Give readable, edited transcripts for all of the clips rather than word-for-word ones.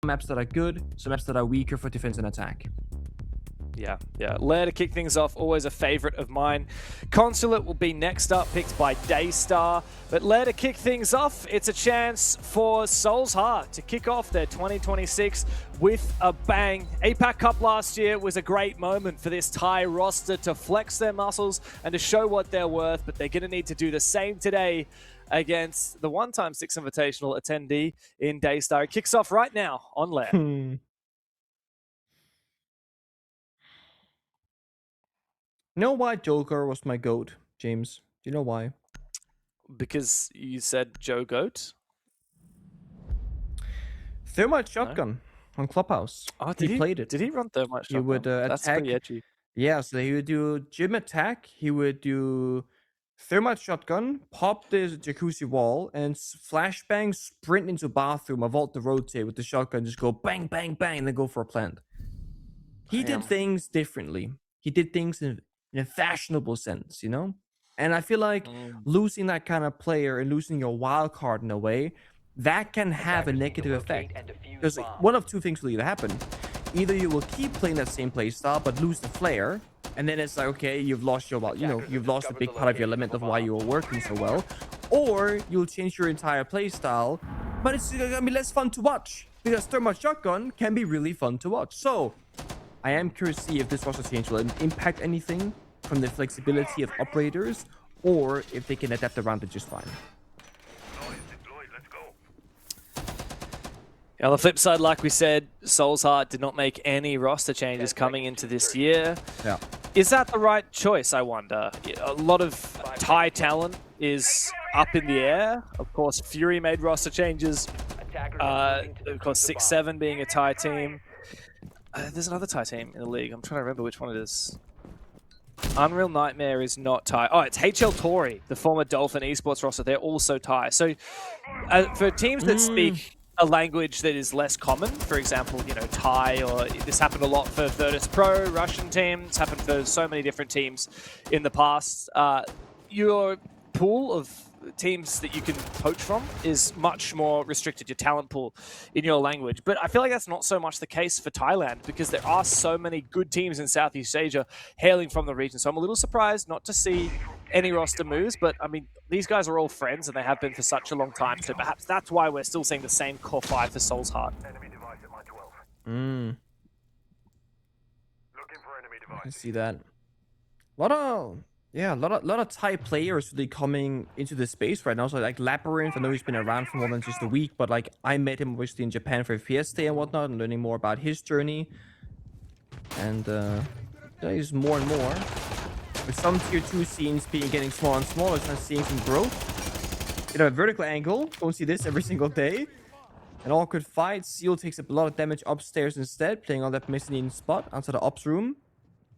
maps that are good, some maps that are weaker for defense and attack. Yeah. Lair to kick things off, always a favorite of mine. Consulate will be next up, picked by DAYSTAR. But Lair to kick things off, it's a chance for Soul's Heart to kick off their 2026 with a bang. APAC Cup last year was a great moment for this Thai roster to flex their muscles and to show what they're worth, but they're going to need to do the same today against the one-time Six Invitational attendee in DAYSTAR. It kicks off right now on Lair. You know why Joker was my GOAT, James? Do you know why? Because you said Joe Goat? Thermite Shotgun on Clubhouse. Oh, he played it. Did he run Thermite Shotgun? He would That's attack. pretty edgy. Yeah, so he would do gym attack. He would do Thermite Shotgun, pop the jacuzzi wall, and flashbang, sprint into bathroom, avoid the rotate with the shotgun, just go bang, bang, bang, and then go for a plant. He did things differently. He did things in a fashionable sense, you know? And I feel like losing that kind of player and losing your wild card in a way, that can have a negative effect. Because one of two things will either happen. Either you will keep playing that same playstyle but lose the flair, and then it's like, okay, you've lost your, you've lost a big part of your element of why you were working so well. Or you'll change your entire playstyle, but it's gonna be less fun to watch because Thermite Shotgun can be really fun to watch. So I am curious to see if this roster change will impact anything from the flexibility of operators, or if they can adapt around it just fine. On the flip side, like we said, Soul's Heart did not make any roster changes coming into this year. Yeah. Is that the right choice, I wonder? A lot of Thai talent is up in the air. Of course, Fury made roster changes. Of course, 6-7 being a Thai team. There's another Thai team in the league. I'm trying to remember which one it is. Unreal Nightmare is not Thai. Oh, it's HL Tory, the former Dolphin Esports roster. They're also Thai. So for teams that speak a language that is less common, for example, Thai, or this happened a lot for Virtus Pro, Russian teams, happened for so many different teams in the past. Your pool of teams that you can poach from is much more restricted, your talent pool in your language. But I feel like that's not so much the case for Thailand, because there are so many good teams in Southeast Asia hailing from the region. So I'm a little surprised not to see any roster moves, but I mean, these guys are all friends and they have been for such a long time. So perhaps that's why we're still seeing the same core 5 for Soul's Heart. I can see that. A lot of Thai players really coming into the space right now. So like Labyrinth, I know he's been around for more than just a week, but like I met him obviously in Japan for Fiesta and whatnot, and learning more about his journey. And there's more and more. With some tier 2 scenes getting smaller and smaller, it's not seeing some growth. A vertical angle, don't see this every single day. An awkward fight, Seal takes up a lot of damage upstairs instead, playing on that mezzanine spot outside the ops room.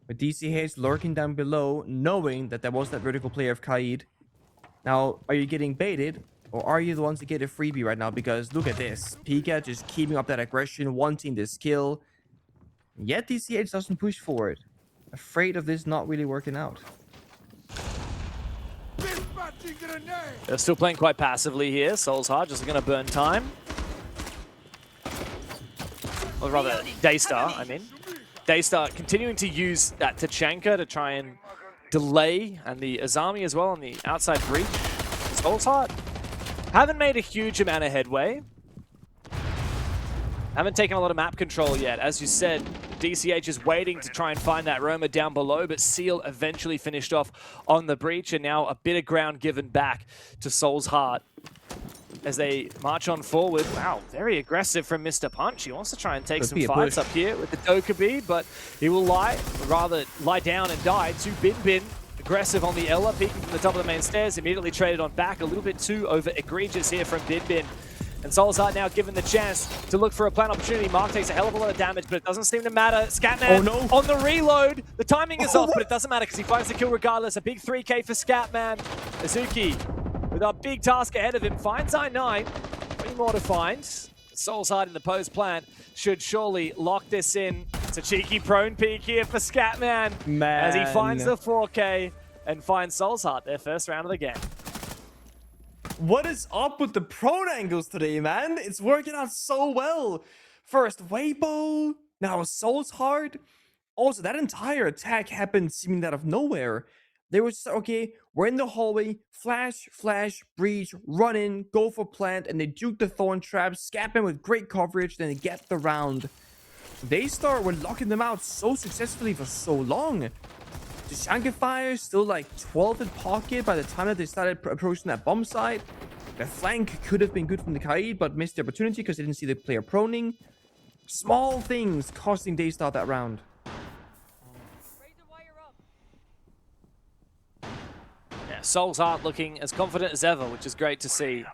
With DCH lurking down below, knowing that there was that vertical player of Kaid. Now, are you getting baited, or are you the ones to get a freebie right now? Because look at this. Pika just keeping up that aggression, wanting this kill. Yet DCH doesn't push for it. Afraid of this not really working out. They're still playing quite passively here. Soul's Heart just going to burn time. Or rather, DAYSTAR, I mean. DAYSTAR continuing to use that Tachanka to try and delay, and the Azami as well on the outside breach. Soul's Heart haven't made a huge amount of headway. Haven't taken a lot of map control yet. As you said, DCH is waiting to try and find that Roma down below, but Seal eventually finished off on the breach, and now a bit of ground given back to Soul's Heart as they march on forward. Wow, very aggressive from Mr. Punch. He wants to try and take some fights up here with the Dokkaebi, but he will lie down and die to Bin Bin. Aggressive on the Ella, peeking from the top of the main stairs, immediately traded on back. A little bit too over egregious here from Bin Bin. And Soul's Heart now given the chance to look for a plant opportunity. Mark takes a hell of a lot of damage, but it doesn't seem to matter. Scatman on the reload. The timing is off, but it doesn't matter because he finds the kill regardless. A big 3K for Scatman. Azuki, with a big task ahead of him, finds I9. 3 more to find. Soul's Heart in the post plant should surely lock this in. It's a cheeky prone peek here for Scatman as he finds the 4K and finds Soul's Heart their first round of the game. What is up with the prone angles today, man? It's working out so well First Weibo, now Soul's Heart. Also, that entire attack happened seemingly out of nowhere. They were just, okay, we're in the hallway, flash, flash, breach, run in, go for plant, and they juke the thorn trap, scap him with great coverage, then they get the round. DAYSTAR were locking them out so successfully for so long. The Shankifier still like 12 in pocket by the time that they started approaching that bomb site. The flank could have been good from the Kaid, but missed the opportunity because they didn't see the player proning. Small things costing DAYSTAR that round. Yeah, Soul's Heart looking as confident as ever, which is great to see.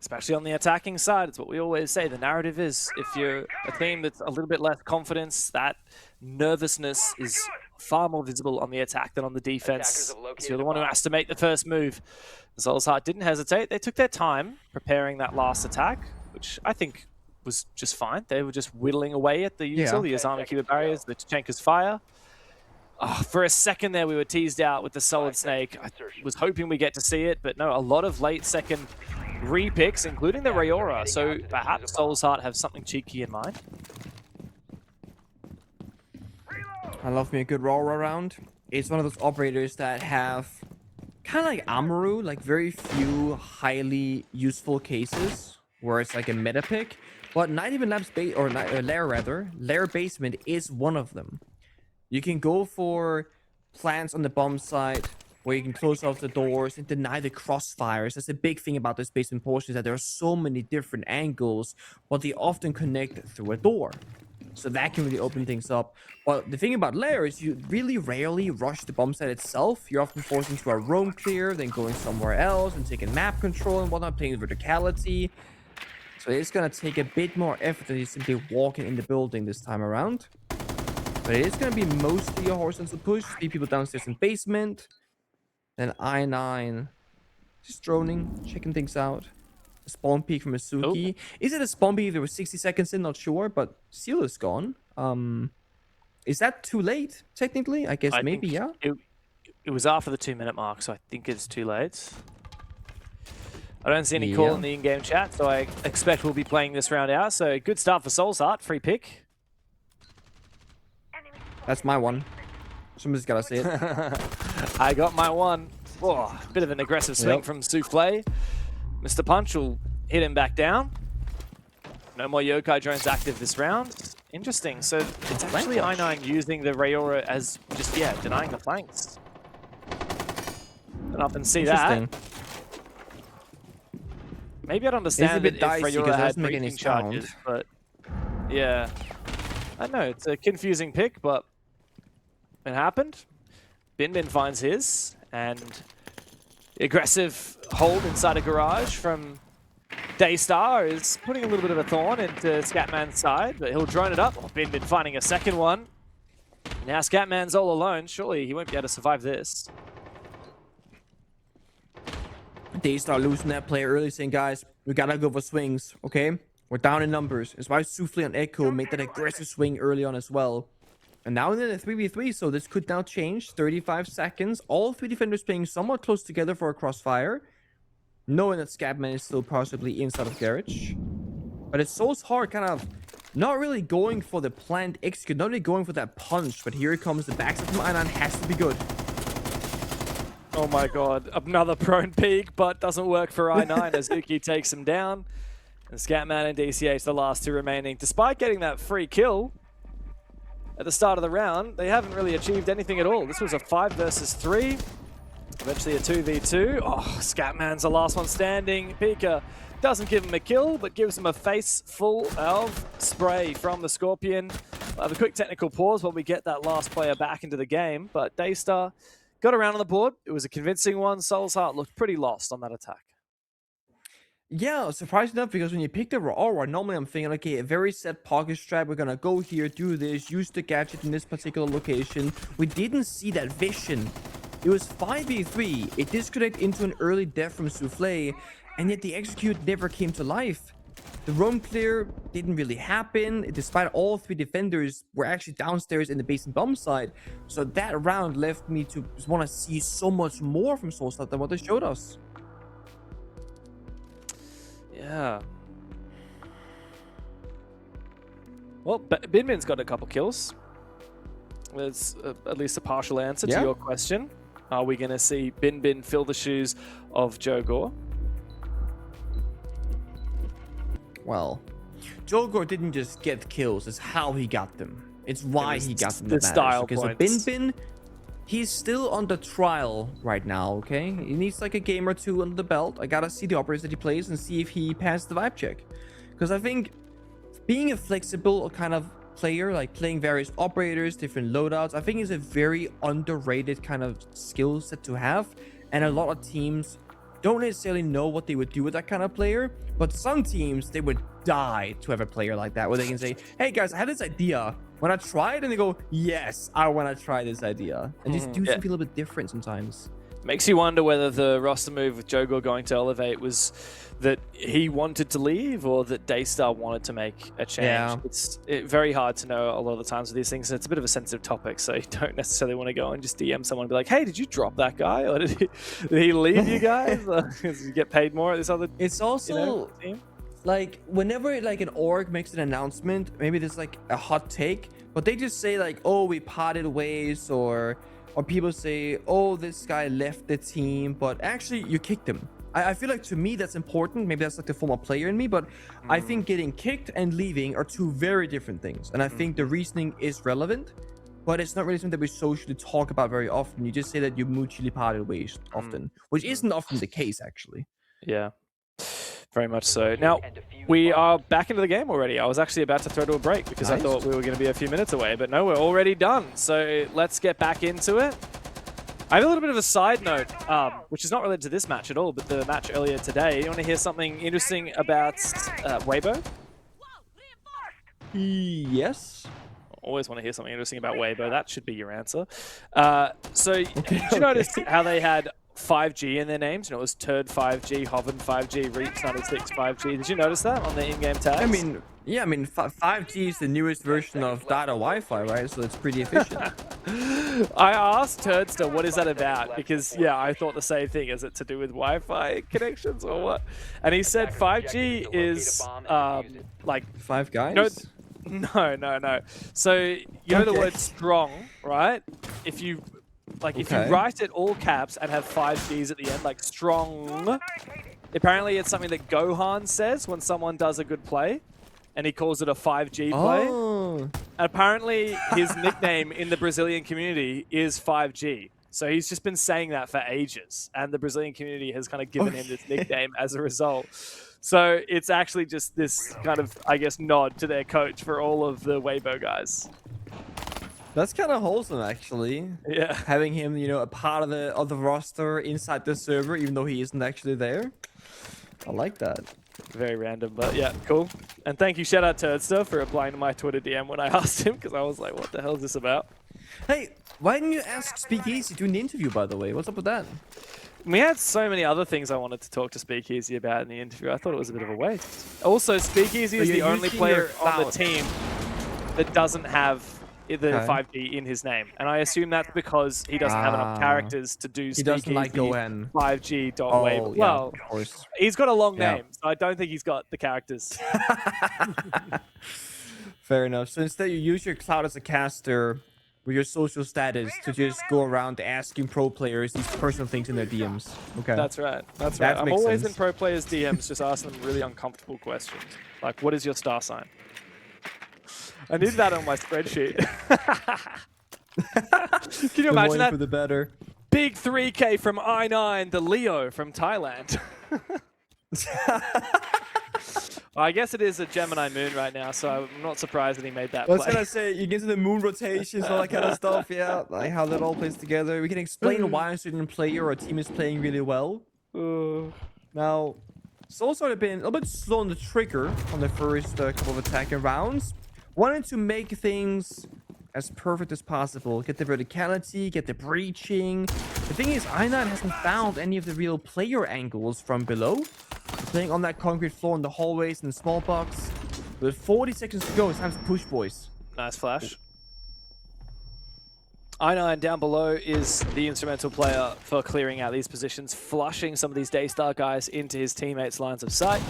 Especially on the attacking side, it's what we always say. The narrative is, if you're a team that's a little bit less confidence, that nervousness is far more visible on the attack than on the defense. So you're the one who has to make the first move. Soul's Heart didn't hesitate. They took their time preparing that last attack, which I think was just fine. They were just whittling away at the usual, the Azami Cuba barriers, the Tachenka's fire. Oh, for a second there, we were teased out with the Solid Snake. I was hoping we get to see it, but no, a lot of late second repicks, including the Rayora, so perhaps Soul's Heart have something cheeky in mind. I love me a good Rayora round. It's one of those operators that have kind of like Amaru, like very few highly useful cases where it's like a meta pick, but not even Labs base or Lair rather, Lair basement is one of them. You can go for plants on the bomb site where you can close off the doors and deny the crossfires. That's the big thing about this basement portion, is that there are so many different angles, but they often connect through a door. So that can really open things up. But the thing about Lair is you really rarely rush the bomb site itself. You're often forced into a roam clear, then going somewhere else and taking map control and whatnot, playing with verticality. So it's going to take a bit more effort than just simply walking in the building this time around. But it is going to be mostly a horizontal push. 3 people downstairs in basement. Then I9 just droning, checking things out. A spawn peek from Asuki. Is it a spawn peek if there was 60 seconds in? Not sure, but Seal is gone. Is that too late, technically? I guess maybe, yeah. It was after the 2-minute mark, so I think it's too late. I don't see any call in the in-game chat, so I expect we'll be playing this round out. So good start for Soul's Heart, free pick. That's my one. Somebody's gotta say it. I got my one. Oh, bit of an aggressive swing from Souffle. Mr. Punch will hit him back down. No more Yokai drones active this round. Interesting. So it's actually I9 using the Rayora as just, denying the flanks. Don't often see that. Maybe I'd understand it if Rayora had breaching charges, but yeah. I know, it's a confusing pick, but it happened. Bin finds his, and the aggressive hold inside a garage from DAYSTAR is putting a little bit of a thorn into Scatman's side, but he'll drone it up. Oh, Bin finding a second one. Now Scatman's all alone. Surely he won't be able to survive this. DAYSTAR losing that play early, saying, guys, we gotta go for swings, okay? We're down in numbers. It's why Souffle and Echo made that aggressive swing early on as well. And now in a 3v3, so this could now change. 35 seconds. All 3 defenders playing somewhat close together for a crossfire. Knowing that Scatman is still possibly inside of Garage. But it's Soul's Heart kind of not really going for the planned execute. Not really going for that punch. But here it comes. The backside from I9 has to be good. Oh my god. Another prone peak, but doesn't work for I9. Azuki takes him down. And Scatman and DCH, the last 2 remaining. Despite getting that free kill at the start of the round, they haven't really achieved anything at all. This was a 5 versus 3. Eventually a 2v2. Oh, Scatman's the last one standing. Pika doesn't give him a kill, but gives him a face full of spray from the Scorpion. We'll have a quick technical pause while we get that last player back into the game. But DAYSTAR got around on the board. It was a convincing one. Soul's Heart looked pretty lost on that attack. Yeah, surprising enough, because when you pick the Aurora, normally I'm thinking, okay, a very set pocket strat. We're gonna go here, do this, use the gadget in this particular location. We didn't see that vision. It was 5v3. It disconnected into an early death from Souffle, and yet the execute never came to life. The roam clear didn't really happen, despite all 3 defenders were actually downstairs in the basement bomb side. So that round left me to want to see so much more from Soul's Heart than what they showed us. Yeah. Well, Binbin's got a couple kills. There's at least a partial answer to your question. Are we going to see Binbin fill the shoes of Joe Gore? Well, Joe Gore didn't just get kills, it's how he got them. It's why he got them. The style points. So Binbin, he's still under trial right now, okay? He needs like a game or two under the belt. I gotta see the operators that he plays and see if he passed the vibe check. Because I think being a flexible kind of player, like playing various operators, different loadouts, I think is a very underrated kind of skill set to have. And a lot of teams don't necessarily know what they would do with that kind of player, but some teams, they would die to have a player like that, where they can say, hey guys, I had this idea. When I try it, and they go, yes, I want to try this idea. And just do something a little bit different sometimes. Makes you wonder whether the roster move with Joe Gore going to Elevate was that he wanted to leave or that DAYSTAR wanted to make a change. Yeah. It's very hard to know a lot of the times with these things. It's a bit of a sensitive topic, so you don't necessarily want to go and just DM someone and be like, hey, did you drop that guy? Or did he leave you guys? Did you get paid more at this other It's also, team? Like, whenever like an org makes an announcement, maybe there's like a hot take, but they just say like, oh, we parted ways, or people say, oh, this guy left the team, but actually you kicked him. I feel like to me that's important. Maybe that's like the former player in me, but I think getting kicked and leaving are two very different things. And I think the reasoning is relevant, but it's not really something that we socially talk about very often. You just say that you mutually parted ways often, which isn't often the case, actually. Yeah, very much so. Now, we are back into the game already. I was actually about to throw to a break because I thought we were going to be a few minutes away, but no, we're already done. So let's get back into it. I have a little bit of a side note, which is not related to this match at all, but the match earlier today. You want to hear something interesting about Weibo? Yes. Always want to hear something interesting about Weibo. That should be your answer. Did you notice how they had 5G in their names? And it was Turd 5G, Hoven 5G, Reaps 96 5G. Did you notice that on the in-game tags? I mean, yeah, 5G is the newest version of data Wi-Fi, right? So it's pretty efficient. I asked Turdster, what is that about? Because, yeah, I thought the same thing. Is it to do with Wi-Fi connections or what? And he said 5G is, like... Five Guys? No. So, you know the word strong, right? If you write it all caps and have 5Gs at the end, like strong, apparently it's something that Gohan says when someone does a good play, and he calls it a 5G play. And apparently his nickname in the Brazilian community is 5G. So he's just been saying that for ages, and the Brazilian community has kind of given him this nickname as a result. So it's actually just this kind of, I guess, nod to their coach for all of the Weibo guys. That's kind of wholesome, actually. Yeah. Having him, a part of the roster inside the server, even though he isn't actually there. I like that. Very random, but yeah, cool. And thank you, shout out Turdster, for replying to my Twitter DM when I asked him, because I was like, what the hell is this about? Hey, why didn't you ask Speakeasy during the interview, by the way? What's up with that? We had so many other things I wanted to talk to Speakeasy about in the interview. I thought it was a bit of a waste. Also, Speakeasy is the only player on the team that doesn't have the 5G in his name, and I assume that's because he doesn't have enough characters to do He doesn't like ON. 5G.wave. Well, of course. He's got a long name, so I don't think he's got the characters. Fair enough. So instead, you use your clout as a caster with your social status to just go around asking pro players these personal things in their DMs. Okay. That's right. That's right. I'm always in pro players' DMs, just asking them really uncomfortable questions, like, "What is your star sign?" I need that on my spreadsheet. Can you imagine that? For the better. Big 3K from I9, the Leo from Thailand. Well, I guess it is a Gemini moon right now, so I'm not surprised that he made that play. I was going to say, you get to the moon rotations, all that kind of stuff, yeah. Like how that all plays together. We can explain why a certain player or team is playing really well. Now, it's also been a little bit slow on the trigger on the first couple of attacking rounds. Wanted to make things as perfect as possible. Get the verticality, get the breaching. The thing is, I9 hasn't found any of the real player angles from below. Playing on that concrete floor in the hallways and the small box. With 40 seconds to go, it's time to push, boys. Nice flash. I9 down below is the instrumental player for clearing out these positions, flushing some of these DAYSTAR guys into his teammates' lines of sight.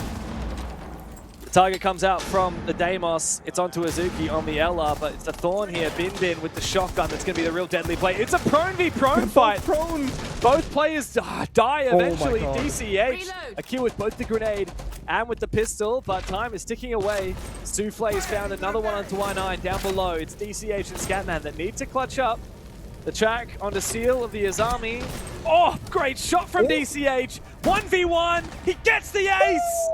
The target comes out from the Deimos. It's onto Azuki on the LR, but it's the Thorn here. Bin with the shotgun. That's going to be the real deadly play. It's a prone v prone fight. Both players die eventually. DCH, a kill with both the grenade and with the pistol, but time is ticking away. Souffle has found another one onto Y9 down below. It's DCH and Scatman that need to clutch up. The track onto Seal of the Azami. Oh, great shot from DCH. 1v1, he gets the ace!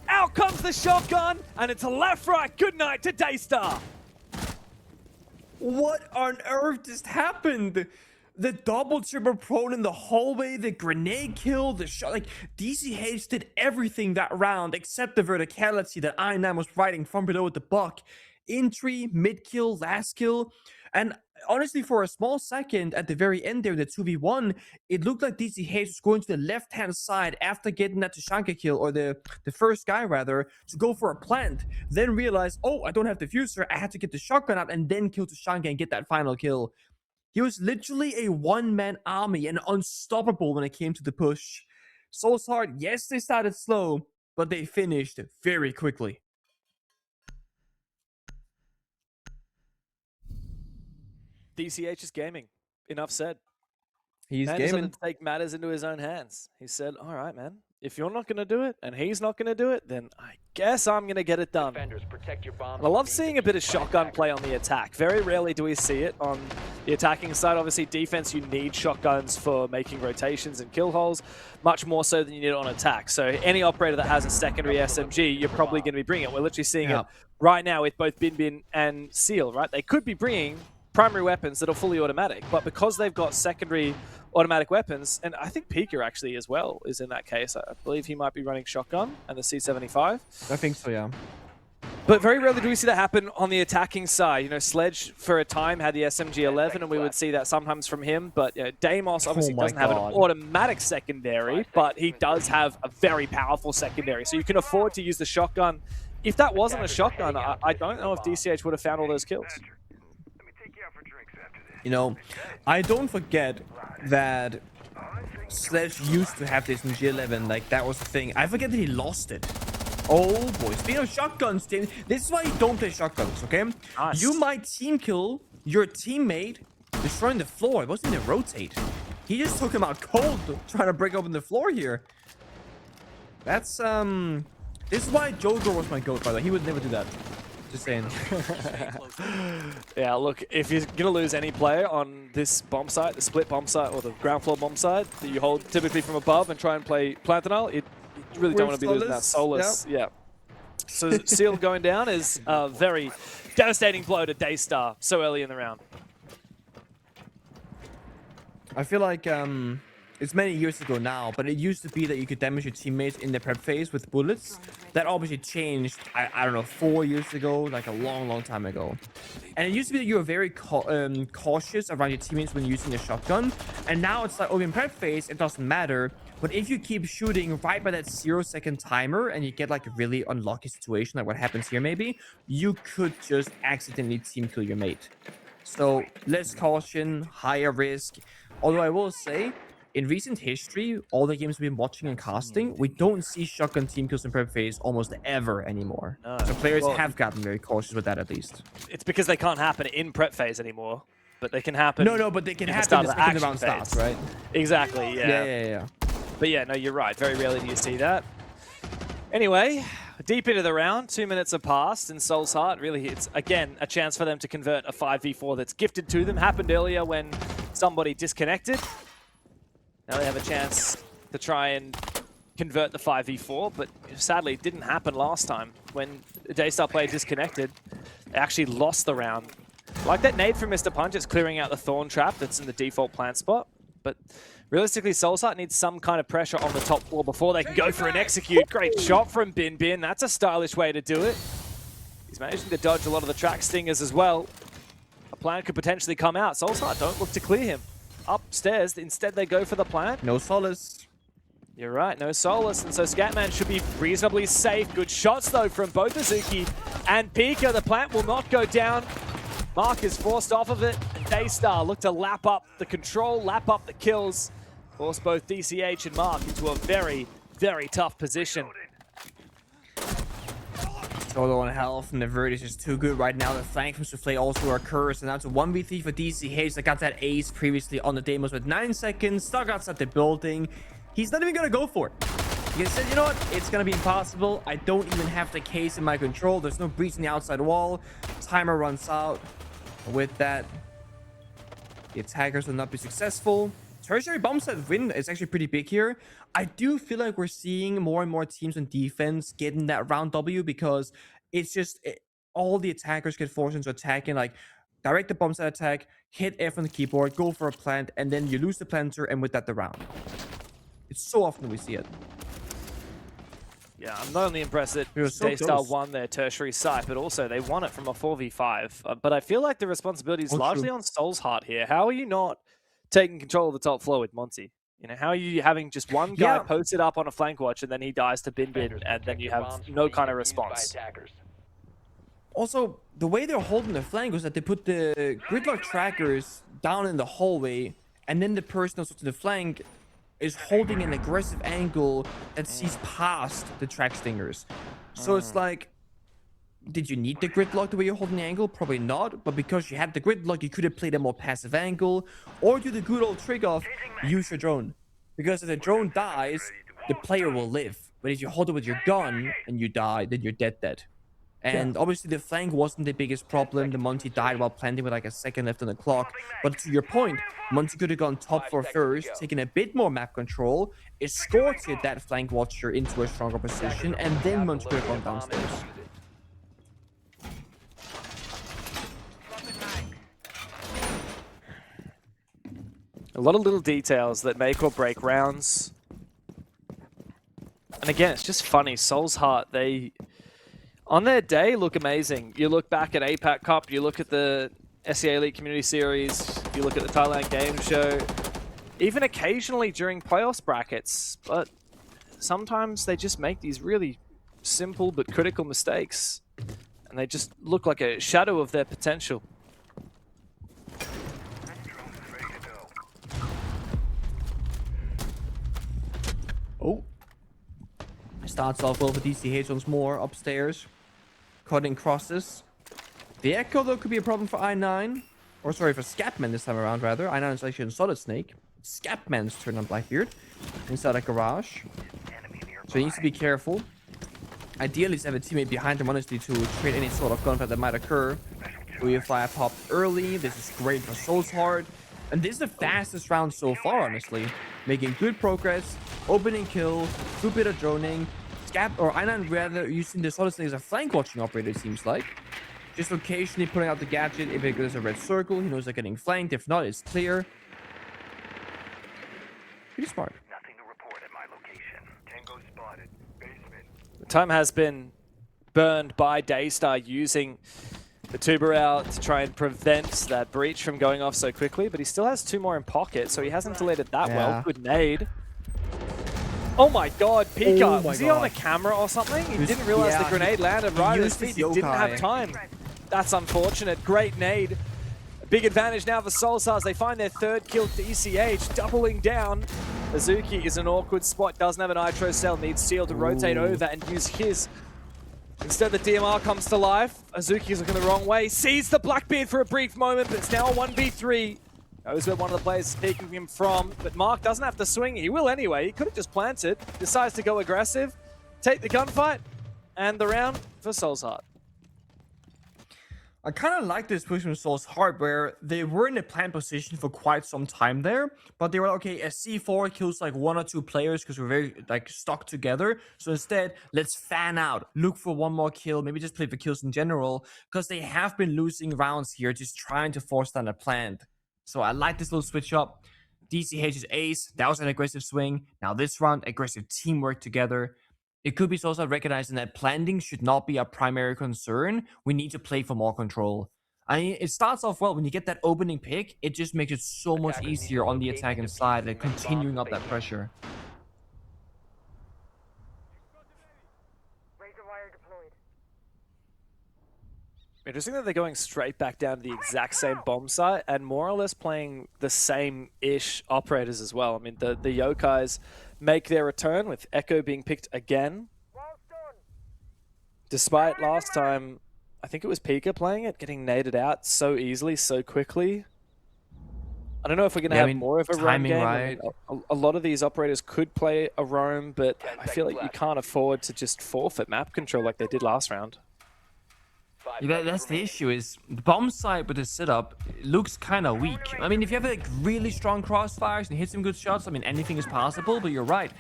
Out comes the shotgun, and it's a left-right good night to DAYSTAR. What on earth just happened? The double triple prone in the hallway, the grenade kill, the shot. Like, DCH did everything that round except the verticality that I9 was riding from below with the buck. Entry, mid kill, last kill. And honestly, for a small second at the very end there, the 2v1, it looked like DCH was going to the left-hand side after getting that Tashanka kill, or the first guy rather, to go for a plant. Then realize, oh, I don't have the diffuser, I had to get the shotgun out and then kill Tashanka and get that final kill. He was literally a one-man army and unstoppable when it came to the push. Soulsheart, yes, they started slow, but they finished very quickly. DCH is gaming. Enough said. He's Man gaming. decided to take matters into his own hands. He said, all right, man, if you're not going to do it and he's not going to do it, then I guess I'm going to get it done. And I love seeing a bit of shotgun play on the attack. Very rarely do we see it on the attacking side. Obviously, defense, you need shotguns for making rotations and kill holes, much more so than you need on attack. So any operator that has a secondary SMG, you're probably going to be bringing it. We're literally seeing it right now with both Bin and Seal, right? They could be bringing primary weapons that are fully automatic, but because they've got secondary automatic weapons, and I think Pika actually as well is in that case. I believe he might be running shotgun and the C75. I think so, yeah. But very rarely do we see that happen on the attacking side. You know, Sledge for a time had the SMG-11, and we would see that sometimes from him. But you know, Deimos obviously doesn't have an automatic secondary, but he does have a very powerful secondary. So you can afford to use the shotgun. If that wasn't a shotgun, I don't know if DCH would have found all those kills. You know, I don't forget that Sledge used to have this in G11, like that was the thing. I forget that he lost it. Oh boy, speaking of shotguns, Tim, this is why you don't play shotguns, okay? Nice. You might team kill your teammate destroying the floor. It wasn't even rotate. He just took him out cold trying to break open the floor here. That's, this is why Joker was my GOAT, by the way. He would never do that. Just saying. Yeah, look, if you're going to lose any player on this bomb site, the split bomb site or the ground floor bomb site that you hold typically from above and try and play Plantanal, you really don't want to be losing that Solus. Yep. Yeah. So Seal going down is a very devastating blow to DAYSTAR so early in the round. I feel like it's many years ago now, but it used to be that you could damage your teammates in the prep phase with bullets. That obviously changed, I don't know, 4 years ago, like a long time ago. And it used to be that you were very cautious around your teammates when using a shotgun. And now it's like, oh, in prep phase, it doesn't matter. But if you keep shooting right by that 0-second timer and you get like a really unlucky situation, like what happens here maybe, you could just accidentally team kill your mate. So less caution, higher risk. Although I will say, in recent history, all the games we've been watching and casting, we don't see shotgun team kills in prep phase almost ever anymore. No. So players have gotten very cautious with that at least. It's because they can't happen in prep phase anymore, but they can happen. No, but they can happen the round starts, right? Exactly, yeah. Yeah. But yeah, no, you're right. Very rarely do you see that. Anyway, deep into the round, 2 minutes have passed, and Soulsheart really, it's again a chance for them to convert a 5v4 that's gifted to them. Happened earlier when somebody disconnected. Now they have a chance to try and convert the 5v4, but sadly it didn't happen last time. When the DAYSTAR player disconnected, they actually lost the round. Like that nade from Mr. Punch, it's clearing out the Thorn trap that's in the default plant spot. But realistically, Soulsheart needs some kind of pressure on the top floor before they can go for an execute. Great shot from Bin. That's a stylish way to do it. He's managing to dodge a lot of the track stingers as well. A plant could potentially come out. Soulsheart don't look to clear him. Upstairs, instead they go for the plant. No Solus. You're right, no Solus, and so Scatman should be reasonably safe. Good shots though from both Azuki and Pika. The plant will not go down. Mark is forced off of it, and DAYSTAR look to lap up the control, lap up the kills. Force both DCH and Mark into a very tough position. So low on health, and the Vert is just too good right now. The flank from Souffle also occurs, and now it's a 1v3 for DCH that got that ace previously on the demos with 9 seconds, stuck outside the building. He's not even gonna go for it. He said, you know what, it's gonna be impossible. I don't even have the case in my control. There's no breach in the outside wall. Timer runs out. With that, the attackers will not be successful. Tertiary bomb set win is actually pretty big here. I do feel like we're seeing more and more teams on defense getting that round W, because it's just all the attackers get forced into attacking, like direct the bomb set attack, hit F on the keyboard, go for a plant, and then you lose the planter, and with that the round. It's so often we see it. Yeah, I'm not only impressed that DAYSTAR won their tertiary site, but also they won it from a 4v5. But I feel like the responsibility is largely on Soul's Heart here. How are you not taking control of the top floor with Monty? You know, how are you having just one guy posted up on a flank watch and then he dies to bin, and then you have no kind of response? Also, the way they're holding the flank was that they put the gridlock trackers down in the hallway, and then the person also to the flank is holding an aggressive angle that sees past the track stingers. So it's like, did you need the gridlock the way you're holding the angle? Probably not, but because you had the gridlock, you could have played a more passive angle, or do the good old trick of use your drone. Because if the drone dies, the player will live. But if you hold it with your gun and you die, then you're dead. And obviously the flank wasn't the biggest problem. The Monty died while planting with like a second left on the clock. But to your point, Monty could have gone top for first, taken a bit more map control, escorted that flank watcher into a stronger position, and then Monty could have gone downstairs. A lot of little details that make or break rounds. And again, it's just funny. Soul's Heart, they, on their day, look amazing. You look back at APAC Cup, you look at the SEA Elite Community Series, you look at the Thailand Game Show, even occasionally during playoffs brackets, but sometimes they just make these really simple but critical mistakes, and they just look like a shadow of their potential. Oh. Starts off well for DCH once more upstairs. Cutting crosses. The Echo, though, could be a problem for I9. Or, sorry, for Scapman this time around, rather. I9 is actually in Solid Snake. Scapman's turn on Blackbeard. Inside a garage. So he needs to be careful. Ideally, he's have a teammate behind him, honestly, to trade any sort of gunfight that might occur. Fire popped early. This is great for Soul's Heart. And this is the fastest round so far, honestly. Making good progress. Opening kill. Good bit of droning. Or I9 rather using the Solid Snake as a flank watching operator, it seems like. Just occasionally putting out the gadget. If it goes a red circle, he knows they're getting flanked. If not, it's clear. Pretty smart. Nothing to report at my location. Tango spotted. Basement. The time has been burned by DAYSTAR using the tuber out to try and prevent that breach from going off so quickly, but he still has 2 more in pocket, so he hasn't delayed it that well. Good nade. Oh my god, Pika. Was he on a camera or something? He didn't realize the grenade landed right at his feet. He didn't have time. That's unfortunate. Great nade. A big advantage now for Soulstars. They find their 3rd kill to ECH, doubling down. Azuki is an awkward spot, doesn't have an Nitro cell, needs Steel to rotate over and use his. Instead, the DMR comes to life. Azuki is looking the wrong way, sees the Blackbeard for a brief moment, but it's now a 1v3. Knows where one of the players is peeking him from, but Mark doesn't have to swing. He will anyway. He could have just planted. Decides to go aggressive, take the gunfight, and the round for Soul's Heart. I kind of like this push from Soul's Heart, where they were in a plant position for quite some time there, but they were like, okay, a C4 kills like 1 or 2 players because we're very like stuck together. So instead, let's fan out, look for 1 more kill, maybe just play for kills in general, because they have been losing rounds here, just trying to force down a plant. So I like this little switch up. DCH's ace, that was an aggressive swing. Now this round, aggressive teamwork together. It could be also recognizing that planting should not be a primary concern. We need to play for more control. I mean, it starts off well. When you get that opening pick, it just makes it so much easier on the attacking side and continuing up that pressure. Interesting that they're going straight back down to the exact same bomb site and more or less playing the same-ish operators as well. I mean, the Yokais make their return with Echo being picked again. Despite last time, I think it was Pika playing it, getting naded out so easily, so quickly. I don't know if we're going to have more of a roam game. Right. I mean, a lot of these operators could play a roam, but I feel like you can't afford to just forfeit map control like they did last round. Yeah, that's the issue, is the bomb side with the setup looks kind of weak. I mean, if you have like really strong crossfires and hit some good shots, I mean, anything is possible, but you're right.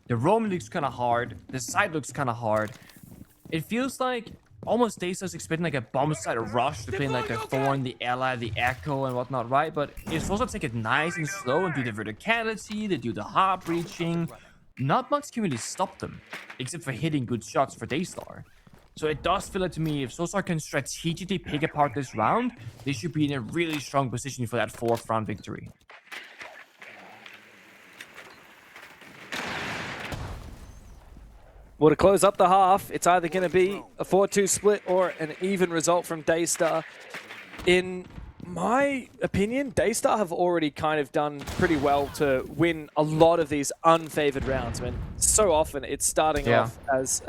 The roam looks kind of hard. The side looks kind of hard. It feels like almost DAYSTAR's expecting like a bomb side rush to play like the Thorn, the Ella, the Echo, and whatnot, right? But it's also take it nice and slow and do the verticality, they do the hard breaching. Not much can really stop them, except for hitting good shots for DAYSTAR. So it does feel like to me, if Solstar can strategically pick apart this round, they should be in a really strong position for that 4th round victory. Well, to close up the half, it's either going to be a 4-2 split or an even result from DAYSTAR. In my opinion, DAYSTAR have already kind of done pretty well to win a lot of these unfavored rounds. I mean, so often it's starting off as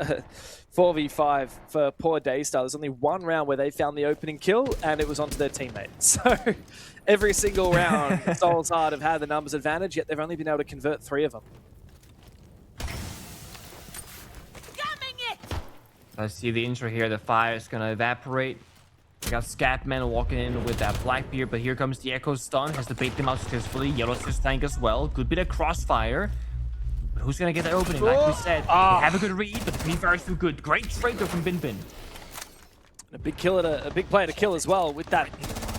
4v5 for poor DAYSTAR. There's only one round where they found the opening kill, and it was onto their teammate. So every single round, Solstar have had the numbers advantage, yet they've only been able to convert 3 of them. I see the intro here. The fire is gonna evaporate. We got Scatman walking in with that Blackbeard, but here comes the Echo stun. Has to bait them out successfully. Yellow's his tank as well. Good bit of crossfire. But who's gonna get that opening? Like we said, they have a good read, but the pre-fire is too good. Great trade though from Bin Bin. A big player to kill as well, with that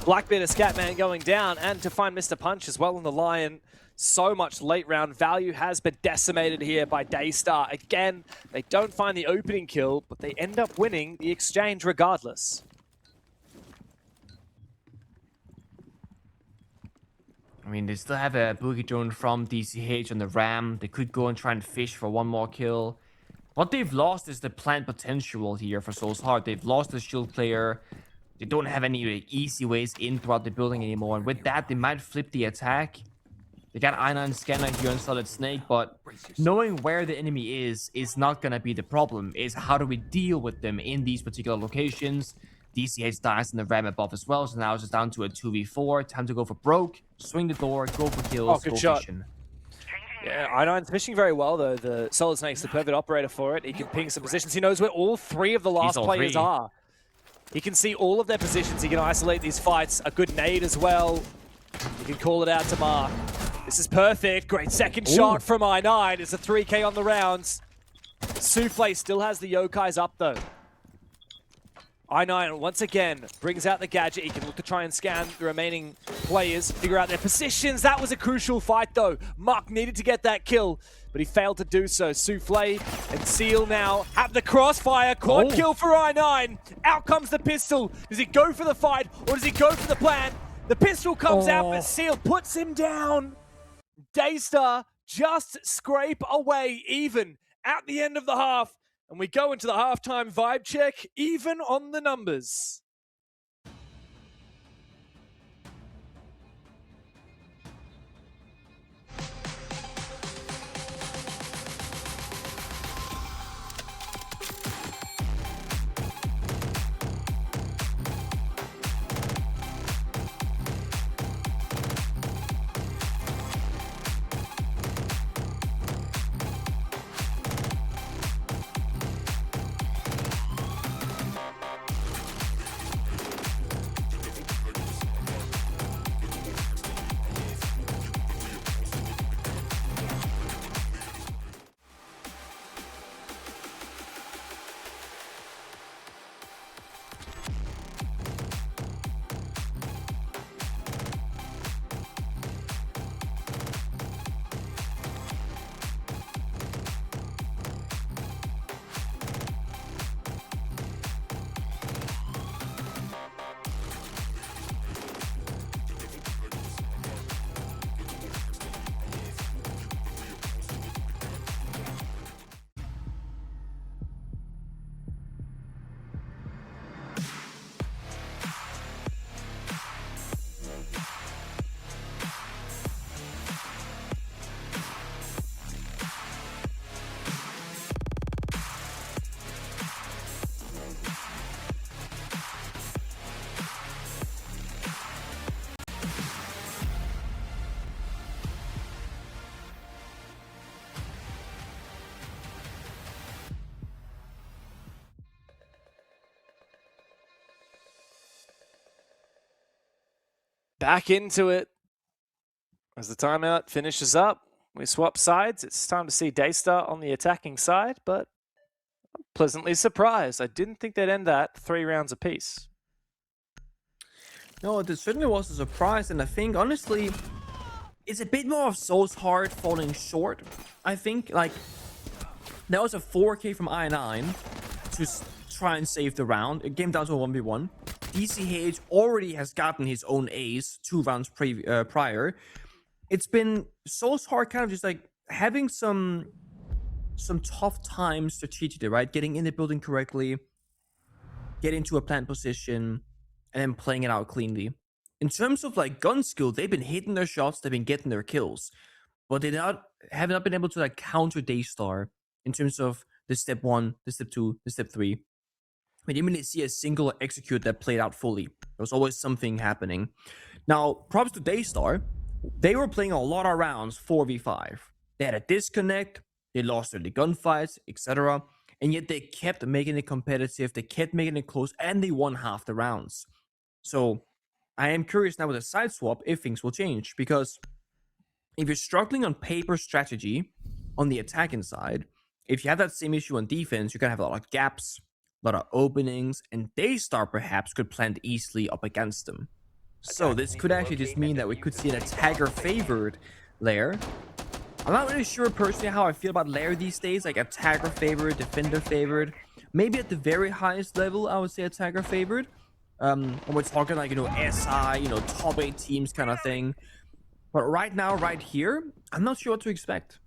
Blackbeard of Scatman going down, and to find Mr. Punch as well on the Lion. So much late round value has been decimated here by DAYSTAR. Again, they don't find the opening kill, but they end up winning the exchange regardless. I mean, they still have a boogie drone from DCH on the Ram. They could go and try and fish for one more kill. What they've lost is the plant potential here for Solstar. They've lost the shield player. They don't have any easy ways in throughout the building anymore. And with that, they might flip the attack. They got I9 Scanner here on Solid Snake, but knowing where the enemy is not going to be the problem. It's how do we deal with them in these particular locations. DCH dies in the Ram above as well, so now it's just down to a 2v4. Time to go for broke, swing the door, go for kills, good go shot. fishing. Yeah, I9's fishing very well, though. The Solid Snake's the perfect operator for it. He can ping some positions. He knows where all 3 of the last players are. He can see all of their positions. He can isolate these fights. A good nade as well. He can call it out to Mark. This is perfect. Great second shot from I9. It's a 3K on the rounds. Souffle still has the Yokais up, though. I9 once again brings out the gadget. He can look to try and scan the remaining players, figure out their positions. That was a crucial fight, though. Mark needed to get that kill, but he failed to do so. Souffle and Seal now have the crossfire. Quad kill for I9. Out comes the pistol. Does he go for the fight, or does he go for the plan? The pistol comes out, but Seal puts him down. DAYSTAR just scrape away even at the end of the half. And we go into the halftime vibe check, even on the numbers. back into it. As the timeout finishes up, we swap sides. It's time to see DAYSTAR on the attacking side, but I'm pleasantly surprised. I didn't think they'd end that 3 rounds apiece. No, it certainly was a surprise, and I think, honestly, it's a bit more of Soul's Heart falling short. I think, like, that was a 4K from I9 to try and save the round. It came down to a 1v1. DCH already has gotten his own ace 2 rounds prior. It's been Soul's Heart kind of just like having some tough times strategically, right? Getting in the building correctly, getting to a plant position, and then playing it out cleanly. In terms of like gun skill, they've been hitting their shots, they've been getting their kills, but they have not been able to like counter DAYSTAR in terms of the step 1, the step 2, the step 3. We didn't really see a single execute that played out fully. There was always something happening. Now, props to DAYSTAR. They were playing a lot of rounds 4v5. They had a disconnect, they lost early gunfights, etc. And yet they kept making it competitive, they kept making it close, and they won half the rounds. So I am curious now with a side swap if things will change, because if you're struggling on paper strategy on the attacking side, if you have that same issue on defense, you're going to have a lot of gaps, a lot of openings, and DAYSTAR perhaps could plant easily up against them. So this could actually just mean that we could see an attacker favored layer. I'm not really sure personally how I feel about layer these days, like attacker favored, defender favored. Maybe at the very highest level, I would say attacker favored. When we're talking like, SI, top 8 teams kind of thing. But right now, right here, I'm not sure what to expect.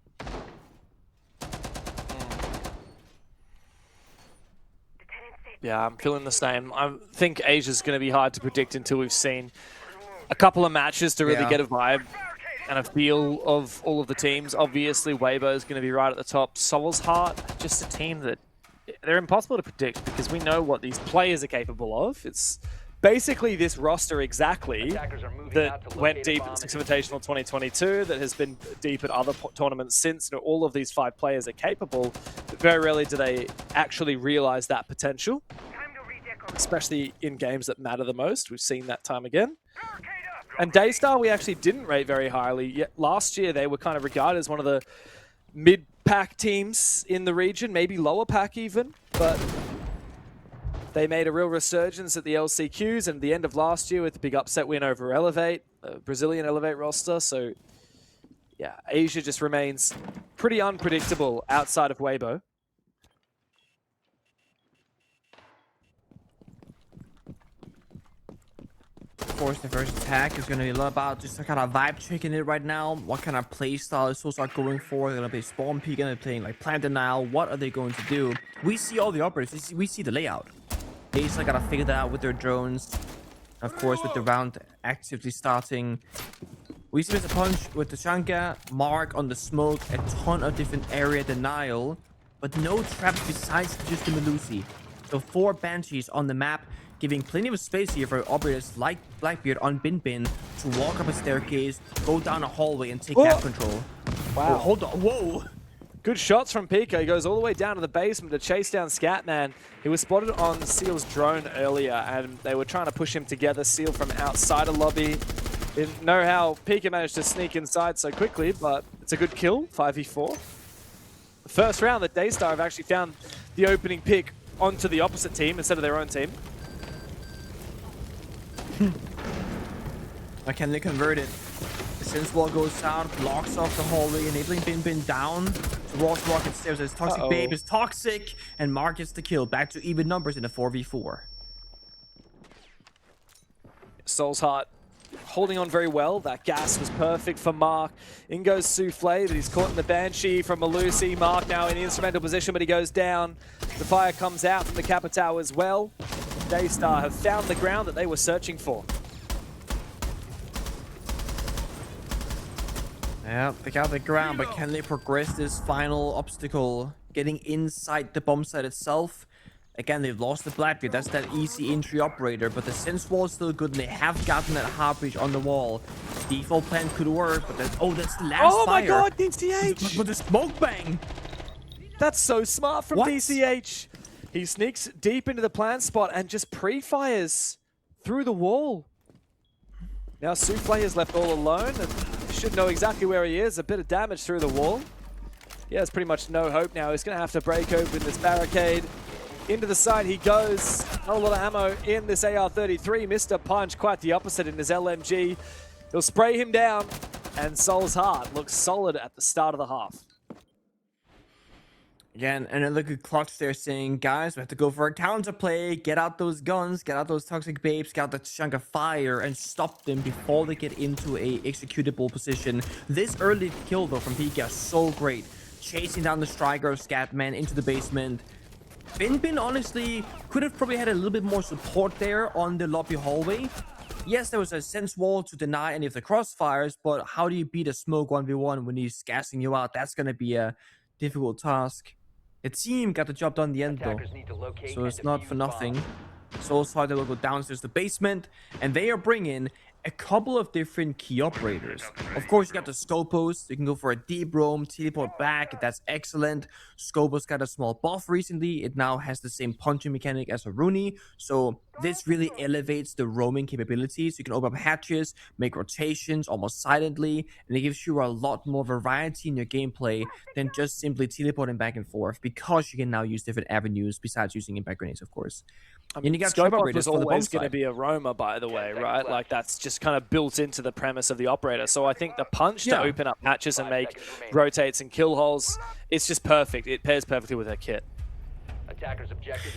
Yeah, I'm feeling the same. I think Asia's going to be hard to predict until we've seen a couple of matches to really get a vibe and a feel of all of the teams. Obviously, Weibo is going to be right at the top. Soul's Heart, just a team that they're impossible to predict because we know what these players are capable of. It's basically this roster exactly that went deep at Six Invitational 2022, that has been deep at other tournaments since. All of these 5 players are capable, but very rarely do they actually realize that potential, especially in games that matter the most. We've seen that time again. And DAYSTAR, we actually didn't rate very highly. Yet last year, they were kind of regarded as one of the mid-pack teams in the region, maybe lower pack even, but they made a real resurgence at the LCQs and the end of last year with the big upset win over Elevate, Brazilian Elevate roster. So yeah, Asia just remains pretty unpredictable outside of Weibo. Of course, the first attack is going to be a lot about just kind of vibe checking it right now. What kind of play style is Soul's Heart going for? They're going to play spawn peek, going to be playing like plant denial. What are they going to do? We see all the operators. We see the layout. They just got to figure that out with their drones. Of course, with the round actively starting. We see Mr. Punch with the Shanka, Mark on the smoke, a ton of different area denial, but no traps besides just the Melusi. So 4 Banshees on the map, giving plenty of space here for operators like Blackbeard on Bin Bin to walk up a staircase, go down a hallway, and take map control. Wow. Oh, hold on. Whoa. Good shots from Pika. He goes all the way down to the basement to chase down Scatman. He was spotted on Seal's drone earlier, and they were trying to push him together. Seal from outside a lobby. Didn't know how Pika managed to sneak inside so quickly, but it's a good kill, 5v4. The first round that DAYSTAR have actually found the opening pick onto the opposite team instead of their own team. Can they convert it? The Sense Wall goes out, blocks off the hallway, enabling Bin Bin down towards Rocket Stairs. His Toxic Babe is toxic, and Mark gets the kill. Back to even numbers in the 4v4. Soul's Heart holding on very well. That gas was perfect for Mark. In goes Souffle, but he's caught in the Banshee from Melusi. Mark now in instrumental position, but he goes down. The fire comes out from the Capitao as well. DAYSTAR have found the ground that they were searching for. Yeah, they got the ground, but can they progress this final obstacle? Getting inside the bomb site itself. Again, they've lost the Blackbeard. That's that easy entry operator, but the Sense Wall is still good, and they have gotten that hard breach on the wall. Default plan could work, but that's, that's the last fire. Oh my god, DCH! With the smoke bang! That's so smart from DCH. He sneaks deep into the plant spot and just pre-fires through the wall. Now Souffle is left all alone and should know exactly where he is. A bit of damage through the wall. He has pretty much no hope now. He's going to have to break open this barricade. Into the side he goes. Not a lot of ammo in this AR-33. Mr. Punch, quite the opposite in his LMG. He'll spray him down. And Soul's Heart looks solid at the start of the half. Again, and then look at Clutch there saying, guys, we have to go for a counter play. Get out those guns, get out those toxic babes, get out the chunk of fire, and stop them before they get into a executable position. This early kill, though, from Pika, so great. Chasing down the striker of Scatman into the basement. Bin honestly could have probably had a little bit more support there on the lobby hallway. Yes, there was a sense wall to deny any of the crossfires, but how do you beat a smoke 1v1 when he's gassing you out? That's going to be a difficult task. The team got the job done in the end, though, so it's not for nothing. Soul's Heart will go downstairs to the basement, and they are bringing a couple of different key operators. Of course, you got the Scopos. You can go for a deep roam, teleport back. That's excellent. Scopos got a small buff recently. It now has the same punching mechanic as a Rooney. So this really elevates the roaming capabilities. You can open up hatches, make rotations almost silently, and it gives you a lot more variety in your gameplay than just simply teleporting back and forth, because you can now use different avenues besides using impact grenades, of course. I mean, and you got Scope operators is for the bomb always going to side. be a roamer, by the way, right? Like, that's just kind of built into the premise of the operator. So I think the punch to open up hatches and make rotates and kill holes, it's just perfect. It pairs perfectly with her kit.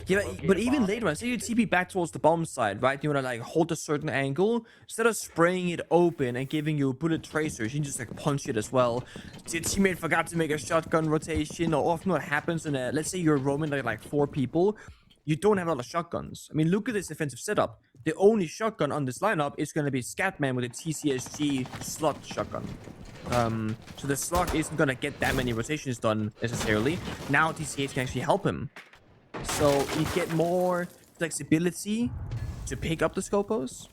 Yeah, but even later on, say you TP back towards the bomb side, right? You want to like hold a certain angle. Instead of spraying it open and giving you bullet tracers, you can just like punch it as well. So your teammate forgot to make a shotgun rotation, or often what happens in a, let's say you're roaming like 4 people, you don't have a lot of shotguns. I mean, look at this defensive setup. The only shotgun on this lineup is going to be Scatman with a TCSG slot shotgun. So the slot isn't going to get that many rotations done necessarily. Now TCH can actually help him. So you get more flexibility to pick up the Scopos.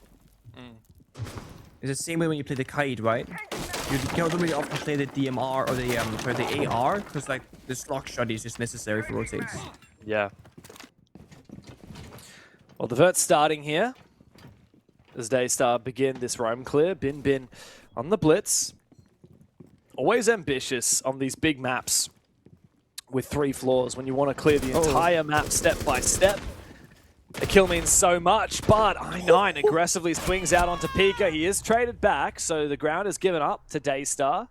It's the same way when you play the Kite, right? You don't really often play the DMR or the AR, because like the slot shot is just necessary for rotates. Yeah. Well, the Vert's starting here as DAYSTAR begin this roam clear. Bin on the blitz. Always ambitious on these big maps with 3 floors when you want to clear the entire map step by step. The kill means so much, but I9 aggressively swings out onto Pika. He is traded back, so the ground is given up to DAYSTAR.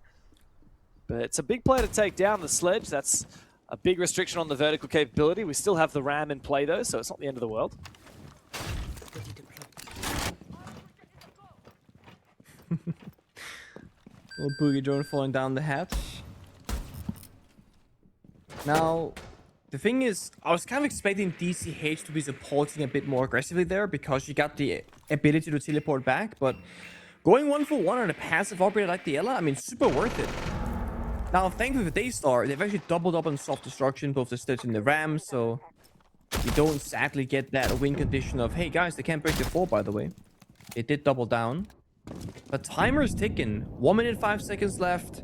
But it's a big play to take down the sledge. That's a big restriction on the vertical capability. We still have the ram in play, though, so it's not the end of the world. Little boogie drone falling down the hatch. Now, the thing is, I was kind of expecting DCH to be supporting a bit more aggressively there, because you got the ability to teleport back, but going 1-for-1 on a passive operator like the Ela, I mean, super worth it. Now, thankfully for DAYSTAR, they've actually doubled up on soft destruction, both the sledge and the ram, so you don't sadly get that win condition of, hey guys, they can't break the 4, by the way. They did double down. But timer is ticking. 1 minute 5 seconds left.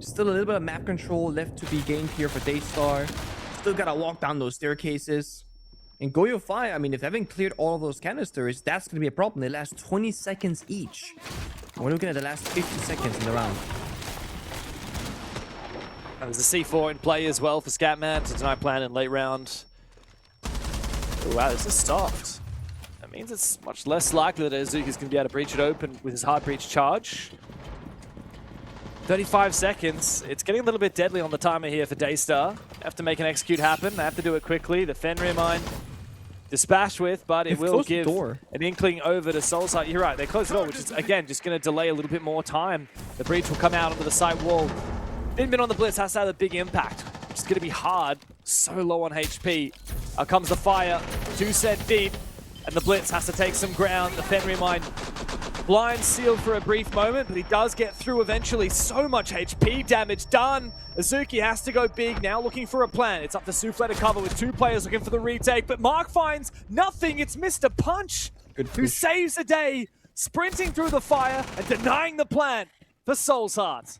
Still a little bit of map control left to be gained here for DAYSTAR. Still gotta walk down those staircases. And Goyo Fire, I mean, if they haven't cleared all of those canisters, that's gonna be a problem. They last 20 seconds each. And we're looking at the last 50 seconds in the round. And there's a C4 in play as well for Scatman to deny plan in late round. Oh, wow, this is soft. That means it's much less likely that Azuki's going to be able to breach it open with his hard breach charge. 35 seconds. It's getting a little bit deadly on the timer here for DAYSTAR. Have to make an execute happen. They have to do it quickly. The Fenrir mine dispatched with, but it will give an inkling over to Soul's Heart. You're right, they closed the door, which is, again, just going to delay a little bit more time. The breach will come out onto the site wall. Bin on the blitz has to have a big impact. It's going to be hard. So low on HP. Out comes the fire. 2 set deep. And the blitz has to take some ground. The Fenrir mine blind sealed for a brief moment, but he does get through eventually. So much HP damage done. Azuki has to go big now, looking for a plan. It's up to Souffle to cover with 2 players looking for the retake, but Mark finds nothing. It's Mr. Punch who saves the day, sprinting through the fire and denying the plan for Soul's Heart.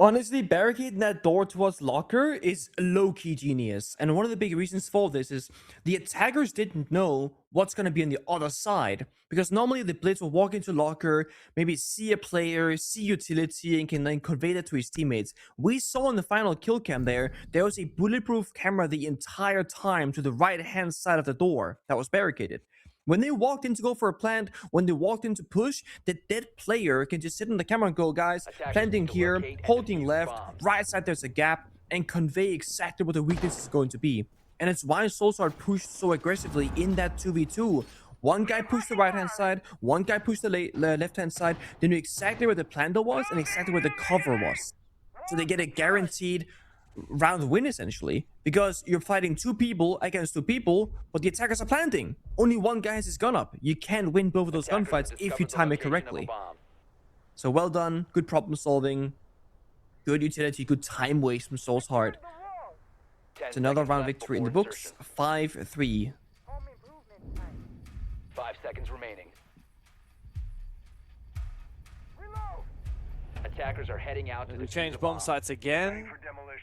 Honestly, barricading that door towards locker is low-key genius. And one of the big reasons for this is the attackers didn't know what's going to be on the other side. Because normally the blitz will walk into locker, maybe see a player, see utility, and can then convey that to his teammates. We saw in the final kill cam there was a bulletproof camera the entire time to the right-hand side of the door that was barricaded. When they walked in to go for a plant, when they walked in to push, the dead player can just sit in the camera and go, guys, planting here, holding left, right side there's a gap, and convey exactly what the weakness is going to be. And it's why Solskjaer pushed so aggressively in that 2v2. One guy pushed the right-hand side, one guy pushed the left-hand side. They knew exactly where the planter was and exactly where the cover was. So they get a guaranteed round win, essentially, because you're fighting two people against two people, but the attackers are planting. Only one guy has his gun up. You can win both of those gunfights if you time it correctly. So well done, good problem solving, good utility, good time waste from Solskjaer. It's another round victory in the books, 5-3. 5 seconds remaining. Attackers are heading out to We change bomb sites again.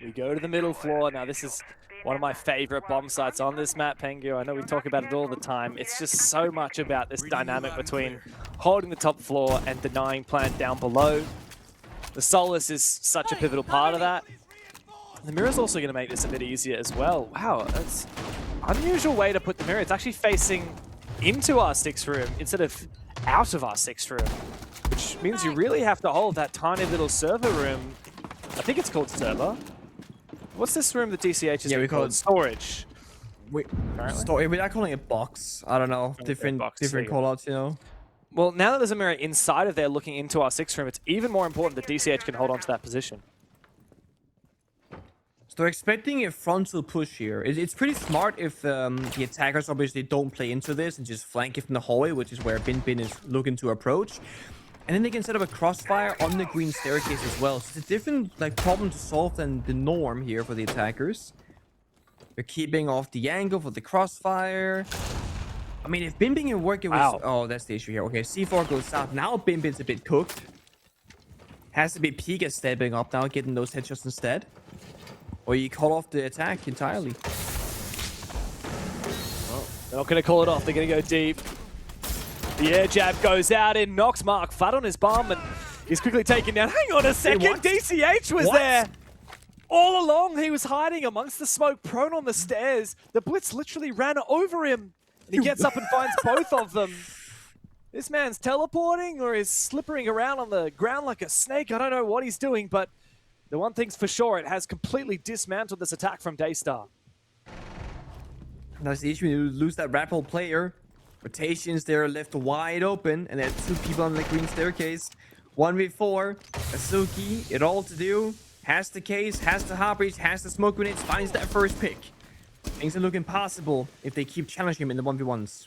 We go to the middle floor. Now this is one of my favorite bomb sites on this map, Pengu. I know we talk about it all the time. It's just so much about this dynamic between holding the top floor and denying plant down below. The Solace is such a pivotal part of that. The mirror's also going to make this a bit easier as well. Wow, that's an unusual way to put the mirror. It's actually facing into our 6 room instead of out of our 6 room, which means you really have to hold that tiny little server room. I think it's called server. What's this room that DCH is we call it storage. We're not calling it box. I don't know. Different callouts, you know. Well, now that there's a mirror inside of there looking into our 6 room, it's even more important that DCH can hold on to that position. So they're expecting a frontal push here. It's pretty smart if the attackers obviously don't play into this and just flank it from the hallway, which is where Bin is looking to approach. And then they can set up a crossfire on the green staircase as well. So it's a different problem to solve than the norm here for the attackers. They're keeping off the angle for the crossfire. I mean, if Bin can work it with... Oh, that's the issue here. Okay, C4 goes south. Now Bin's a bit cooked. Has to be Pika stepping up now, getting those headshots instead. Or you call off the attack entirely. Well, they're not going to call it off. They're going to go deep. The air jab goes out in, knocks Mark flat on his bum, and he's quickly taken down. Hang on a second, DCH was there. All along, he was hiding amongst the smoke, prone on the stairs. The Blitz literally ran over him. And he gets up and finds both of them. This man's teleporting or is slippering around on the ground like a snake. I don't know what he's doing, but the one thing's for sure, it has completely dismantled this attack from DAYSTAR. That's the issue. You lose that rappel player. Rotations there left wide open, and there are two people on the green staircase. 1v4. Asuki, it all to do. Has the case, has the hard breach, has the smoke grenades, finds that first pick. Things are looking possible if they keep challenging him in the 1v1s.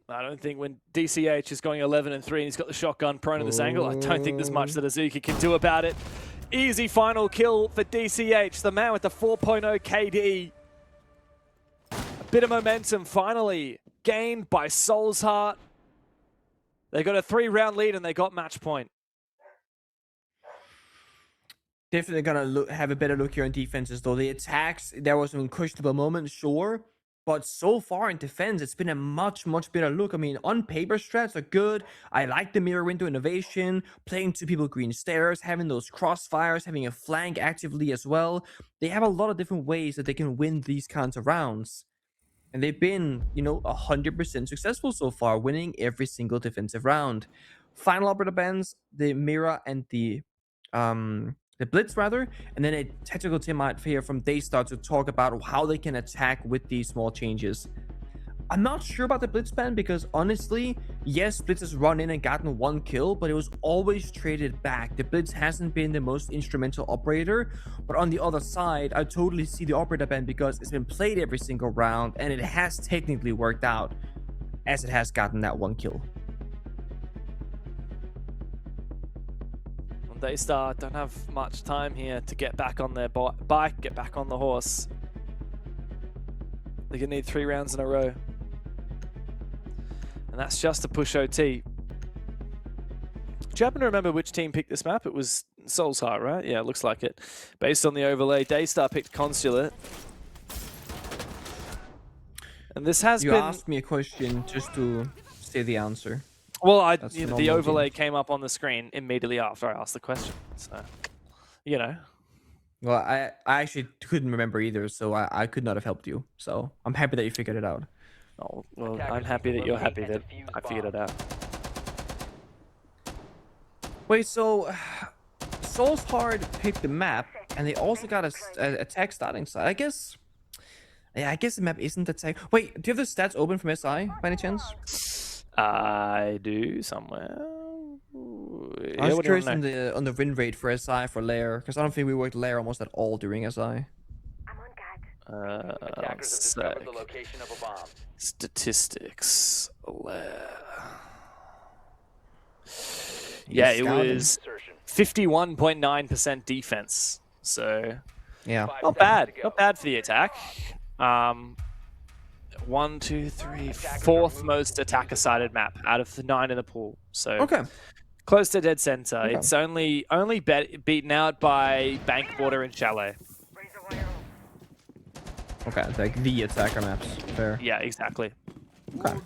I don't think when DCH is going 11-3 and he's got the shotgun prone at this angle, I don't think there's much that Azuki can do about it. Easy final kill for DCH, the man with the 4.0 KD. A bit of momentum finally gained by Soul's Heart. They got a 3-round lead and they got match point. Definitely gonna have a better look here on defenses, though. The attacks, there was some questionable moments, sure. But so far in defense, it's been a much better look. I mean, on paper, strats are good. I like the mirror window innovation, playing two people green stairs, having those crossfires, having a flank actively as well. They have a lot of different ways that they can win these kinds of rounds. And they've been, 100% successful so far, winning every single defensive round. Final operator bands, the mirror and the Blitz rather, and then a tactical team out here from DAYSTAR to talk about how they can attack with these small changes. I'm not sure about the Blitz ban because honestly, yes, Blitz has run in and gotten 1 kill, but it was always traded back. The Blitz hasn't been the most instrumental operator, but on the other side, I totally see the operator ban because it's been played every single round and it has technically worked out as it has gotten that 1 kill. DAYSTAR don't have much time here to get back on their bike, get back on the horse. They're going to need 3 rounds in a row. And that's just to push OT. Do you happen to remember which team picked this map? It was Soul's Heart, right? Yeah, it looks like it. Based on the overlay, DAYSTAR picked Consulate. And this has been... You asked me a question just to say the answer. Well, That's the normal overlay teams. came up on the screen immediately after I asked the question. So, you know. Well, I actually couldn't remember either, so I could not have helped you. So I'm happy that you figured it out. Oh, well, I'm happy that you're happy that I figured it out. Wait, so Soul's Heart picked the map, and they also got a attack starting side. I guess. Yeah, I guess the map isn't attack. Wait, do you have the stats open from SI by any chance? I do somewhere. I was curious on the win rate for SI for Lair, because I don't think we worked Lair almost at all during SI. I'm on guard. Attackers have discovered the location of a bomb. Statistics. Lair. Yeah, it was 51.9% defense. So Yeah, not bad. Not bad for the attack. 1, 2, 3, fourth most attacker-sided map out of the 9 in the pool. So okay. close to dead center. Okay. It's only beaten out by Bank, Border, and Chalet. Okay, like the attacker maps. Fair. Yeah, exactly. Okay.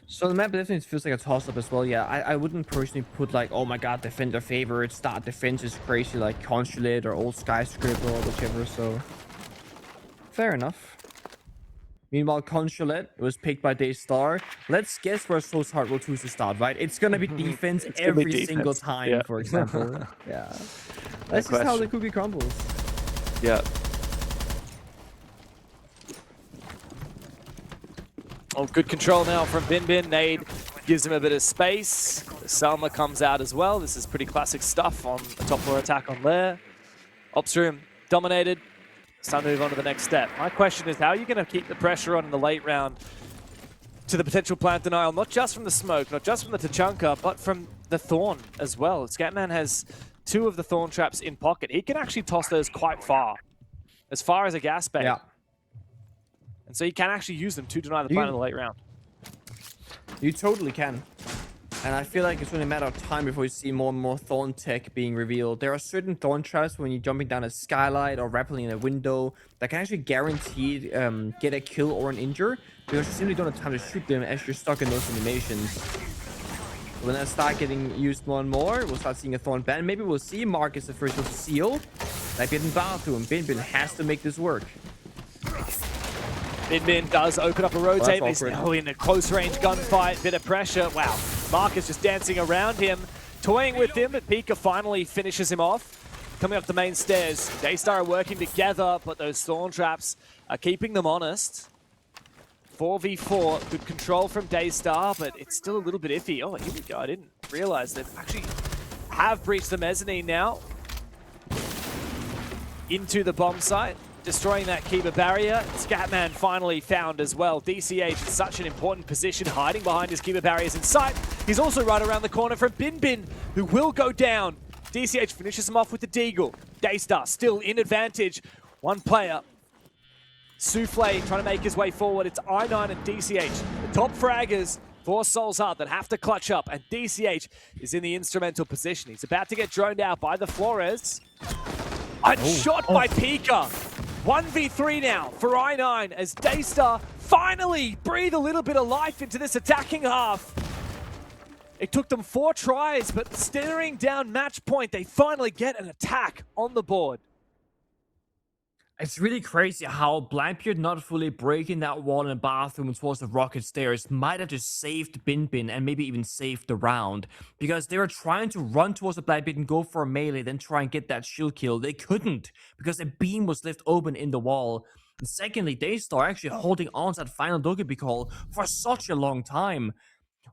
So the map definitely feels like a toss-up as well. Yeah, I wouldn't personally put like, oh my god, defender favorite, start defense is crazy, like Consulate or Old Skyscraper or whichever, so... Fair enough. Meanwhile, Consulate was picked by DAYSTAR. Let's guess where Soul's Heart will choose to start, right? It's gonna be defense every single time, yeah. for example. Yeah. That's just how the cookie crumbles. Yeah. Oh, good control now from Bin. Nade gives him a bit of space. Salma comes out as well. This is pretty classic stuff on a top floor attack on Lair. Ops room dominated. It's time to move on to the next step. My question is, how are you going to keep the pressure on in the late round to the potential plant denial, not just from the smoke, not just from the Tachanka, but from the Thorn as well? Scatman has 2 of the Thorn traps in pocket. He can actually toss those quite far as a gas bait. Yeah. And so you can actually use them to deny the plant in the late round. You totally can. And I feel like it's only a matter of time before you see more and more Thorn tech being revealed. There are certain Thorn traps when you're jumping down a skylight or rappelling in a window that can actually guaranteed get a kill or an injure, because you simply don't have time to shoot them as you're stuck in those animations. When that start getting used more and more, we'll start seeing a Thorn ban. Maybe we'll see Marcus official seal. Like in Bathroom. Bin has to make this work. Bin does open up a rotate. Well, He's now in a close range gunfight. Bit of pressure. Wow. Marcus just dancing around him, toying with him, but Pika finally finishes him off. Coming up the main stairs. DAYSTAR are working together, but those Thorn traps are keeping them honest. 4v4. Good control from DAYSTAR, but it's still a little bit iffy. Oh, here we go. I didn't realize they actually have breached the mezzanine now. Into the bomb site. Destroying that Kiba barrier. Scatman finally found as well. DCH in such an important position, hiding behind his Kiba barriers in sight. He's also right around the corner from Bin, who will go down. DCH finishes him off with the Deagle. DAYSTAR still in advantage. One player. Souffle trying to make his way forward. It's I9 and DCH. The top fraggers for Soul's Heart that have to clutch up, and DCH is in the instrumental position. He's about to get droned out by the Flores. Shot by Pika. 1v3 now for I9 as DAYSTAR finally breathe a little bit of life into this attacking half. It took them 4 tries, but staring down match point, they finally get an attack on the board. It's really crazy how Blackbeard not fully breaking that wall in the bathroom towards the rocket stairs might have just saved Bin and maybe even saved the round. Because they were trying to run towards the Blackbeard and go for a melee, then try and get that shield kill. They couldn't, because the beam was left open in the wall. And secondly, DAYSTAR actually holding on to that final Dokkaebi call for such a long time.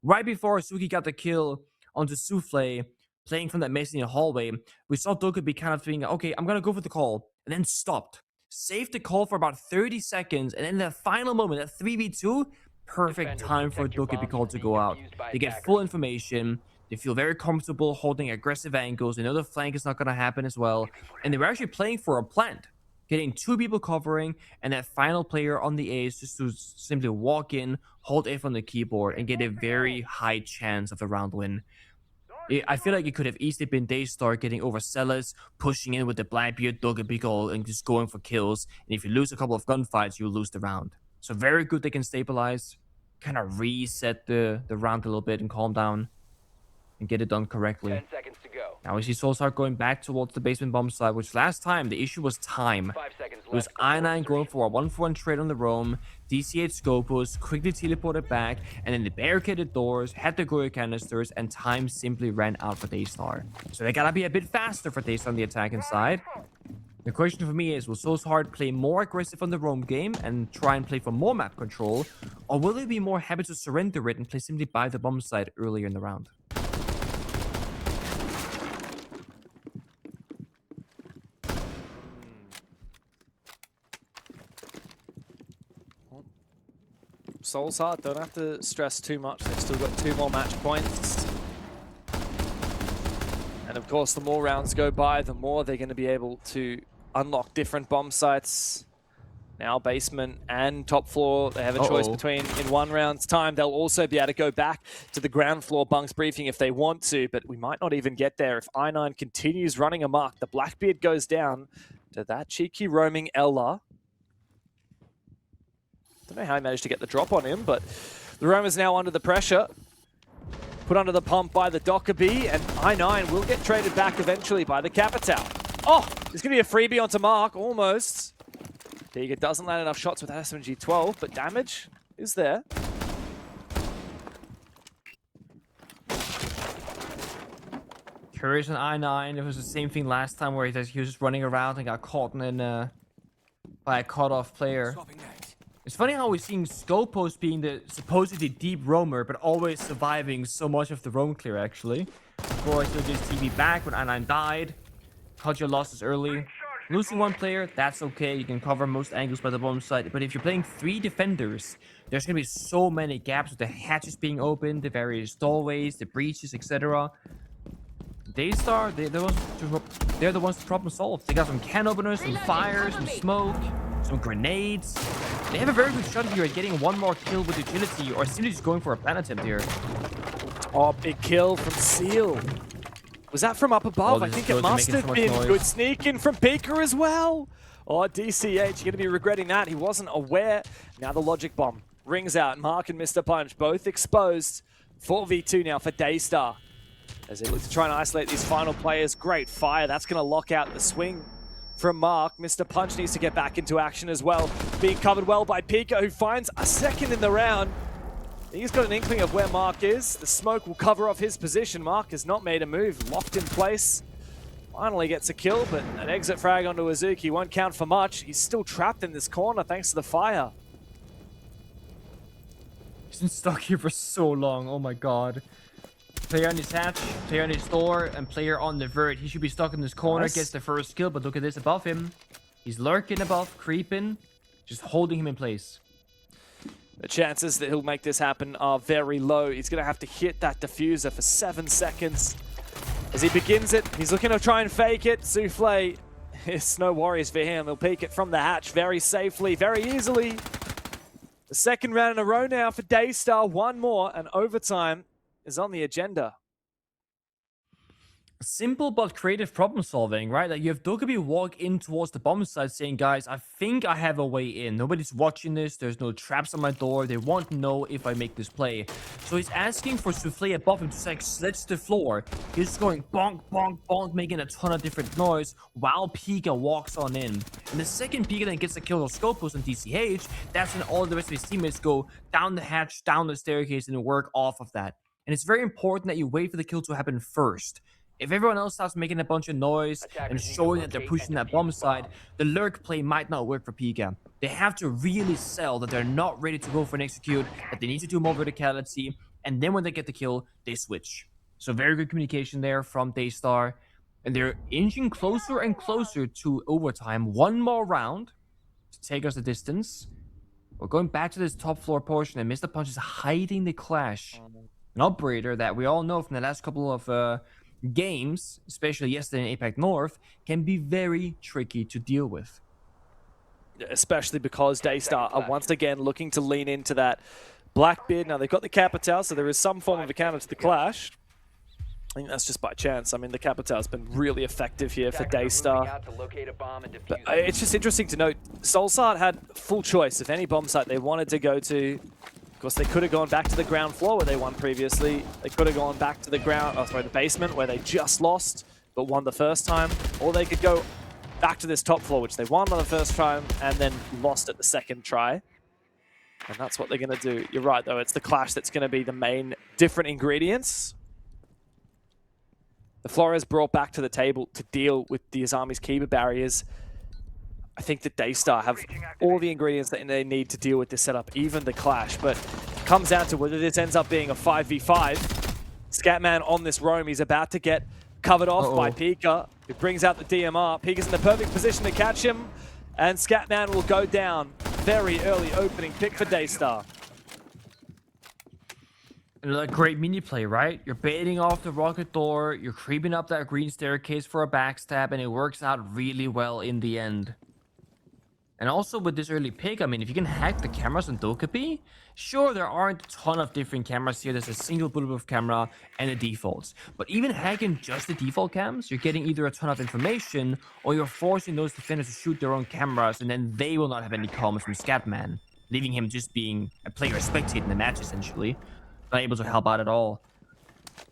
Right before Suki got the kill onto Souffle, playing from that mezzanine hallway, we saw Dokkaebi kind of thinking, okay, I'm gonna go for the call, and then stopped. Saved the call for about 30 seconds, and in the final moment, at 3v2, perfect time for Dokkaebi call to go out. They get full information, they feel very comfortable holding aggressive angles, they know the flank is not going to happen as well, and they were actually playing for a plant, getting 2 people covering, and that final player on the ace just to simply walk in, hold F on the keyboard, and get a very high chance of the round win. I feel like it could have easily been DAYSTAR getting overzealous, pushing in with the Blackbeard, Dogabigol, and just going for kills. And if you lose a couple of gunfights, you'll lose the round. So very good they can stabilize, kind of reset the round a little bit and calm down and get it done correctly. 10 seconds to go. Now we see Solskjaer going back towards the basement bomb side, which last time the issue was time. 5 seconds It was left. I9 going for a 1-for-1 trade on the roam, DC8 Scopus, quickly teleported back, and then the barricaded doors, had the Goyo canisters, and time simply ran out for DAYSTAR. So they gotta be a bit faster for DAYSTAR on the attacking side. The question for me is, will Solskjaer play more aggressive on the roam game and try and play for more map control, or will they be more happy to surrender it and play simply by the bomb side earlier in the round? Solskjaer don't have to stress too much. They've still got 2 more match points. And of course, the more rounds go by, the more they're going to be able to unlock different bomb sites. Now basement and top floor, they have a choice between. In 1 round's time, they'll also be able to go back to the ground floor bunks briefing if they want to, but we might not even get there. If I9 continues running amok, the Blackbeard goes down to that cheeky roaming Ella. Don't know how he managed to get the drop on him, but the roam is now under the pressure. Put under the pump by the Dockerbee, and I9 will get traded back eventually by the Capital. Oh, there's going to be a freebie onto Mark, almost. Tiga doesn't land enough shots with SMG-12, but damage is there. Curious on I9, it was the same thing last time where he was just running around and got caught in by a cut-off player. It's funny how we're seeing Scopos being the supposedly deep roamer, but always surviving so much of the roam clear, actually. Of course, he'll just TV back when I9 died. Cut your losses early. Losing 1 player, that's okay. You can cover most angles by the bomb site. But if you're playing 3 defenders, there's going to be so many gaps with the hatches being opened, the various doorways, the breaches, etc. DAYSTAR, they're the ones to problem solve. They got some can openers, some fire, some smoke, some grenades. They have a very good shot here at getting 1 more kill with agility, or simply just going for a plan attempt here. Oh, big kill from Seal. Was that from up above? I think it must have been. Good sneak in from Pika as well. Oh, DCH, you're going to be regretting that. He wasn't aware. Now the logic bomb rings out. Mark and Mr. Punch both exposed. 4v2 now for DAYSTAR. As they look to try and isolate these final players. Great fire. That's going to lock out the swing from Mark. Mr. Punch needs to get back into action as well. Being covered well by Pika, who finds a second in the round. He's got an inkling of where Mark is. The smoke will cover off his position. Mark has not made a move. Locked in place. Finally gets a kill, but an exit frag onto Azuki won't count for much. He's still trapped in this corner thanks to the fire. He's been stuck here for so long. Oh my god. Player on his hatch, player on his door, and player on the vert. He should be stuck in this corner, gets the first kill, but look at this above him. He's lurking above, creeping, just holding him in place. The chances that he'll make this happen are very low. He's going to have to hit that diffuser for 7 seconds. As he begins it, he's looking to try and fake it. Souffle, it's no worries for him. He'll peek it from the hatch very safely, very easily. The 2nd round in a row now for DAYSTAR. 1 more, and overtime is on the agenda. Simple but creative problem solving, right? Like you have Dokkaebi walk in towards the bomb site saying, guys, I think I have a way in. Nobody's watching this. There's no traps on my door. They won't know if I make this play. So he's asking for Souffle above him to like sledge the floor. He's just going bonk, bonk, bonk, making a ton of different noise while Pika walks on in. And the second Pika then gets a kill on Scopus and DCH, that's when all the rest of his teammates go down the hatch, down the staircase, and work off of that. And it's very important that you wait for the kill to happen first. If everyone else starts making a bunch of noise and showing that they're pushing that bomb side, the lurk play might not work for Pika. They have to really sell that they're not ready to go for an execute, that they need to do more verticality, and then when they get the kill, they switch. So very good communication there from DAYSTAR. And they're inching closer and closer to overtime. 1 more round to take us the distance. We're going back to this top floor portion, and Mr. Punch is hiding the clash. An operator that we all know from the last couple of games, especially yesterday in APAC North, can be very tricky to deal with. Especially because DAYSTAR are once again looking to lean into that Blackbeard. Now they've got the Capital, so there is some form of a counter to the clash. I think that's just by chance. I mean, the Capital's been really effective here for DAYSTAR. But it's just interesting to note, Soulsart had full choice of any bomb site they wanted to go to. Of course, they could have gone back to the ground floor where they won previously. They could have gone back to the the basement where they just lost, but won the first time. Or they could go back to this top floor, which they won on the first time and then lost at the second try. And that's what they're going to do. You're right, though. It's the clash that's going to be the main different ingredients. The Flores brought back to the table to deal with the Azami's Kiba barriers. I think that DAYSTAR have all the ingredients that they need to deal with this setup, even the clash. But it comes down to whether this ends up being a 5v5. Scatman on this roam. He's about to get covered off by Pika, who brings out the DMR. Pika's in the perfect position to catch him, and Scatman will go down. Very early opening pick for DAYSTAR. Another great mini play, right? You're baiting off the rocket door, you're creeping up that green staircase for a backstab, and it works out really well in the end. And also with this early pick, I mean, if you can hack the cameras on Dokkaebi, sure, there aren't a ton of different cameras here. There's a single bulletproof camera and the defaults. But even hacking just the default cams, you're getting either a ton of information or you're forcing those defenders to shoot their own cameras, and then they will not have any comments from Scatman, leaving him just being a player spectating the match, essentially. Not able to help out at all.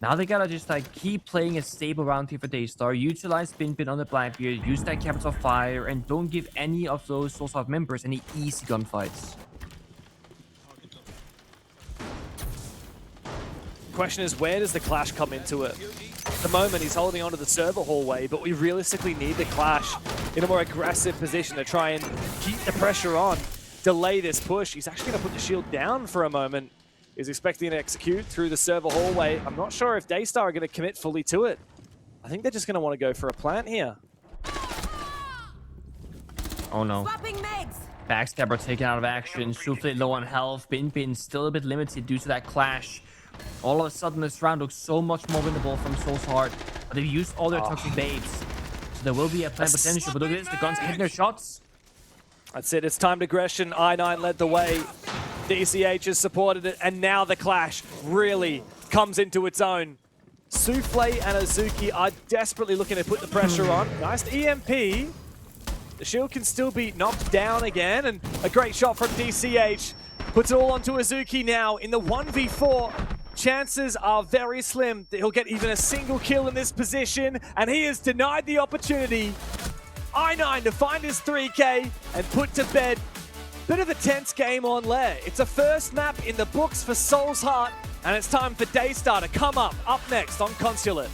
Now they gotta just like keep playing a stable round here for DAYSTAR, utilize Bin on the Blackbeard, use that Capital Fire, and don't give any of those Soulsart members any easy gunfights. Question is, where does the clash come into it? At the moment, he's holding onto the server hallway, but we realistically need the clash in a more aggressive position to try and keep the pressure on, delay this push. He's actually going to put the shield down for a moment. He's expecting to execute through the server hallway. I'm not sure if DAYSTAR are going to commit fully to it. I think they're just going to want to go for a plant here. Oh no. Backstabber taken out of action. Souffle low on health. Bin still a bit limited due to that clash. All of a sudden, this round looks so much more winnable from Soulsart. But they've used all their toxic baits. So there will be a plant potential. But look at this, the guns hitting their shots. That's it, it's time to aggression. I9 led the way. DCH has supported it, and now the clash really comes into its own. Souffle and Azuki are desperately looking to put the pressure on. Nice EMP. The shield can still be knocked down again, and a great shot from DCH. Puts it all onto Azuki now in the 1v4. Chances are very slim that he'll get even a single kill in this position, and he is denied the opportunity. I9 to find his 3K and put to bed. Bit of a tense game on Lair. It's a first map in the books for Soulsart, and it's time for DAYSTAR to come up next on Consulate.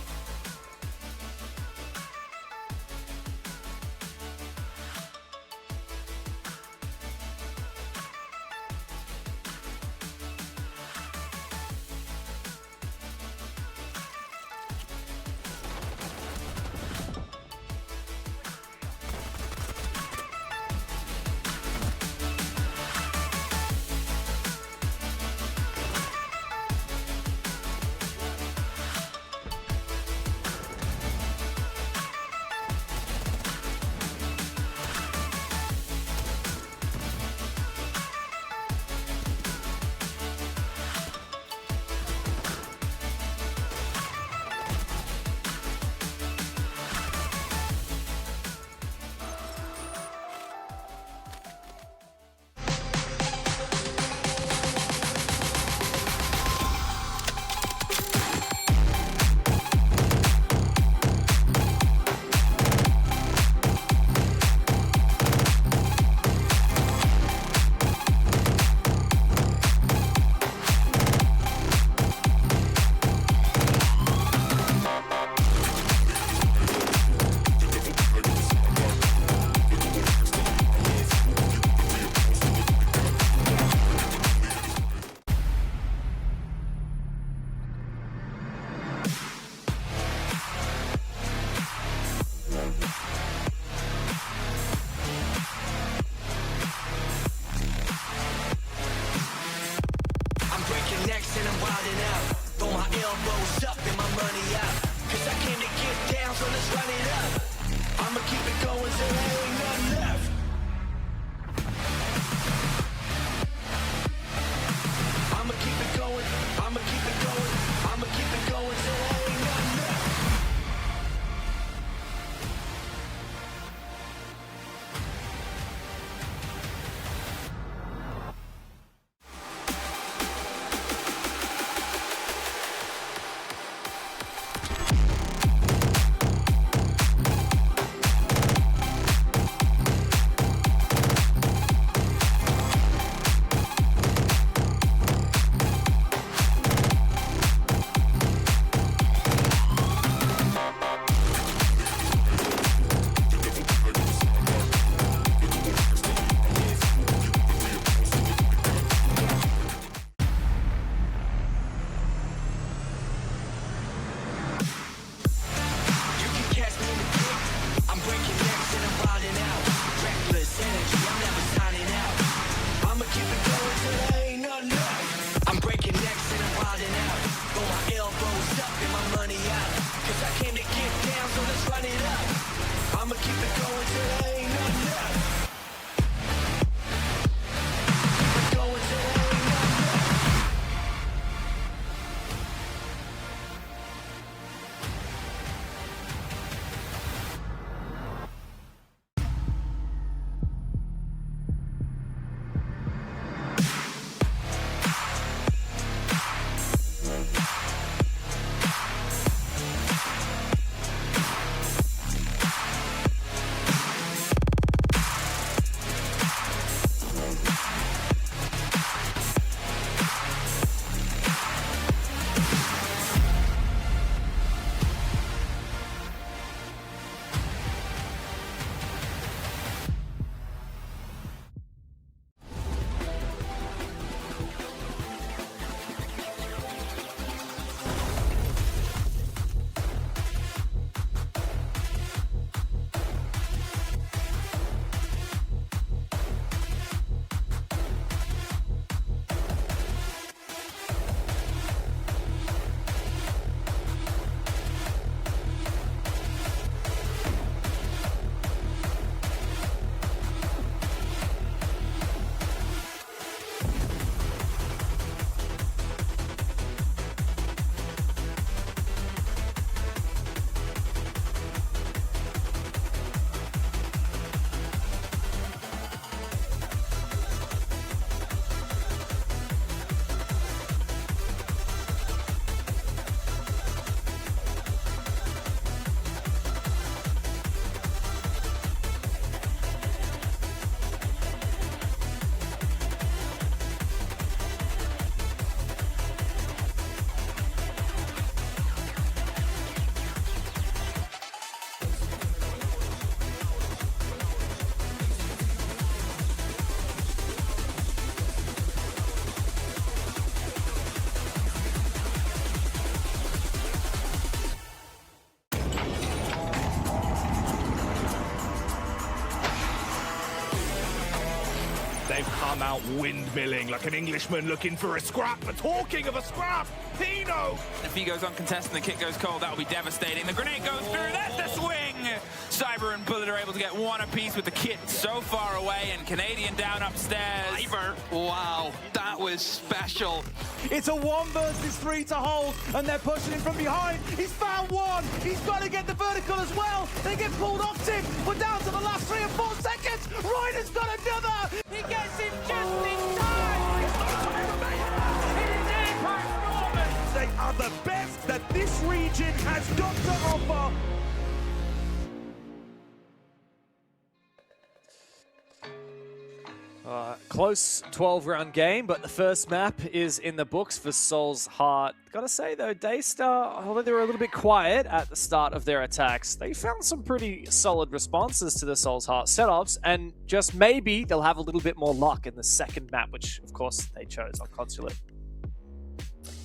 elbows up and my money out. Cause I came to get down, so let's run it up. I'ma keep it going till there ain't nothing left. I'ma keep it going, I'ma keep it going, I'ma keep it going till there ain't nothing left. come out windmilling like an Englishman looking for a scrap. But talking of a scrap, Pino! If he goes uncontested and the kick goes cold, that'll be devastating. The grenade goes through, there's the swing! Cyber and Bullet are able to get one apiece with the kit so far away, and Canadian down upstairs. Cyber, wow, that was special. It's a 1 versus 3 to hold, and they're pushing him from behind. He's found one. He's got to get the vertical as well. They get pulled off Tim. We're down to the last 3 or 4 seconds. Ryder's got another. He gets him just in time. They are the best that this region has got to offer. Close 12-round game, but the first map is in the books for Soul's Heart. Gotta say though, DAYSTAR, although they were a little bit quiet at the start of their attacks, they found some pretty solid responses to the Soul's Heart setups, and just maybe they'll have a little bit more luck in the second map, which of course they chose on Consulate.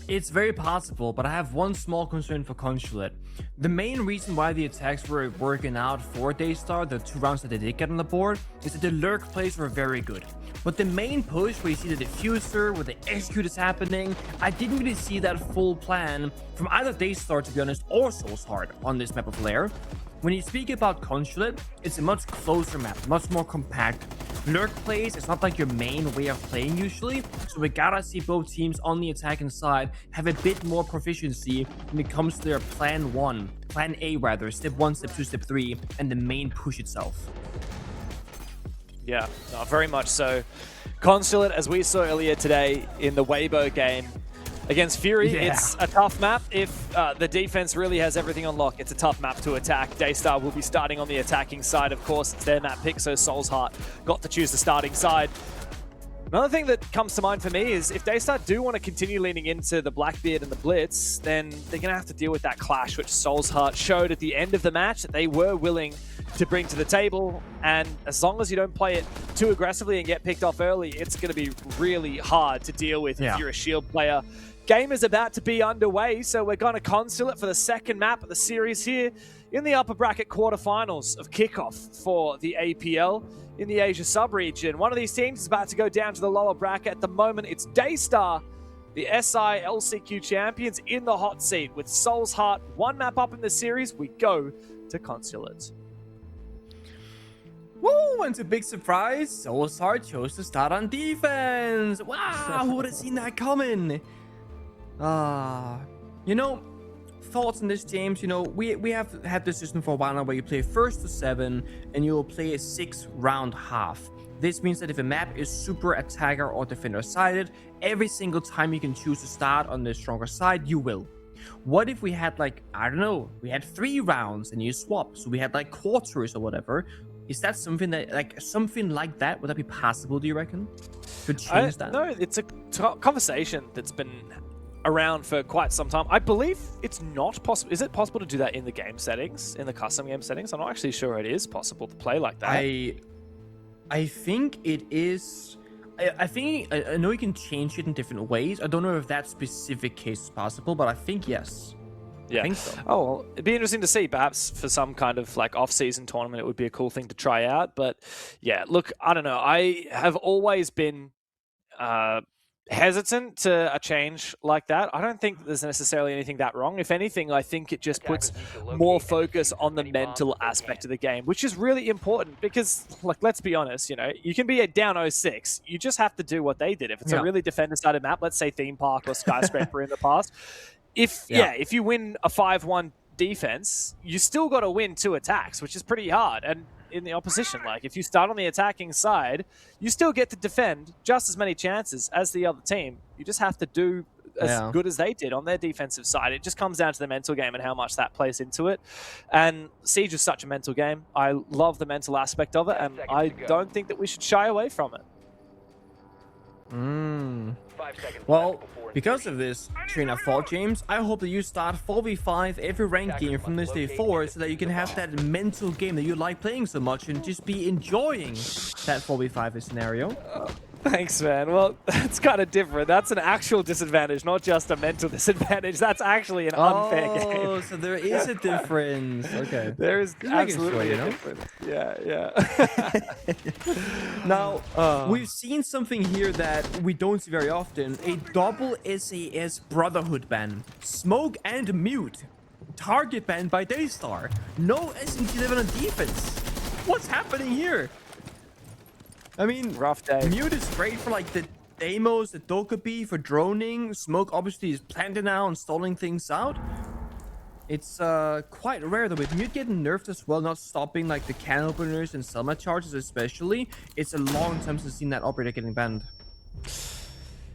It's very possible, but I have one small concern for Consulate. The main reason why the attacks were working out for DAYSTAR, the 2 rounds that they did get on the board, is that the lurk plays were very good. But the main push, where you see the diffuser, where the execute is happening, I didn't really see that full plan from either DAYSTAR, to be honest, or Soul's Heart on this map of Lair. When you speak about Consulate, it's a much closer map, much more compact. Lurk plays, it's not like your main way of playing usually, so we gotta see both teams on the attacking side have a bit more proficiency when it comes to their plan A rather, step 1, step 2, step 3, and the main push itself. Yeah, no, very much so. Consulate, as we saw earlier today in the Weibo game against Fury, it's a tough map. If the defense really has everything on lock, it's a tough map to attack. DAYSTAR will be starting on the attacking side, of course. It's their map pick, so Soul's Heart got to choose the starting side. Another thing that comes to mind for me is if DAYSTAR do want to continue leaning into the Blackbeard and the Blitz, then they're going to have to deal with that clash, which Soul's Heart showed at the end of the match that they were willing to bring to the table. And as long as you don't play it too aggressively and get picked off early, it's going to be really hard to deal with if you're a shield player. Game is about to be underway, so we're going to Consulate for the second map of the series here in the upper bracket quarterfinals of Kickoff for the APL in the Asia sub-region. One of these teams is about to go down to the lower bracket. At the moment, it's DAYSTAR, the SI LCQ champions, in the hot seat. With Soul's Heart 1 map up in the series, we go to Consulate. Woo! And to big surprise, Soul's Heart chose to start on defense. Wow, who would have seen that coming? You know, thoughts on this, James? You know, we have had this system for a while now where you play 1st to 7 and you will play a 6-round half. This means that if a map is super attacker or defender sided, every single time you can choose to start on the stronger side, you will. What if we had, like, I don't know, we had 3 rounds and you swap, so we had like quarters or whatever? Is that something that, like, something like that, would that be possible, do you reckon? To change that? No, it's a conversation that's been around for quite some time. I believe it's not possible. Is it possible to do that in the game settings, in the custom game settings? I'm not actually sure it is possible to play like that. I think it is. I know you can change it in different ways. I don't know if that specific case is possible, but I think yes. Yeah. I think so. Oh, well, it'd be interesting to see. Perhaps for some kind of like off-season tournament, it would be a cool thing to try out. But yeah, look, I don't know. I have always been hesitant to a change like that. I don't think there's necessarily anything that wrong. If anything, I think it just puts more focus on the mental aspect of the game, which is really important because, like, let's be honest, you know, you can be down 0-6. You just have to do what they did. If it's a really defender-sided map, let's say Theme Park or Skyscraper in the past, if you win a 5-1 defense, you still got to win 2 attacks, which is pretty hard. And in the opposition, like, if you start on the attacking side, you still get to defend just as many chances as the other team. You just have to do as good as they did on their defensive side. It just comes down to the mental game and how much that plays into it. And Siege is such a mental game. I love the mental aspect of it, and I don't think that we should shy away from it. Well, because of this train of thought, James, I hope that you start 4v5 every ranked game from this day forward so that you can have that mental game that you like playing so much and just be enjoying that 4v5 scenario. Thanks, man. Well, that's kind of different. That's an actual disadvantage, not just a mental disadvantage. That's actually an unfair game. Oh, so there is a difference. Okay. There is Just making sure, absolutely you a know? difference. Yeah. Now, we've seen something here that we don't see very often. A double SAS Brotherhood ban. Smoke and Mute. Target ban by DAYSTAR. No SMT11 on defense. What's happening here? I mean, Rough day. Mute is great for like the demos, the Dokkaebi for droning. Smoke obviously is planted now and stalling things out. It's quite rare though, with Mute getting nerfed as well, not stopping like the can openers and Selma charges especially. It's a long time since I've seen that operator getting banned.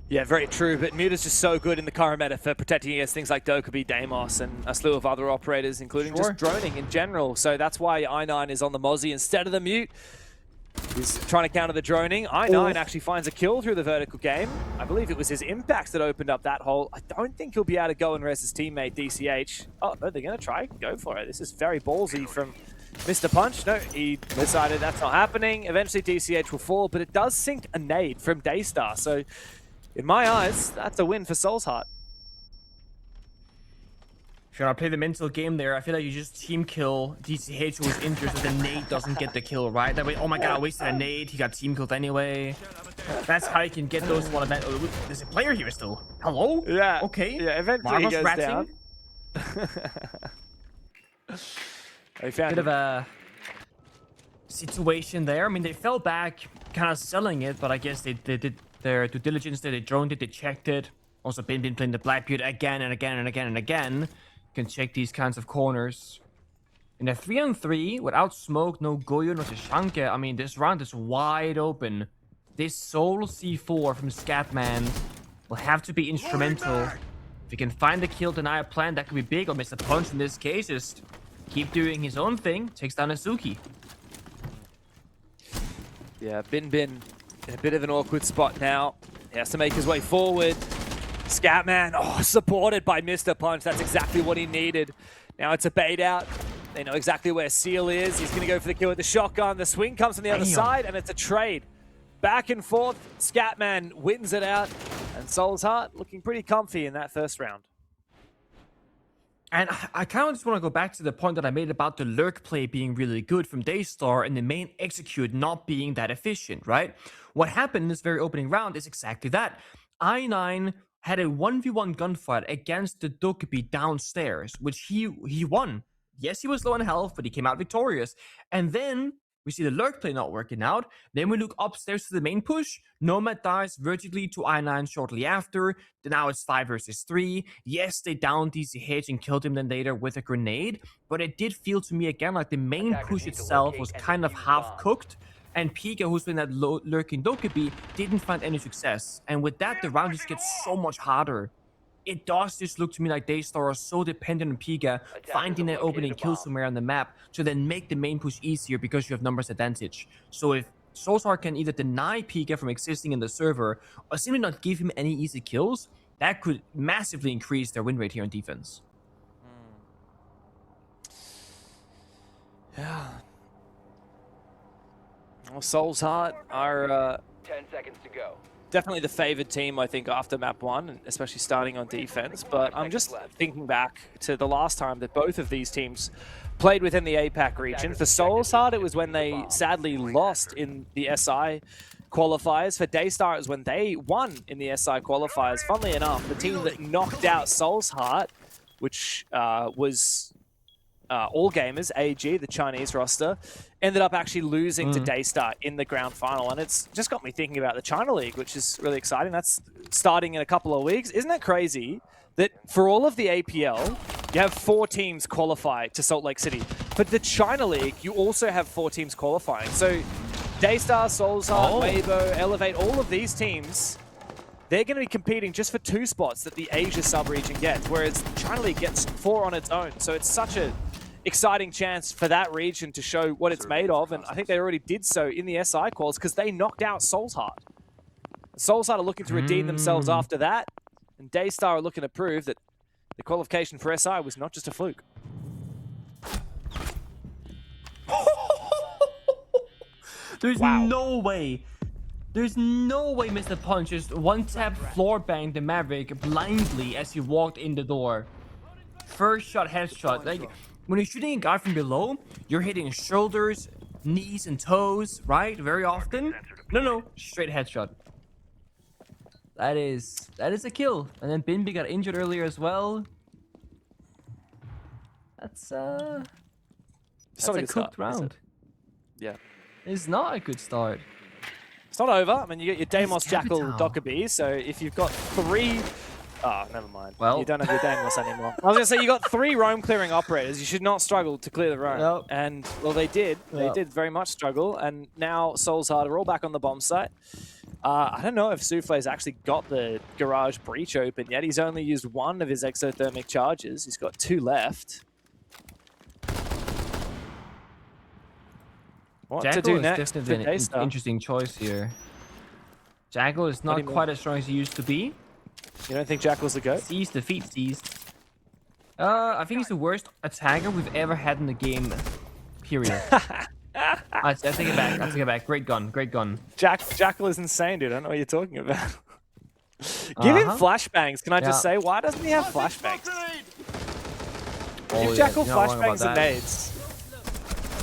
Yeah, very true, but Mute is just so good in the current meta for protecting against things like Dokkaebi, Deimos, and a slew of other operators, including just droning in general. So that's why I9 is on the Mozzie instead of the Mute. He's trying to counter the droning. I9 actually finds a kill through the vertical game. I believe it was his impact that opened up that hole. I don't think he'll be able to go and res his teammate, DCH. Oh, no, they're going to try. Go for it. This is very ballsy from Mr. Punch. No, he decided that's not happening. Eventually, DCH will fall, but it does sink a nade from DAYSTAR. So, in my eyes, that's a win for Soul's Heart. Should I play the mental game there? I feel like you just team kill DCH who was injured so the nade doesn't get the kill, right? That way, oh my god, I wasted a nade. He got team killed anyway. That's how you can get those one event. Oh, there's a player here still. Hello? Yeah. Okay. Yeah, eventually Marvel's he goes ratting. down. They found Bit of a situation there. I mean, they fell back, kind of selling it, but I guess they did their due diligence there. They droned it, they checked it. Also, been playing the Blackbeard again and again and again and again. Can check these kinds of corners. In a 3-on-3, without smoke, no Goyo, no Tashanka, I mean, this round is wide open. This Soul C4 from Scatman will have to be instrumental. If he can find the kill, deny a plan, that could be big. Or Mr. Punch in this case, just keep doing his own thing, takes down Azuki. Yeah, Bin in a bit of an awkward spot now. He has to make his way forward. Scatman, oh, supported by Mr. Punch. That's exactly what he needed. Now it's a bait out. They know exactly where Seal is. He's going to go for the kill with the shotgun. The swing comes from the other side, and it's a trade. Back and forth. Scatman wins it out. And Soul's Heart looking pretty comfy in that first round. And I kind of just want to go back to the point that I made about the lurk play being really good from DAYSTAR and the main execute not being that efficient, right? What happened in this very opening round is exactly that. I9 had a 1v1 gunfight against the Dokkaebi downstairs, which he won. Yes, he was low on health, but he came out victorious. And then we see the lurk play not working out. Then we look upstairs to the main push. Nomad dies vertically to I9 shortly after. Then now it's 5 versus 3. Yes, they downed DCH and killed him then later with a grenade. But it did feel to me again like the main push itself was kind of half-cooked. And Pika, who's been that lurking Dokkaebi, didn't find any success. And with that, the round just gets so much harder. It does just look to me like DAYSTAR are so dependent on Pika finding an opening kill somewhere on the map to then make the main push easier because you have numbers advantage. So if Soul's Heart can either deny Pika from existing in the server or simply not give him any easy kills, that could massively increase their win rate here on defense. Yeah. Well, Soul's Heart are 10 seconds to go. definitely the favored team, I think, after map 1, especially starting on defense. But I'm just thinking back to the last time that both of these teams played within the APAC region. For Soul's Heart, it was when they sadly lost in the SI qualifiers. For DAYSTAR, it was when they won in the SI qualifiers. Funnily enough, the team that knocked out Soul's Heart, which was All Gamers, AG, the Chinese roster, ended up actually losing to DAYSTAR in the grand final. And it's just got me thinking about the China League, which is really exciting. That's starting in a couple of weeks. Isn't that crazy that for all of the APL, you have 4 teams qualify to Salt Lake City? But the China League, you also have 4 teams qualifying. So DAYSTAR, Soul's Heart, Weibo, Elevate, all of these teams, they're going to be competing just for 2 spots that the Asia sub-region gets, whereas China League gets 4 on its own. So it's such a exciting chance for that region to show what it's made of, and I think they already did so in the SI quals because they knocked out Soul's Heart. Soul's Heart are looking to redeem themselves after that, and DAYSTAR are looking to prove that the qualification for SI was not just a fluke. There's no way There's no way Mr. Punch just one-tap floor banged the Maverick blindly as he walked in the door. First shot, headshot. Like, when you're shooting a guy from below, you're hitting shoulders, knees, and toes, right? Very often. No, straight headshot. That is a kill. And then Binby got injured earlier as well. That's a cooked round. Yeah. It's not a good start. It's not over. I mean, you get your Deimos, It's Jackal, Capital. Dokkaebi. So if you've got 3... Oh, never mind. Well. You don't have your Deimos anymore. I was going to say, you got 3 roam clearing operators. You should not struggle to clear the roam. Yep. And, well, they did. They Yep. did very much struggle. And now Soul's Heart are all back on the bomb site. I don't know if Souffle's actually got the garage breach open yet. He's only used 1 of his exothermic charges. He's got 2 left. What to Jackal do is next? definitely an DAYSTAR? interesting choice here. Jackal is do not you mean? quite as strong as he used to be. You don't think Jackal's the GOAT? Seized, defeat, seized. I think he's the worst attacker we've ever had in the game. Period. I take it back. I take it back. Great gun. Great gun. Jackal is insane, dude. I don't know what you're talking about. Give him flashbangs. Can I just say, why doesn't he have flashbangs? Give Jackal you're not wrong about flashbangs and that. nades.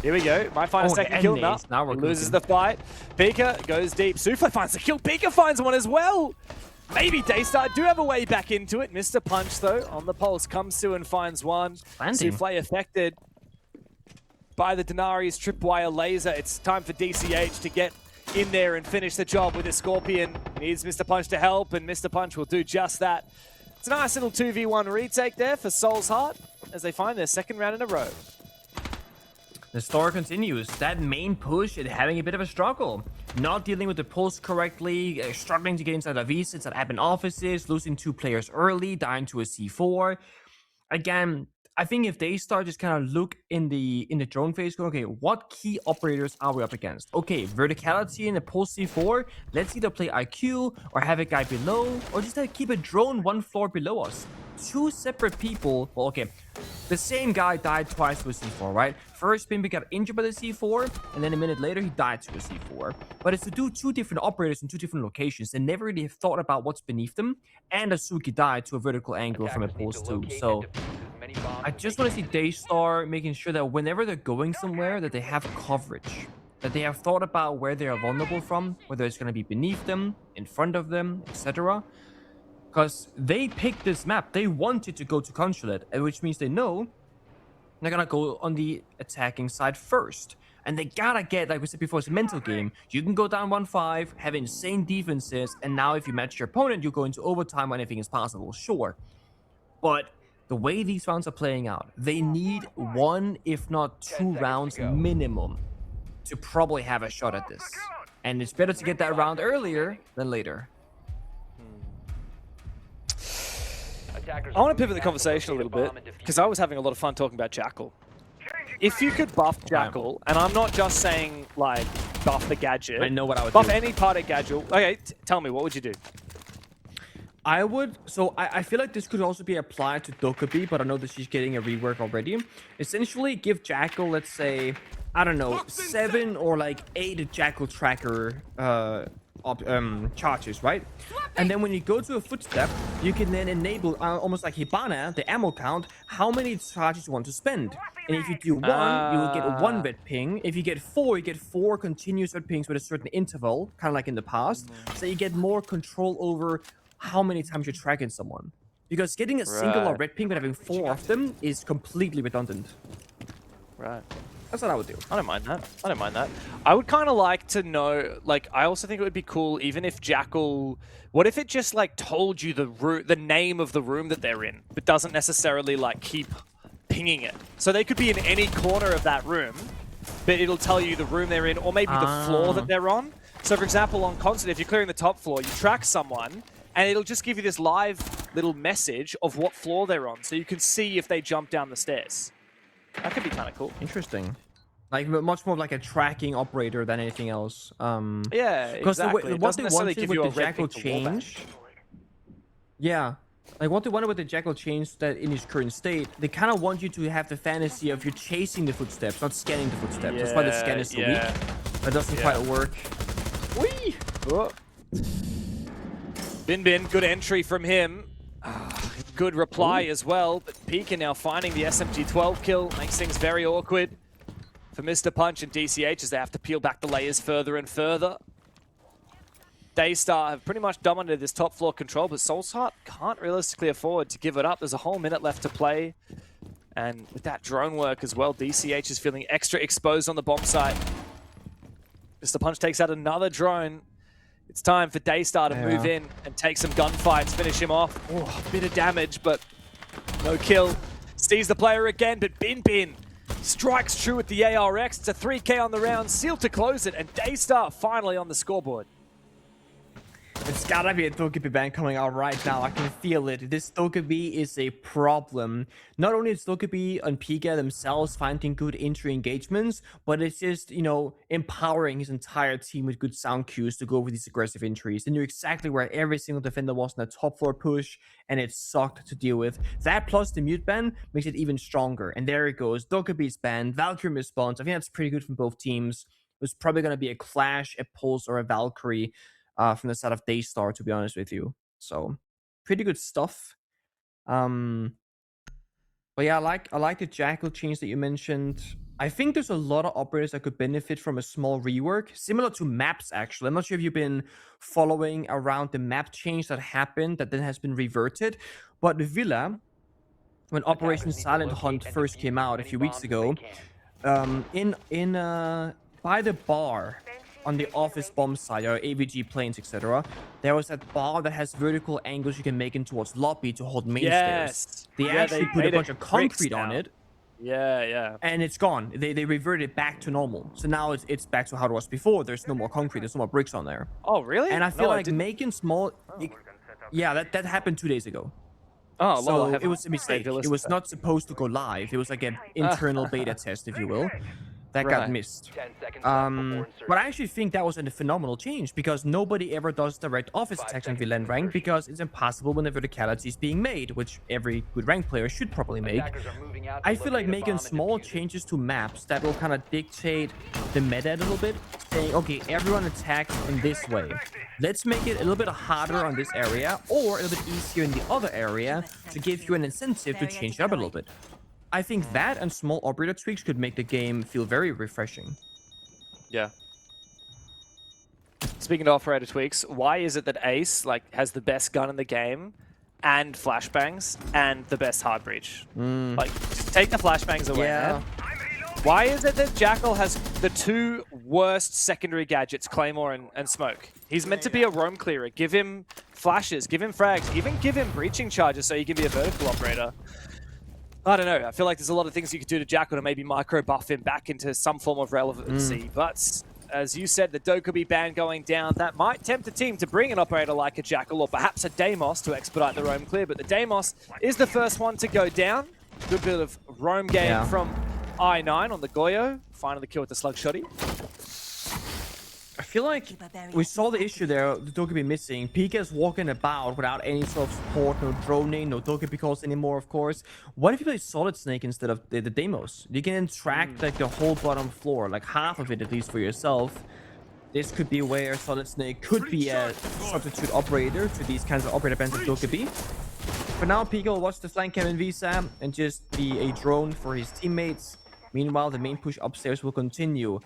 Here we go. Might find a second and kill nades. now. Now we're He loses cooking. the fight. Pika goes deep. Souffle finds the kill. Pika finds one as well. Maybe DAYSTAR do have a way back into it. Mr. Punch, though, on the pulse, comes to and finds one. Landing. Souffle affected by the Denari's tripwire laser. It's time for DCH to get in there and finish the job with a Scorpion. He needs Mr. Punch to help, and Mr. Punch will do just that. It's a nice little 2v1 retake there for Soul's Heart as they find their second round in a row. The story continues. That main push is having a bit of a struggle. Not dealing with the pulse correctly, struggling to get inside of VSITs at admin offices, losing 2 players early, dying to a C4. Again, I think if they start just kind of look in the drone phase, go, okay, what key operators are we up against? Okay, verticality in a pulse C4. Let's either play IQ or have a guy below, or just keep a drone 1 floor below us. 2 separate people. Well, okay, the same guy died twice to a C4, right? First, Pimby got injured by the C4, and then a minute later, he died to a C4. But it's to do 2 different operators in 2 different locations. They never really have thought about what's beneath them, and Azuki died to a vertical angle from a pulse too. So I just want to see DAYSTAR making sure that whenever they're going somewhere, that they have coverage. That they have thought about where they are vulnerable from, whether it's going to be beneath them, in front of them, etc. Because they picked this map. They wanted to go to Consulate, which means they know they're going to go on the attacking side first. And they gotta get, like we said before, it's a mental game. You can go down 1-5, have insane defenses, and now if you match your opponent, you go into overtime when anything is possible, sure. But the way these rounds are playing out, they need 1, if not 2 rounds minimum to probably have a shot at this. And it's better to get that round earlier than later. I want to pivot the conversation a little bit, because I was having a lot of fun talking about Jackal. If you could buff Jackal, and I'm not just saying, like, buff the gadget. I know what I would buff do. any part of gadget. Okay, tell me, what would you do? I would, so I feel like this could also be applied to Dokkaebi, but I know that she's getting a rework already. Essentially, give Jackal, let's say, I don't know, 7 or like 8 Jackal tracker charges, right? And then when you go to a footstep, you can then enable, almost like Hibana, the ammo count, how many charges you want to spend. And if you do 1, you will get 1 red ping. If you get 4, you get 4 continuous red pings with a certain interval, kind of like in the past. So you get more control over how many times you're tracking someone. Because getting a single or red ping but having 4 of them is completely redundant. Right. That's what I would do. I don't mind that. I don't mind that. I would kind of like to know, like, I also think it would be cool, even if Jackal... What if it just, like, told you the name of the room that they're in, but doesn't necessarily, like, keep pinging it? So they could be in any corner of that room, but it'll tell you the room they're in, or maybe the floor that they're on. So, for example, on Concert, if you're clearing the top floor, you track someone, and it'll just give you this live little message of what floor they're on, so you can see if they jump down the stairs. That could be kind of cool. Interesting. Like, much more like a tracking operator than anything else. Yeah, exactly. What they wanted with the Jackal change... Yeah. Like, what they wanted with the Jackal change that in its current state, they kind of want you to have the fantasy of you're chasing the footsteps, not scanning the footsteps. That's why the scan is so weak. That doesn't quite work. Whee! Oh. Bin, good entry from him. Good reply as well, but Pika now finding the SMG-12 kill makes things very awkward for Mr. Punch and DCH as they have to peel back the layers further and further. DAYSTAR have pretty much dominated this top floor control, but Soulsheart can't realistically afford to give it up. There's a whole minute left to play. And with that drone work as well, DCH is feeling extra exposed on the bomb site. Mr. Punch takes out another drone. It's time for DAYSTAR to move in and take some gunfights, finish him off. Oh, a bit of damage, but no kill. Sees the player again, but Bin strikes true with the ARX. It's a 3K on the round, sealed to close it, and DAYSTAR finally on the scoreboard. It's gotta be a Dokkaebi ban coming out right now. I can feel it. This Dokkaebi is a problem. Not only is Dokkaebi and Pika themselves finding good entry engagements, but it's just, you know, empowering his entire team with good sound cues to go over these aggressive entries. They knew exactly where every single defender was in a top floor push, and it sucked to deal with. That plus the mute ban makes it even stronger. And there it goes. Dokkaebi's banned. Valkyrie responds. I think that's pretty good from both teams. It was probably going to be a Clash, a Pulse, or a Valkyrie. From the side of DAYSTAR, to be honest with you. So, pretty good stuff. But yeah, I like the Jackal change that you mentioned. I think there's a lot of operators that could benefit from a small rework, similar to maps, actually. I'm not sure if you've been following around the map change that happened, that then has been reverted. But Villa, when Operation Silent Hunt first came out a few weeks ago, by the bar on the office bomb site, or AVG planes, etc., there was that bar that has vertical angles you can make in towards lobby to hold main stairs. They actually put a bunch of concrete on it. Yeah. And it's gone. They reverted it back to normal. So now it's back to how it was before. There's no more concrete. There's no more bricks on there. Oh, really? And I feel like making small... Yeah, that happened 2 days ago. Oh, so it was a mistake. It was not supposed to go live. It was like an internal beta test, if you will. That got missed. But I actually think that was a phenomenal change, because nobody ever does direct office attacks on Villain rank, because it's impossible when the verticality is being made, which every good rank player should probably make. I feel like making small changes to maps that will kind of dictate the meta a little bit, saying, okay, everyone attack in this way. Let's make it a little bit harder on this area, or a little bit easier in the other area, to give you an incentive to change it up a little bit. I think that and small operator tweaks could make the game feel very refreshing. Yeah. Speaking of operator tweaks, why is it that Ace has the best gun in the game and flashbangs and the best hard breach? Like, just take the flashbangs away, man. Why is it that Jackal has the two worst secondary gadgets, Claymore and Smoke? He's meant to be a roam clearer. Give him flashes, give him frags, even give him breaching charges so he can be a vertical operator. I don't know. I feel like there's a lot of things you could do to Jackal to maybe micro buff him back into some form of relevancy. But as you said, the Dokkaebi ban going down, that might tempt a team to bring an operator like a Jackal or perhaps a Deimos to expedite the roam clear. But the Deimos is the first one to go down. Good bit of roam game from I9 on the Goyo. Finally kill with the slug shotty. I feel like we saw the issue there, the Dokkaebi missing. Pika's walking about without any sort of support, no droning, no Dokkaebi calls anymore, of course. What if you play Solid Snake instead of the Deimos? You can track like the whole bottom floor, like half of it at least for yourself. This could be where Solid Snake could be a substitute operator to these kinds of operator bans of Dokkaebi. For now, Pika will watch the flank cam in Visa and just be a drone for his teammates. Meanwhile, the main push upstairs will continue.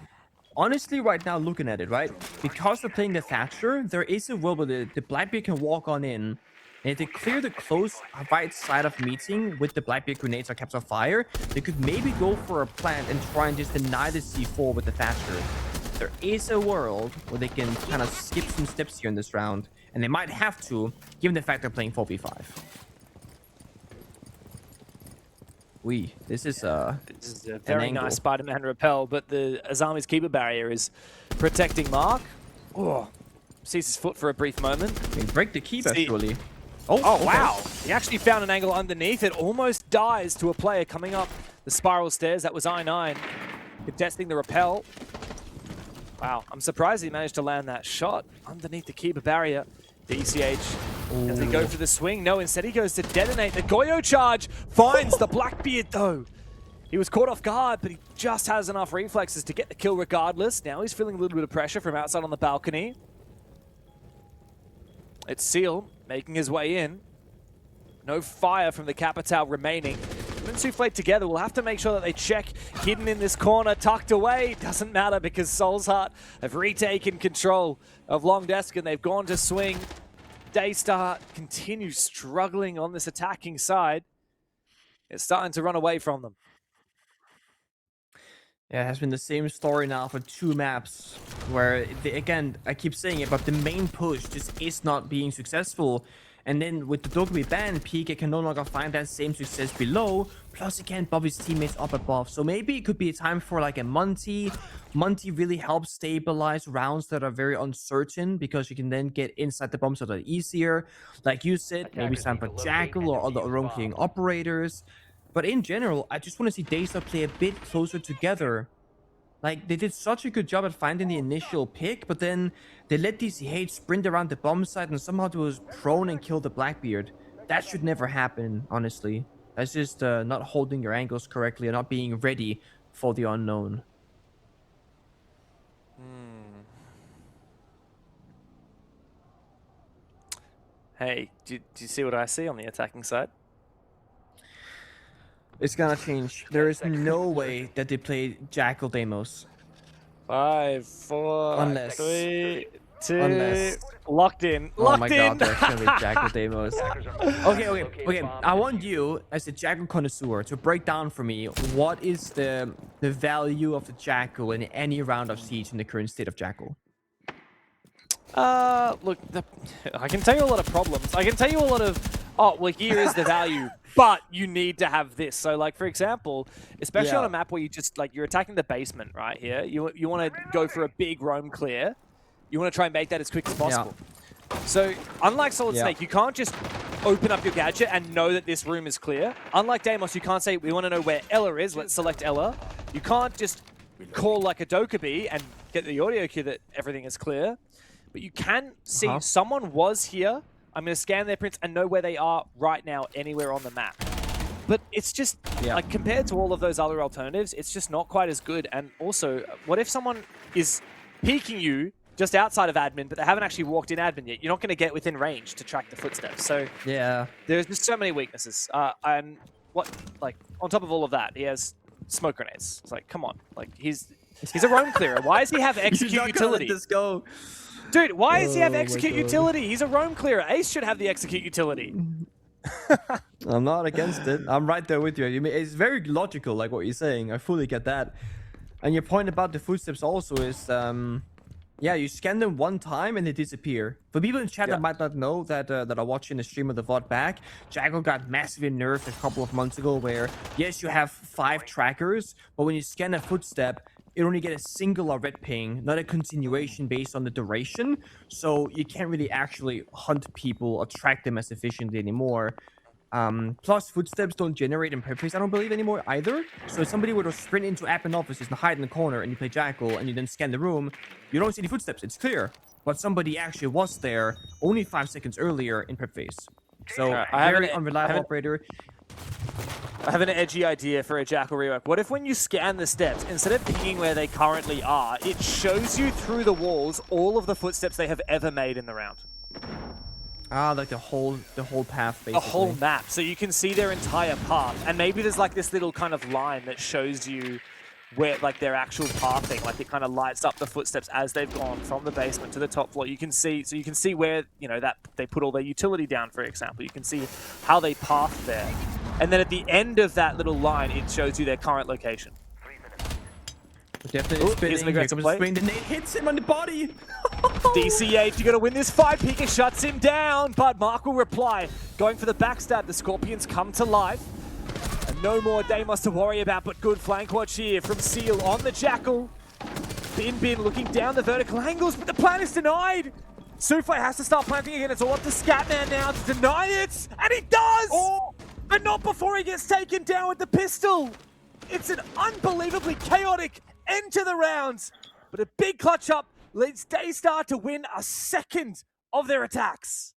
Honestly, right now, looking at it, right? Because they're playing the Thatcher, there is a world where the Blackbeard can walk on in. And if they clear the close right side of meeting with the Blackbeard grenades or caps of fire, they could maybe go for a plant and try and just deny the C4 with the Thatcher. There is a world where they can kind of skip some steps here in this round. And they might have to, given the fact they're playing 4v5. This is a very nice Spider-Man repel, but the Azami's keeper barrier is protecting Mark. Oh, sees his foot for a brief moment. Break the keeper, surely. Oh, wow. He actually found an angle underneath it. Almost dies to a player coming up the spiral stairs. That was I9 contesting the repel. Wow, I'm surprised he managed to land that shot underneath the keeper barrier. DCH, does he go for the swing? No, instead he goes to detonate. The Goyo charge finds the Blackbeard, though. He was caught off guard, but he just has enough reflexes to get the kill regardless. Now he's feeling a little bit of pressure from outside on the balcony. It's Seal making his way in. No fire from the Capital remaining. Him and Soufflé together will have to make sure that they check. Hidden in this corner, tucked away. Doesn't matter because Soul's Heart have retaken control of Long Desk and they've gone to swing. DAYSTAR continues struggling on this attacking side. It's starting to run away from them. Yeah, it has been the same story now for 2 maps where, again, I keep saying it, but the main push just is not being successful. And then with the Dokkaebi ban, PK can no longer find that same success below, plus he can't buff his teammates up above. So maybe it could be a time for like a Monty. Monty really helps stabilize rounds that are very uncertain because you can then get inside the bombs a lot easier. Like you said, maybe it's time for Jackal or other roam clearing operators. But in general, I just want to see DAYSTAR play a bit closer together. Like, they did such a good job at finding the initial pick, but then they let DCH sprint around the bomb site and somehow it was prone and killed the Blackbeard. That should never happen, honestly. That's just not holding your angles correctly or not being ready for the unknown. Hey, do you see what I see on the attacking side? It's gonna change. There is no way that they play Jackal Deimos. 5, 4, Unless- 3, 2, unless- locked in. Oh Locked my in. god, that's gonna be Jackal Deimos. Okay. I want you, as a Jackal connoisseur, to break down for me what is the value of the Jackal in any round of Siege in the current state of Jackal. Look, I can tell you a lot of problems. I can tell you a lot of, oh, well, here is the value, but you need to have this. So, like, for example, especially on a map where you just, like, you're attacking the basement right here. You want to go for a big roam clear. You want to try and make that as quick as possible. So, unlike Solid Snake, you can't just open up your gadget and know that this room is clear. Unlike Deimos, you can't say, we want to know where Ella is. Let's select Ella. You can't just call, like, a Dokkaebi and get the audio cue that everything is clear. But you can see someone was here. I'm going to scan their prints and know where they are right now anywhere on the map. But it's just, like, compared to all of those other alternatives, it's just not quite as good. And also, what if someone is peeking you just outside of admin, but they haven't actually walked in admin yet? You're not going to get within range to track the footsteps. So there's just so many weaknesses. And what, like, on top of all of that, he has smoke grenades. It's like, come on. Like, he's a roam clearer. Why does he have execute utility? Let this go. Dude, why does he have execute utility? He's a roam clearer. Ace should have the execute utility. I'm not against it. I'm right there with you. It's very logical, like what you're saying. I fully get that. And your point about the footsteps also is, yeah, you scan them one time and they disappear. For people in chat that might not know that are watching the stream of the VOD back, Jackal got massively nerfed a couple of months ago where, yes, you have 5 trackers, but when you scan a footstep, you only get a single red ping, not a continuation based on the duration. So you can't really actually hunt people or track them as efficiently anymore. Plus, footsteps don't generate in prep phase, I don't believe, anymore either. So if somebody were to sprint into admin offices and hide in the corner and you play Jackal and you then scan the room, you don't see any footsteps, it's clear. But somebody actually was there only 5 seconds earlier in prep phase. So, very unreliable operator. I have an edgy idea for a Jackal rework. What if when you scan the steps, instead of pinging where they currently are, it shows you through the walls all of the footsteps they have ever made in the round? Like the whole path, basically. The whole map, so you can see their entire path. And maybe there's like this little kind of line that shows you where, like, their actual pathing, like it kind of lights up the footsteps as they've gone from the basement to the top floor. You can see, so you can see where, you know, that they put all their utility down, for example. You can see how they path there. And then at the end of that little line, it shows you their current location. Definitely spinning. Here comes the nade hits him on the body. DCH, you got to win this fight. Pika shuts him down, but Mark will reply. Going for the backstab, the Scorpions come to life. And no more Deimos to worry about, but good flank watch here from Seal on the Jackal. Bin looking down the vertical angles, but the plan is denied. Soufflé has to start planting again. It's all up to Scatman now to deny it, and he does! But not before he gets taken down with the pistol. It's an unbelievably chaotic end to the rounds, but a big clutch up leads DAYSTAR to win a second of their attacks.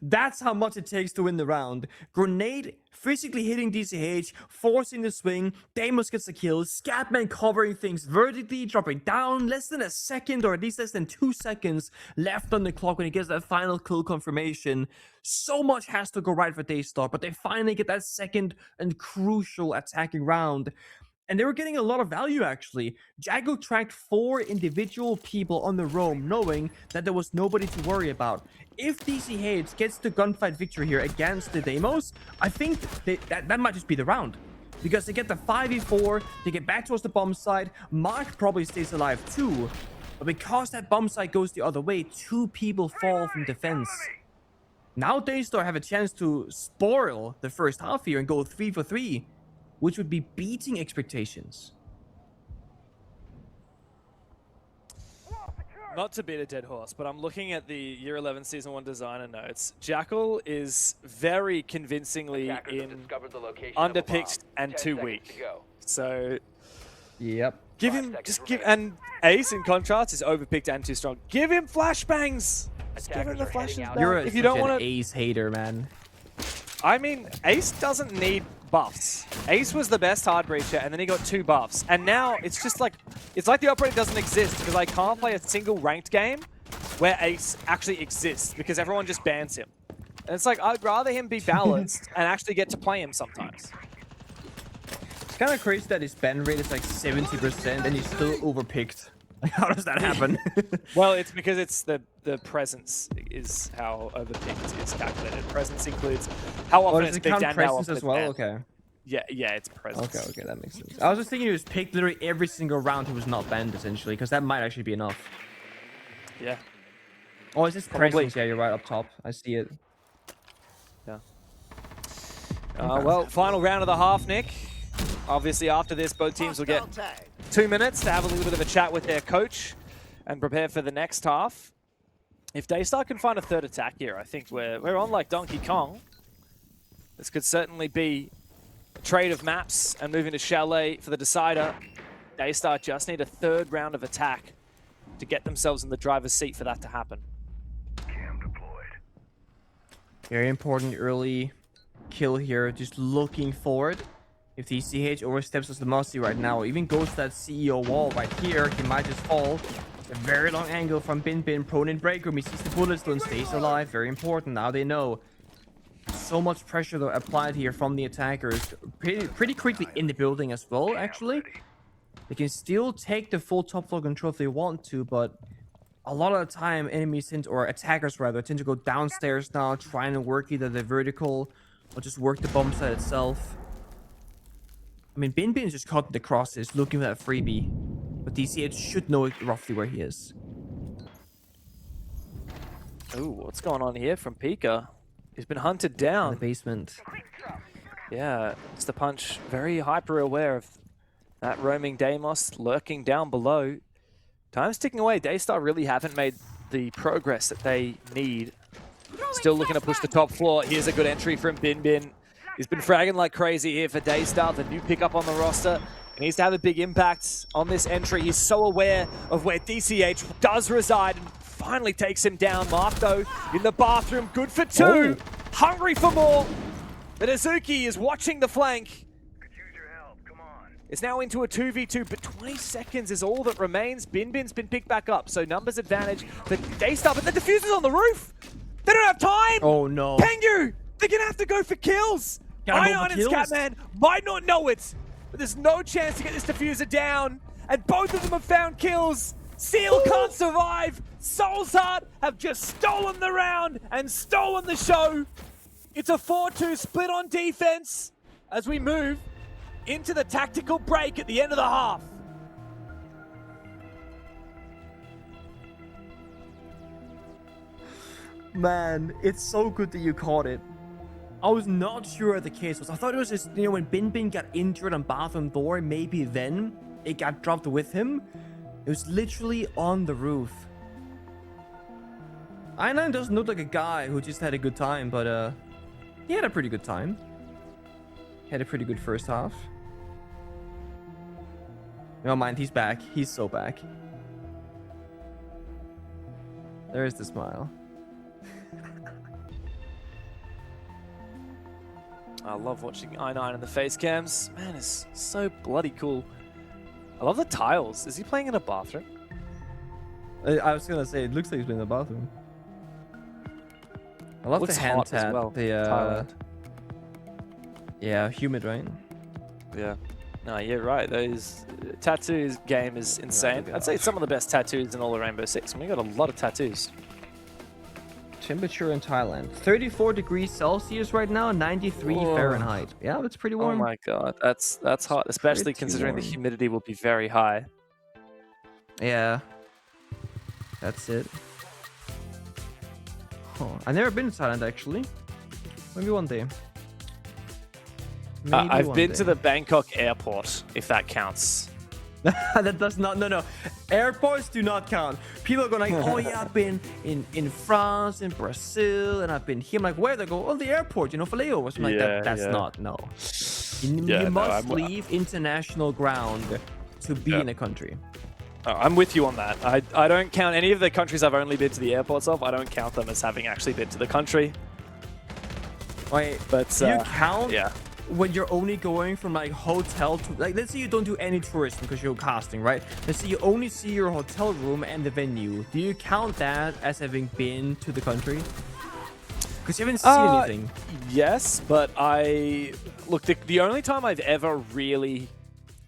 That's how much it takes to win the round. Grenade physically hitting DCH, forcing the swing. Deimos gets the kill. Scatman covering things vertically, dropping down. Less than a second, or at least less than 2 seconds left on the clock when he gets that final kill confirmation. So much has to go right for DAYSTAR, but they finally get that second and crucial attacking round. And they were getting a lot of value, actually. Jago tracked 4 individual people on the roam, knowing that there was nobody to worry about. If DCH gets the gunfight victory here against the Deimos, I think that might just be the round. Because they get the 5v4, they get back towards the bomb site. Mark probably stays alive too. But because that bomb site goes the other way, 2 people fall from defense. Now DAYSTAR have a chance to spoil the first half here and go 3 for 3. Which would be beating expectations. Not to beat a dead horse, but I'm looking at the Year 11 Season 1 designer notes. Jackal is very convincingly in underpicked and too weak. So, yep. And Ace, in contrast, is overpicked and too strong. Give him flashbangs! Just give him the flashes back. You're if you don't want an Ace hater, man. I mean, Ace doesn't need buffs. Ace was the best hard breacher, and then he got 2 buffs. And now it's just like, it's like the operator doesn't exist, because I can't play a single ranked game where Ace actually exists, because everyone just bans him. And it's like, I'd rather him be balanced and actually get to play him sometimes. It's kind of crazy that his ban rate is like 70% and he's still overpicked. Like, how does that happen? Well, it's because it's the presence is how overpicked is calculated. Presence includes how often it's picked and how often as well. Okay. Yeah, it's presence. Okay, that makes sense. I was just thinking he was picked literally every single round he was not banned, essentially, because that might actually be enough. Yeah. Oh, is this presence? Yeah, you're right up top. I see it. Yeah. Well, final round of the half, Nick. Obviously, after this, both teams will get 2 minutes to have a little bit of a chat with their coach and prepare for the next half. If DAYSTAR can find a third attack here, I think we're on like Donkey Kong. This could certainly be a trade of maps and moving to Chalet for the decider. DAYSTAR just need a third round of attack to get themselves in the driver's seat for that to happen. Cam deployed. Very important early kill here. Just looking forward. If the CH oversteps as the Mossy right now, or even goes to that CEO wall right here, he might just fall. A very long angle from Bin prone in break room. He sees the bullets, still stays alive. Very important. Now they know. So much pressure though applied here from the attackers. Pretty quickly in the building as well, actually. They can still take the full top floor control if they want to, but a lot of the time enemies tend, or attackers rather, tend to go downstairs now, trying to work either the vertical or just work the bomb site itself. I mean, Bin is just caught in the crosses, looking for that freebie. But DCH should know roughly where he is. Ooh, what's going on here from Pika? He's been hunted down. In the basement. Yeah, it's the punch. Very hyper aware of that roaming Deimos lurking down below. Time's ticking away. DAYSTAR really haven't made the progress that they need. Still looking to push the top floor. Here's a good entry from Bin. He's been fragging like crazy here for DAYSTAR, the new pickup on the roster. He needs to have a big impact on this entry. He's so aware of where DCH does reside and finally takes him down. Mark, though, in the bathroom, good for 2. Oh. Hungry for more. But Azuki is watching the flank. Could use your help. Come on. It's now into a 2v2, but 20 seconds is all that remains. Bin's been picked back up, so numbers advantage for DAYSTAR, but the diffuser's on the roof. They don't have time. Oh, no. Pengu, they're going to have to go for kills. Ion and Scatman might not know it, but there's no chance to get this diffuser down, and both of them have found kills. Seal can't survive. Soul's Heart have just stolen the round and stolen the show. It's a 4-2 split on defense as we move into the tactical break at the end of the half. Man, it's so good that you caught it. I was not sure the case was. I thought it was just, you know, when Bin got injured on bathroom door, maybe then it got dropped with him. It was literally on the roof. I9 doesn't look like a guy who just had a good time, but he had a pretty good time. He had a pretty good first half. Never mind, he's back. He's so back. There's the smile. I love watching I9 in the face cams. Man, it's so bloody cool. I love the tiles. Is he playing in a bathroom? I was gonna say, it looks like he's been in the bathroom. I love the Looks hand hot as tat. well, The Thailand. yeah, humid, right? Yeah. No, you're right. Those tattoos game is insane. I'd say it's some of the best tattoos in all of Rainbow Six. We got a lot of tattoos. Temperature in Thailand, 34 degrees Celsius right now, 93 Whoa. Fahrenheit. Yeah, that's pretty warm. Oh my god, that's hot, especially Pretty considering the warm. humidity will be very high. Yeah, that's it. Huh. I've never been to Thailand actually. Maybe one day. Maybe I've one been day. to the Bangkok airport, if that counts. That does not. No. Airports do not count. People are going like, oh yeah, I've been in France, in Brazil, and I've been here. I'm like, where? They go, oh, the airport, for layovers. I'm like, that's not. No. You must leave international ground to be in a country. Oh, I'm with you on that. I don't count any of the countries I've only been to the airports of. I don't count them as having actually been to the country. Wait, But do you count? Yeah. When you're only going from like hotel to like, let's say you don't do any tourism because you're casting, right? Let's say you only see your hotel room and the venue. Do you count that as having been to the country? Because you haven't seen anything. Yes, but the only time I've ever really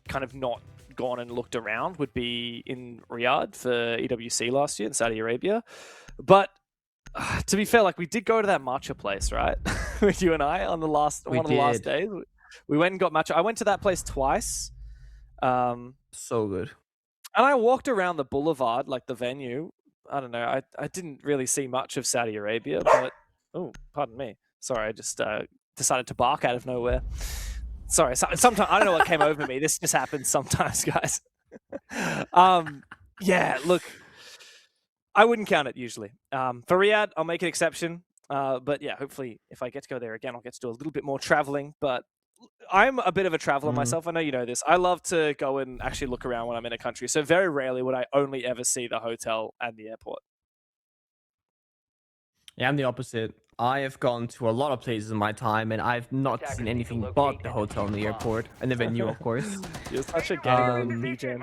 kind of not gone and looked around would be in Riyadh for EWC last year in Saudi Arabia. But to be fair, like we did go to that matcha place, right? With you and I on the last one of the last days. We went and got matcha. I went to that place twice. So good. And I walked around the boulevard, like the venue. I don't know. I didn't really see much of Saudi Arabia, but oh, pardon me. Sorry, I just decided to bark out of nowhere. Sorry. Sometimes I don't know what came over me. This just happens sometimes, guys. Yeah. Look. I wouldn't count it usually. For Riyadh, I'll make an exception. But yeah, hopefully if I get to go there again, I'll get to do a little bit more traveling. But I'm a bit of a traveler myself. I know you know this. I love to go and actually look around when I'm in a country. So very rarely would I only ever see the hotel and the airport. Yeah, I'm the opposite. I have gone to a lot of places in my time, and I've not seen anything but the hotel and the airport and the venue, of course. You're such a gamer, DJ.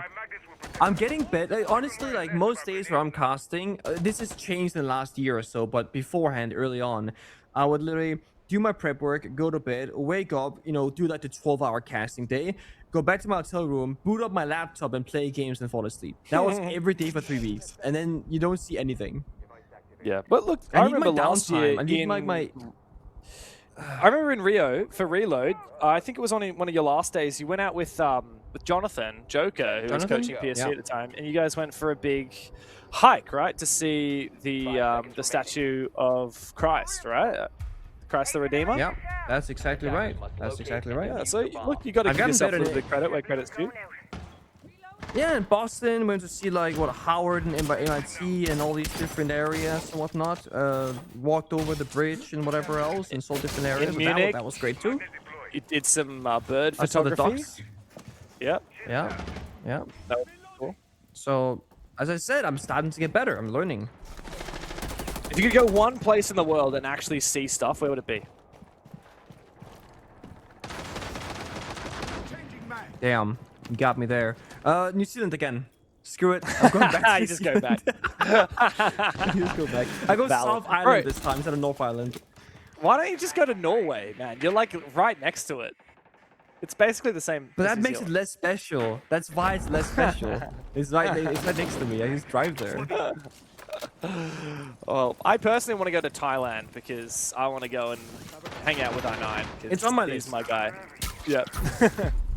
I'm getting better. Like, honestly, like most days where I'm casting, this has changed in the last year or so, but beforehand, early on, I would literally do my prep work, go to bed, wake up, do like the 12-hour casting day, go back to my hotel room, boot up my laptop and play games and fall asleep. That was every day for 3 weeks. And then you don't see anything. Yeah, but look, I remember last year I remember in Rio for Reload. I think it was on one of your last days. You went out with Jonathan Joker, who was coaching PSG at the time, and you guys went for a big hike, right, to see the statue of Christ, right? Christ the Redeemer. Yeah, that's exactly right. That's exactly right. Yeah, so look, you got to give yourself a little bit of credit where credit's due. Yeah, in Boston, went to see like Howard and MIT and all these different areas and whatnot. Walked over the bridge and whatever else and saw different areas. In Munich, that was great too. You did some bird I saw the photography. ducks. Yep. Yeah. That was cool. So, as I said, I'm starting to get better. I'm learning. If you could go one place in the world and actually see stuff, where would it be? Damn, you got me there. New Zealand again. Screw it. I'm going back. You just go back. You just go back. I go South Island this time instead of North Island. Why don't you just go to Norway, man? You're like right next to it. It's basically the same. But that makes it less special. That's why it's less special. It's right next to me. I just drive there. Well, I personally want to go to Thailand because I want to go and hang out with I9. It's on my He's list. my guy. Yep.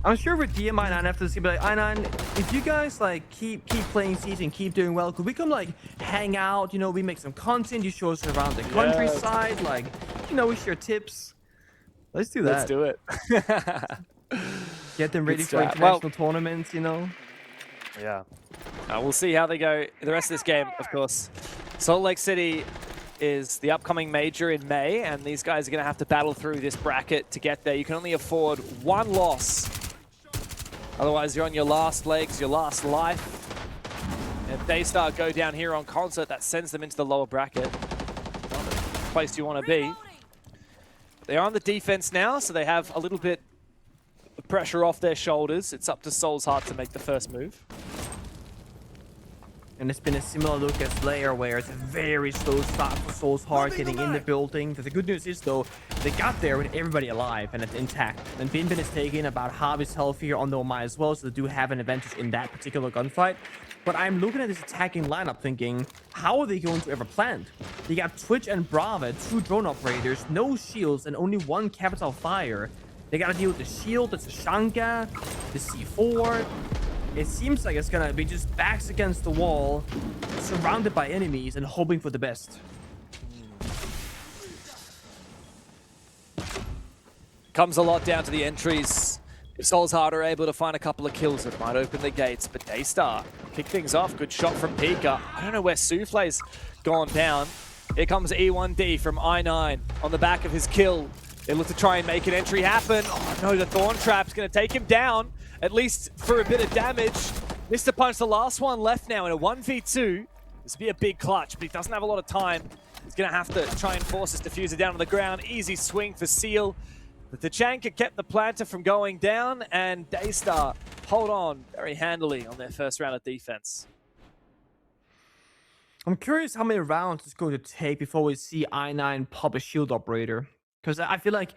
I'm sure with DM I9 after this, he'll be like, I9, if you guys like keep playing Siege and keep doing well, could we come like hang out? We make some content. You show us around the countryside, like, we share tips. Let's do that. Let's do it. Get them ready for international tournaments, Yeah. We'll see how they go the rest of this game, of course. Salt Lake City is the upcoming major in May, and these guys are going to have to battle through this bracket to get there. You can only afford one loss. Otherwise, you're on your last legs, your last life. And if DAYSTAR go down here on concert, that sends them into the lower bracket. Not the place you want to be. They're on the defense now, so they have a little bit of pressure off their shoulders. It's up to Soul's Heart to make the first move. And it's been a similar look as Lair, where it's a very slow start for Soul's Heart getting in the building. The good news is, though, they got there with everybody alive and it's intact. And Bin Bin is taking about half his health here on the Omai as well, so they do have an advantage in that particular gunfight. But I'm looking at this attacking lineup thinking, how are they going to ever plant? They got Twitch and Brava, 2 drone operators, no shields, and only 1 capital fire. They gotta deal with the shield, the Shanka, the C4. It seems like it's gonna be just backs against the wall, surrounded by enemies, and hoping for the best. Comes a lot down to the entries. If Soul's Heart are able to find a couple of kills, it might open the gates. But DAYSTAR kick things off. Good shot from Pika. I don't know where Souffle's gone down. Here comes E1D from I9 on the back of his kill. They look to try and make an entry happen. Oh no, the Thorn Trap's going to take him down, at least for a bit of damage. Mr. Punch, the last one left now in a 1v2. This would be a big clutch, but he doesn't have a lot of time. He's going to have to try and force his diffuser down on the ground. Easy swing for Seal. But the Tachanka kept the planter from going down, and DAYSTAR hold on very handily on their first round of defense. I'm curious how many rounds it's going to take before we see I9 pop a shield operator. Because I feel like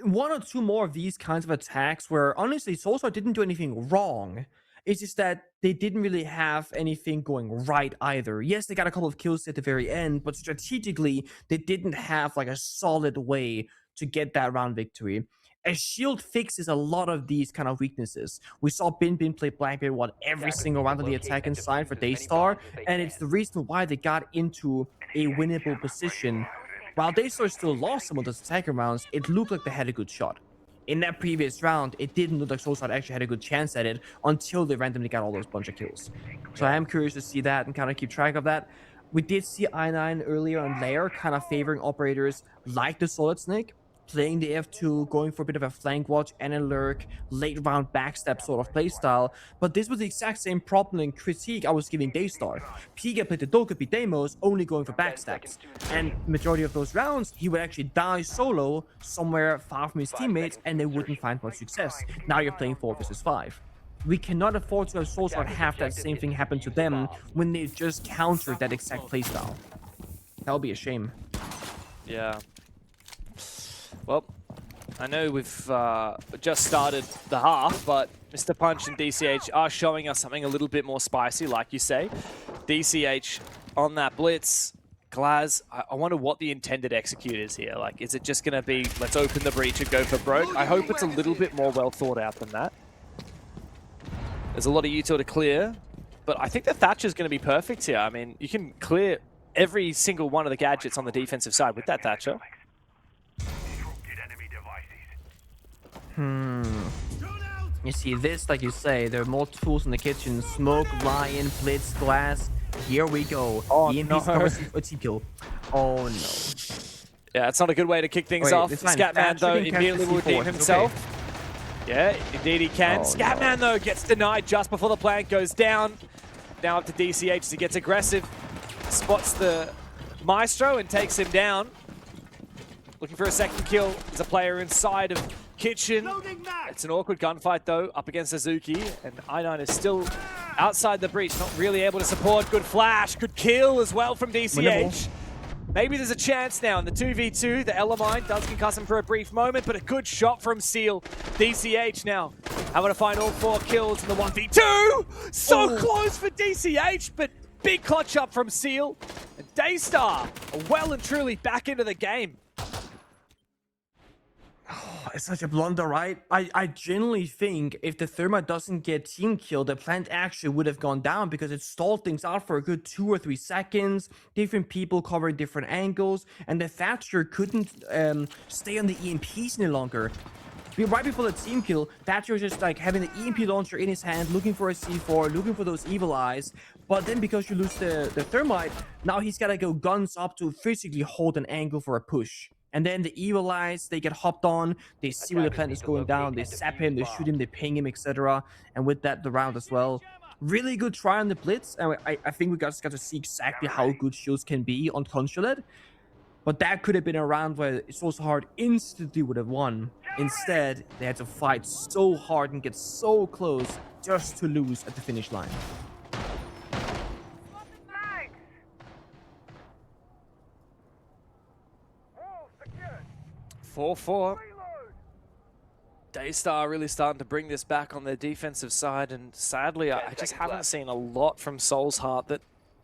1 or 2 more of these kinds of attacks where, honestly, Soulstar didn't do anything wrong. It's just that they didn't really have anything going right either. Yes, they got a couple of kills at the very end, but strategically, they didn't have like a solid way to get that round victory. A shield fixes a lot of these kind of weaknesses. We saw Bin Bin play Blackbeard every single round of the attacking side for DAYSTAR, and it's the reason why they got into a winnable position. While DAYSTAR still lost some of those attacking rounds, it looked like they had a good shot. In that previous round, it didn't look like Soulstar actually had a good chance at it until they randomly got all those bunch of kills. So I am curious to see that and kind of keep track of that. We did see I9 earlier on Lair kind of favoring operators like the Solid Snake, playing the F2, going for a bit of a flank watch and a lurk, late round backstab sort of playstyle. But this was the exact same problem and critique I was giving DAYSTAR. Pika played the Dokkaebi demos, only going for backstabs. And majority of those rounds, he would actually die solo somewhere far from his teammates and they wouldn't find much success. Now you're playing 4 versus 5. We cannot afford to have Soulstar have that same thing happen to them when they just countered that exact playstyle. That would be a shame. Yeah. Well, I know we've just started the half, but Mr. Punch and DCH are showing us something a little bit more spicy, like you say. DCH on that blitz. Glaz, I wonder what the intended execute is here. Like, is it just going to be, let's open the breach and go for broke? I hope it's a little bit more well thought out than that. There's a lot of util to clear, but I think the Thatcher's going to be perfect here. I mean, you can clear every single one of the gadgets on the defensive side with that Thatcher. You see this, like you say, there are more tools in the kitchen. Smoke, Lion, Blitz, Glass. Here we go. Oh, EMP's no. cover kill. Oh no. Yeah, it's not a good way to kick things off. Scatman, though, immediately will redeem himself. Okay. Yeah, indeed he can. Scatman, though, gets denied just before the plant goes down. Now up to DCH as he gets aggressive. Spots the Maestro and takes him down. Looking for a second kill. There's a player inside of Kitchen. It's an awkward gunfight, though, up against Suzuki. And I9 is still outside the breach, not really able to support. Good flash, good kill as well from DCH. Maybe there's a chance now in the 2v2. The Elamine does concuss him for a brief moment, but a good shot from Seal. DCH now having to find all 4 kills in the 1v2. So close for DCH, but big clutch up from Seal. And DAYSTAR are well and truly back into the game. It's such a blunder, right? I genuinely think if the Thermite doesn't get team killed, the plant actually would have gone down because it stalled things out for a good 2 or 3 seconds. Different people covering different angles, and the Thatcher couldn't stay on the EMPs any longer. Right before the team kill, Thatcher was just like having the EMP launcher in his hand, looking for a C4, looking for those evil eyes. But then because you lose the Thermite, now he's gotta go guns up to physically hold an angle for a push. And then the evil eyes, they get hopped on, they see where the plant is going down, they zap him, they shoot him, they ping him, etc. And with that, the round as well. Really good try on the blitz, and I think we just got to see exactly how good shields can be on Consulate. But that could have been a round where so hard instantly would have won. Instead, they had to fight so hard and get so close just to lose at the finish line. 4-4. DAYSTAR really starting to bring this back on their defensive side, and sadly, I just haven't seen a lot from Soul's Heart that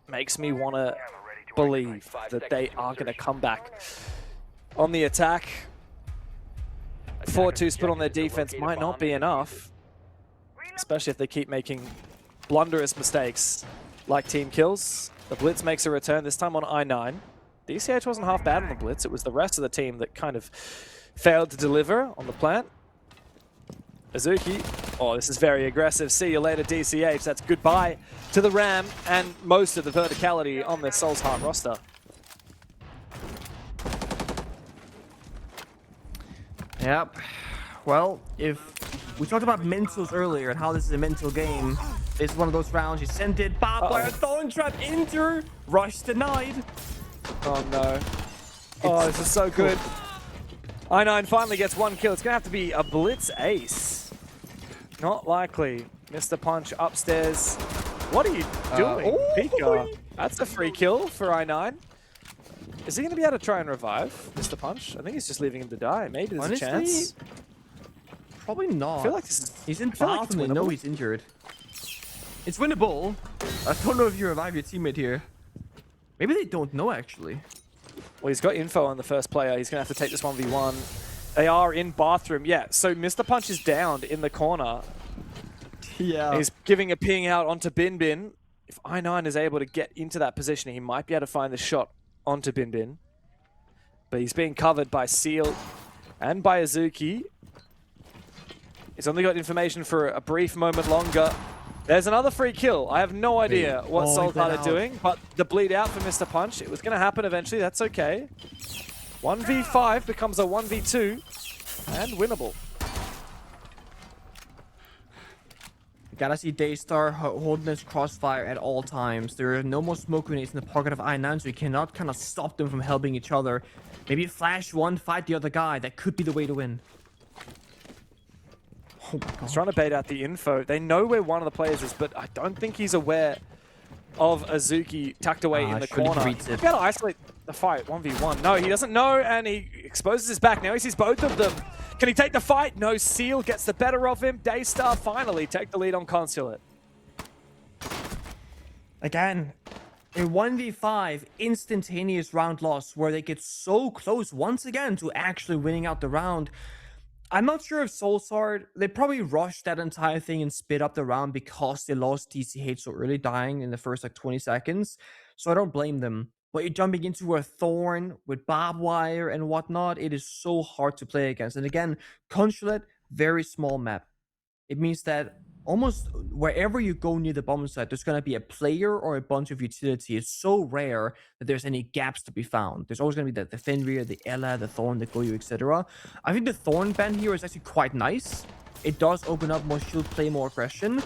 makes me want to believe that they are going to come back on the attack. 4-2 split on their defense might not be enough, especially if they keep making blunderous mistakes like team kills. The Blitz makes a return, this time on I9. DCH wasn't half bad on the Blitz, it was the rest of the team that kind of failed to deliver on the plant. Azuki, oh, this is very aggressive. See you later, DCH. That's goodbye to the Ram and most of the verticality on their Soul's Heart roster. Yep. Well, if we talked about mentals earlier and how this is a mental game, this is one of those rounds. You sent it, barbed wire, thorn trap, enter, rush denied. Oh no. Oh, this is so good. I9 finally gets one kill. It's going to have to be a Blitz ace. Not likely. Mr. Punch upstairs. What are you doing, Pika? That's a free kill for I9. Is he going to be able to try and revive Mr. Punch? I think he's just leaving him to die. Maybe there's Honestly, a chance. Probably not. I feel like this is... He's in feel like bathroom. They know he's injured. It's winnable. I don't know if you revive your teammate here. Maybe they don't know, actually. Well, he's got info on the first player. He's going to have to take this 1v1. They are in bathroom. Yeah, so Mr. Punch is downed in the corner. Yeah. He's giving a ping out onto Bin Bin. If I9 is able to get into that position, he might be able to find the shot onto Bin Bin. But he's being covered by Seal and by Azuki. He's only got information for a brief moment longer. There's another free kill. I have no idea what Soul's Heart are doing, but the bleed out for Mr. Punch, it was going to happen eventually. That's okay. 1v5 becomes a 1v2 and winnable. You gotta see DAYSTAR holding his crossfire at all times. There are no more smoke grenades in the pocket of I9, so you cannot kind of stop them from helping each other. Maybe flash one, fight the other guy. That could be the way to win. Oh my God. He's trying to bait out the info. They know where one of the players is, but I don't think he's aware of Azuki tucked away in the corner. He's got to isolate the fight, 1v1. No, he doesn't know, and he exposes his back. Now he sees both of them. Can he take the fight? No, Seal gets the better of him. DAYSTAR finally take the lead on Consulate. Again, a 1v5 instantaneous round loss where they get so close once again to actually winning out the round. I'm not sure if Soul's Heart, they probably rushed that entire thing and sped up the round because they lost DCH so early, dying in the first like 20 seconds. So I don't blame them. But you're jumping into a thorn with barbed wire and whatnot. It is so hard to play against. And again, Consulate, very small map. It means that almost wherever you go near the bomb site, there's going to be a player or a bunch of utility. It's so rare that there's any gaps to be found. There's always going to be the Fenrir, the Ela, the Thorn, the Goyu, etc. I think the Thorn ban here is actually quite nice. It does open up more shield play, more aggression.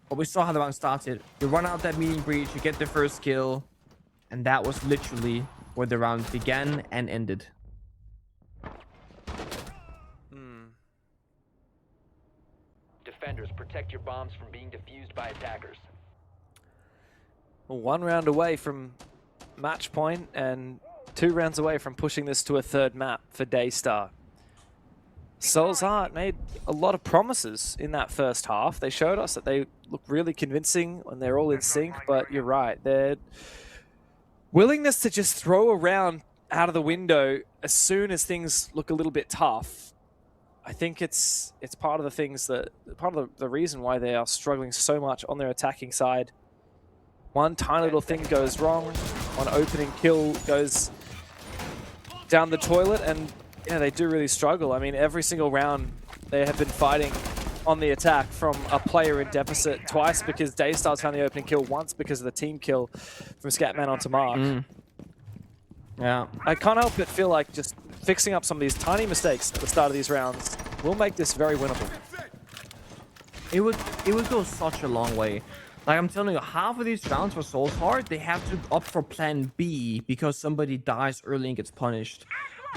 But we saw how the round started. You run out that meeting breach, you get the first kill. And that was literally where the round began and ended. Defenders, protect your bombs from being defused by attackers. Well, 1 round away from match point and 2 rounds away from pushing this to a third map for DAYSTAR. Soul's Heart made a lot of promises in that first half. They showed us that they look really convincing when they're all in sync, but you're right. Their willingness to just throw a round out of the window as soon as things look a little bit tough, I think it's part of the things that the reason why they are struggling so much on their attacking side. One tiny little thing goes wrong, one opening kill goes down the toilet, and yeah, they do really struggle. I mean, every single round they have been fighting on the attack from a player in deficit, twice because DAYSTAR's found the opening kill, once because of the team kill from Scatman onto Mark. Yeah. I can't help but feel like just fixing up some of these tiny mistakes at the start of these rounds will make this very winnable. It would go such a long way. Like I'm telling you, half of these rounds for Souls Heart, they have to opt for plan B because somebody dies early and gets punished.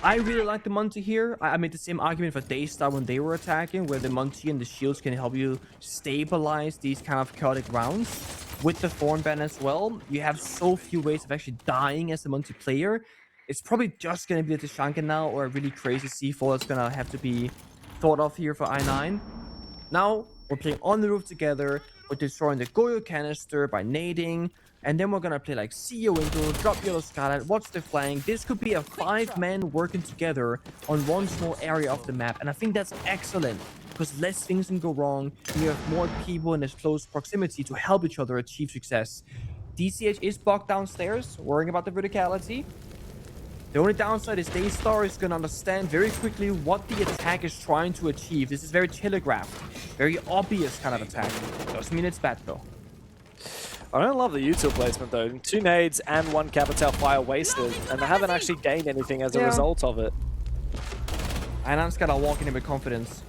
I really like the Monty here. I made the same argument for DAYSTAR when they were attacking, where the Monty and the shields can help you stabilize these kind of chaotic rounds. With the Thorn Ban as well, you have so few ways of actually dying as a Monty player. It's probably just going to be the Tashanka now, or a really crazy C4 that's going to have to be thought of here for I9. Now, we're playing on the roof together. We're destroying the Goyo canister by nading. And then we're going to play like see your window, drop yellow skylight, watch the flank. This could be a 5-man working together on one small area of the map. And I think that's excellent because less things can go wrong. And you have more people in this close proximity to help each other achieve success. DCH is bogged downstairs, worrying about the verticality. The only downside is DAYSTAR is going to understand very quickly what the attack is trying to achieve. This is very telegraphed, very obvious kind of attack. Doesn't mean it's bad though. I don't love the util placement though. 2 nades and 1 Capital Fire wasted, and they haven't actually gained anything as a result of it. Einan's got to walk in with confidence.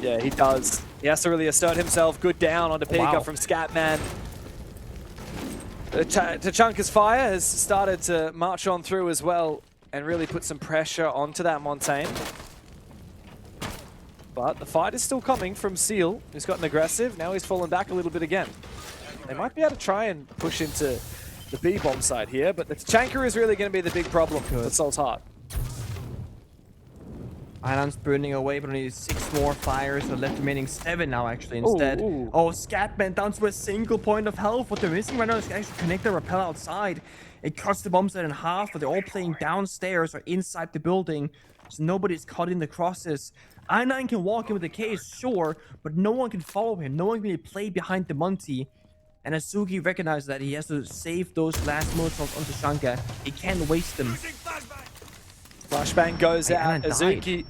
Yeah, he does. He has to really assert himself. Good down on the pickup from Scatman. Tachanka's fire has started to march on through as well and really put some pressure onto that Montaigne. But the fight is still coming from Seal, who's gotten aggressive. Now he's fallen back a little bit again. They might be able to try and push into the B-bomb side here, but the Tachanka is really going to be the big problem for Soul's Heart. Einan's burning away, but only 6 more fires. So left remaining 7 now, actually, instead. Ooh. Oh, Scatman down to a single point of health. What they're missing right now is actually connect the rappel outside. It cuts the bomb set in half, but they're all playing downstairs or inside the building. So nobody's caught in the crosses. I9 can walk in with the case, sure, but no one can follow him. No one can really play behind the Monty. And Azuki recognizes that he has to save those last Molotovs on Tashanka. He can't waste them. Flashbang goes out. I9 Azuki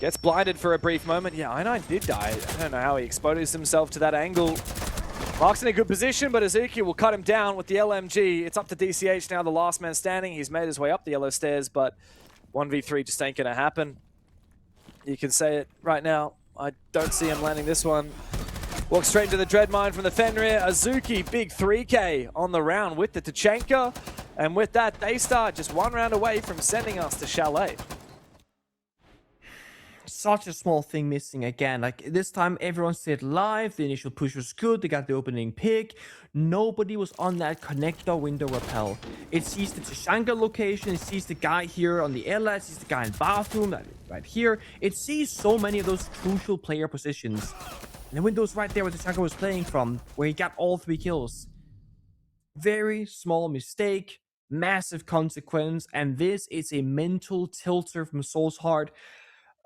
gets blinded for a brief moment. Yeah, I9 did die. I don't know how he exposed himself to that angle. Mark's in a good position, but Azuki will cut him down with the LMG. It's up to DCH now, the last man standing. He's made his way up the yellow stairs, but 1v3 just ain't going to happen. You can say it right now. I don't see him landing this one. Walks straight into the Dread Mine from the Fenrir. Azuki, big 3K on the round with the Tachanka. And with that, DAYSTAR just 1 round away from sending us to Chalet. Such a small thing missing again. Like this time, everyone stayed live. The initial push was good. They got the opening pick. Nobody was on that connector window rappel. It sees the Tashanka location. It sees the guy here on the airlet. It sees the guy in bathroom right here. It sees so many of those crucial player positions. And the window's right there where Tashanka was playing from, where he got all 3 kills. Very small mistake, massive consequence, and this is a mental tilter from Soul's Heart.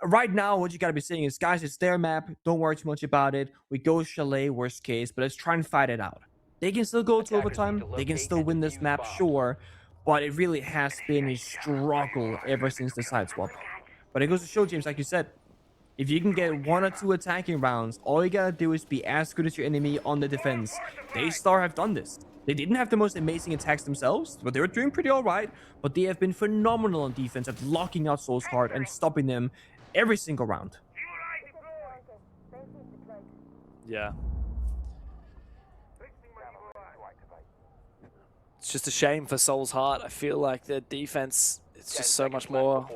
Right now, what you gotta be saying is, guys, it's their map. Don't worry too much about it. We go Chalet, worst case, but let's try and fight it out. They can still go to overtime. They can still win this map, sure, but it really has been a struggle ever since the side swap. But it goes to show, James, like you said, if you can get 1 or 2 attacking rounds, all you gotta do is be as good as your enemy on the defense. DAYSTAR have done this. They didn't have the most amazing attacks themselves, but they were doing pretty alright. But they have been phenomenal on defense at locking out Soul's Heart and stopping them every single round. Yeah. It's just a shame for Soul's Heart. I feel like their defense, it's just so much more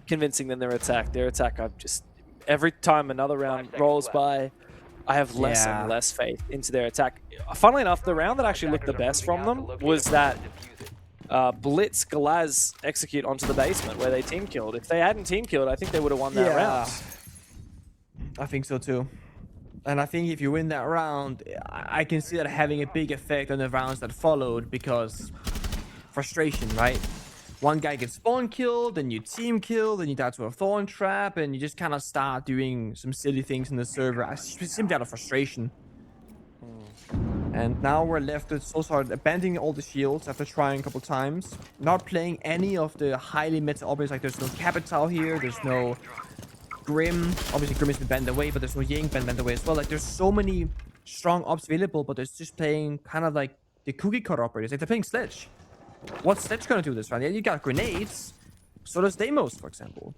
convincing than their attack. Their attack, I've just... Every time another round rolls by, I have less and less faith into their attack. Funnily enough, the round that actually looked the best from them was that Blitz Galaz execute onto the basement where they team killed. If they hadn't team killed, I think they would have won that round. I think so too. And I think if you win that round, I can see that having a big effect on the rounds that followed, because frustration, right? One guy gets spawn killed, then you team kill, then you die to a thorn trap, and you just kind of start doing some silly things in the server, simply out of frustration. And now we're left with Soul's Heart abandoning all the shields after trying a couple times. Not playing any of the highly meta objects, like there's no Capital here, there's no Grim. Obviously Grim has been banned away, but there's no Ying banned away as well. Like there's so many strong ops available, but there's just playing kind of like the cookie cutter operators. Like they're playing Sledge. What's Sledge gonna do this round? Yeah, you got grenades. So does Deimos, for example.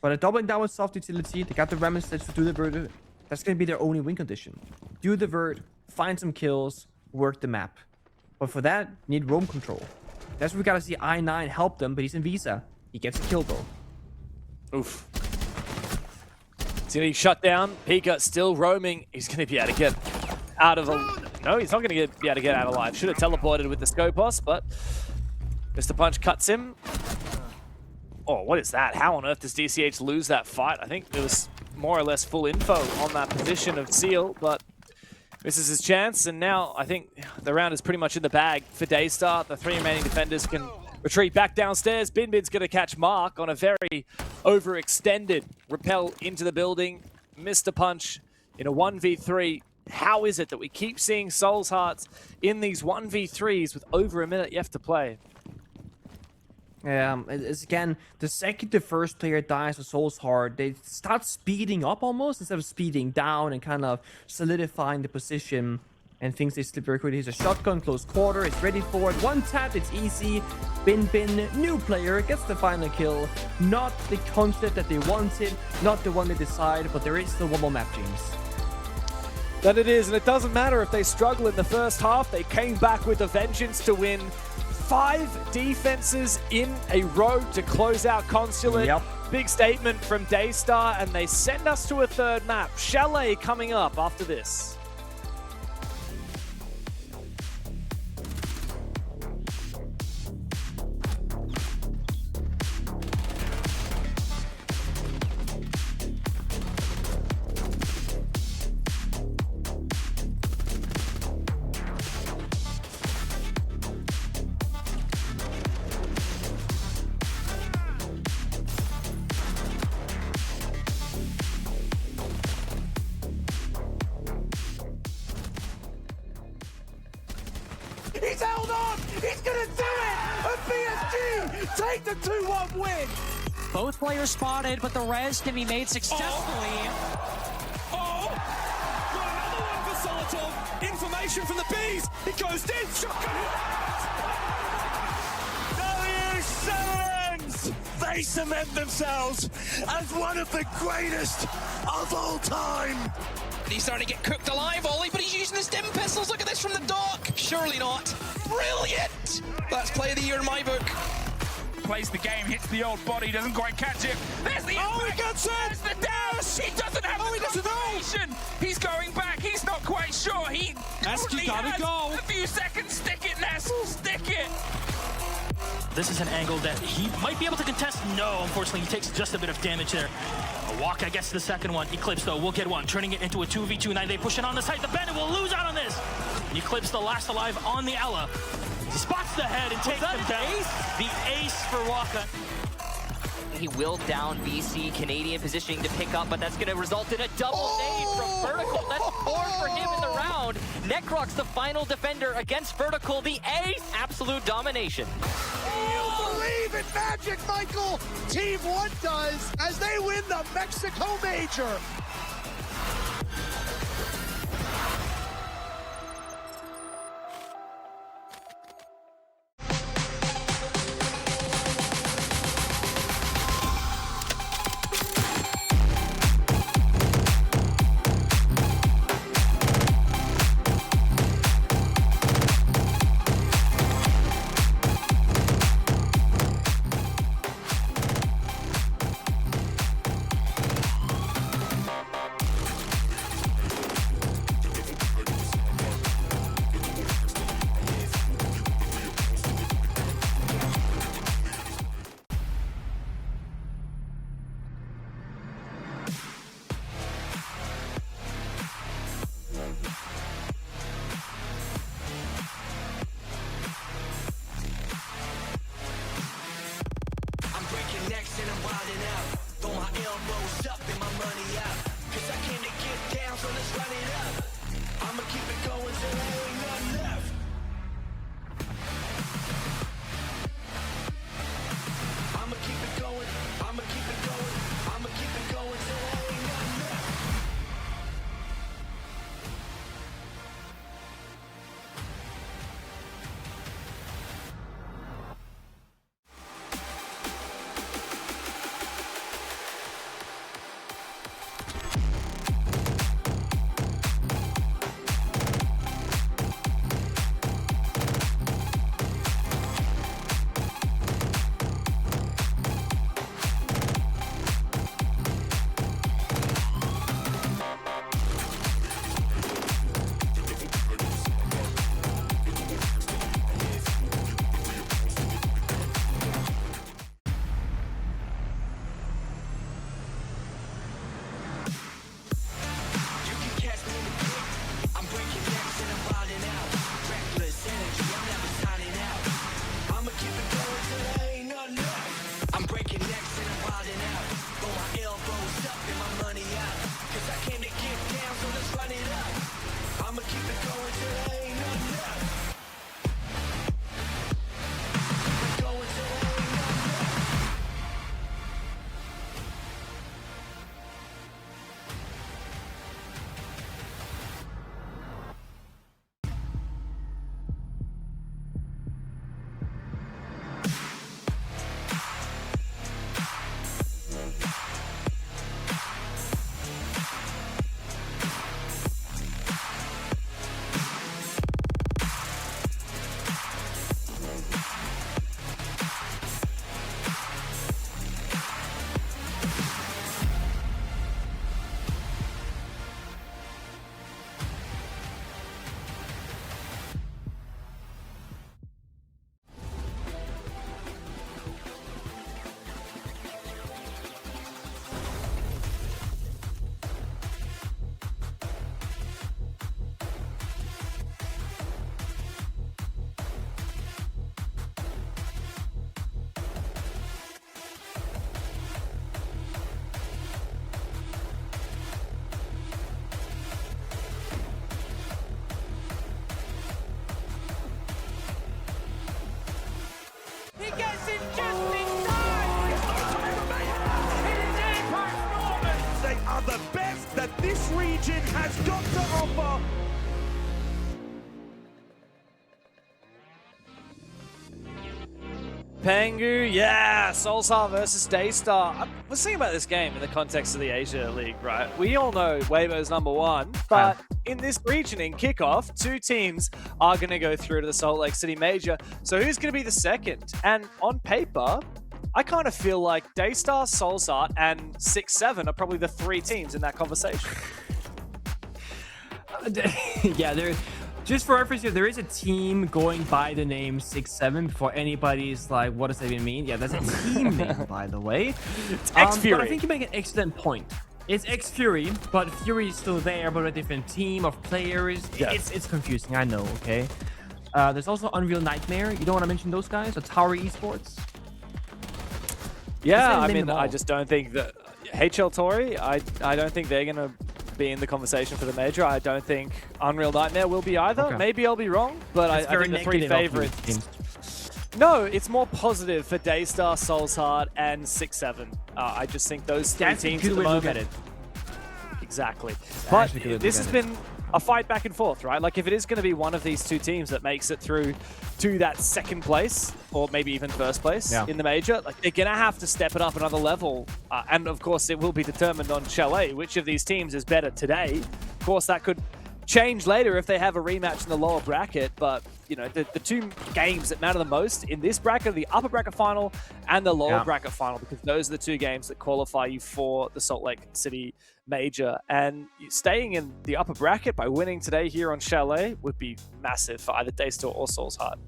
But they're doubling down with soft utility. They got the Ram and Sledge to do the Vert. That's gonna be their only win condition. Do the Vert, find some kills, work the map. But for that, you need roam control. That's where we gotta see I9 help them, but he's in Visa. He gets a kill though. Oof. He's going to be shut down. Pika still roaming. He's going to be able to get out of a... No, he's not going to be able to get out alive. Should have teleported with the Scopos, but Mr. Punch cuts him. Oh, what is that? How on earth does DCH lose that fight? I think there was more or less full info on that position of Seal, but misses his chance. And now I think the round is pretty much in the bag for DAYSTAR. The 3 remaining defenders can retreat back downstairs. Binbin's going to catch Mark on a very overextended rappel into the building. Mr. Punch in a 1v3. How is it that we keep seeing Soul's Hearts in these 1v3s with over a minute left to play? It's again, the second the first player dies with Soul's Heart, they start speeding up almost instead of speeding down and kind of solidifying the position. And things they slip very quickly. Here's a shotgun, close quarter, it's ready for it. One tap, it's easy. Bin, new player, gets the final kill. Not the concept that they wanted, not the one they decided, but there is still one more map, James. That it is, and it doesn't matter if they struggle in the first half. They came back with a vengeance to win 5 defenses in a row to close out Consulate. Yep. Big statement from DAYSTAR, and they send us to a third map. Chalet coming up after this. He's held on! He's gonna do it! And PSG take the 2-1 win! Both players spotted, but the res can be made successfully. Oh! Got another one for Solotov. Information from the Bees. He goes in. Shotgun. W7s! They cement themselves as one of the greatest of all time. He's starting to get cooked alive, Ollie, but he's using the stim pistols. Look at this from the dock. Surely not. Brilliant! That's play of the year in my book. Plays the game, hits the old body, doesn't quite catch it. There's the impact. He gets it! There's the dash! He doesn't have the confirmation. He's going back. He's not quite sure. He Esky gotta has go. a few seconds. Stick it, Ness. Stick it. This is an angle that he might be able to contest. No, unfortunately, he takes just a bit of damage there. A walk, I guess, the second one. Eclipse, though, will get one, turning it into a 2v2. Now they push it on the side. The Bandit will lose out on this. Eclipse, the last alive on the Ella. Spots the head and takes him down. The ace for Waka. He will down BC. Canadian positioning to pick up, but that's going to result in a double nade from Vertical. That's 4 for him in the round. Necrox, the final defender against Vertical. The ace, absolute domination. You believe in magic, Michael! Team 1 does, as they win the Mexico Major! this region has got to offer. Pengu, yeah, Soulsheart versus DAYSTAR. I was thinking about this game in the context of the Asia League, right? We all know Weibo's #1, but in this region, in Kickoff, 2 teams are going to go through to the Salt Lake City Major. So who's going to be the second? And on paper, I kind of feel like DAYSTAR, Soulsheart, and 6-7 are probably the 3 teams in that conversation. Yeah, they're... Just for reference here, there is a team going by the name 6-7 before anybody's like, what does that even mean? Yeah, that's a team name, by the way. It's X-Fury. But I think you make an excellent point. It's X-Fury, but Fury is still there, but a different team of players. Yes. It's confusing, I know, okay? There's also Unreal Nightmare. You don't want to mention those guys? Atari Esports? Yeah, I mean, I just don't think that... HL Tori, I don't think they're going to be in the conversation for the major. I don't think Unreal Nightmare will be either. Okay. Maybe I'll be wrong, but I think the 3 favorites... No, it's more positive for DAYSTAR, Soulsheart, and 6-7. I just think those 3 teams at the moment... Look at it. Exactly. But this has been a fight back and forth, right? Like, if it is going to be one of these 2 teams that makes it through to that second place, or maybe even first place in the major, like, they're going to have to step it up another level. And, of course, it will be determined on Chalet which of these teams is better today. Of course, that could change later if they have a rematch in the lower bracket, but you know, the 2 games that matter the most in this bracket are the upper bracket final and the lower bracket final, because those are the 2 games that qualify you for the Salt Lake City Major. And staying in the upper bracket by winning today here on Chalet would be massive for either DAYSTAR or Soulsheart.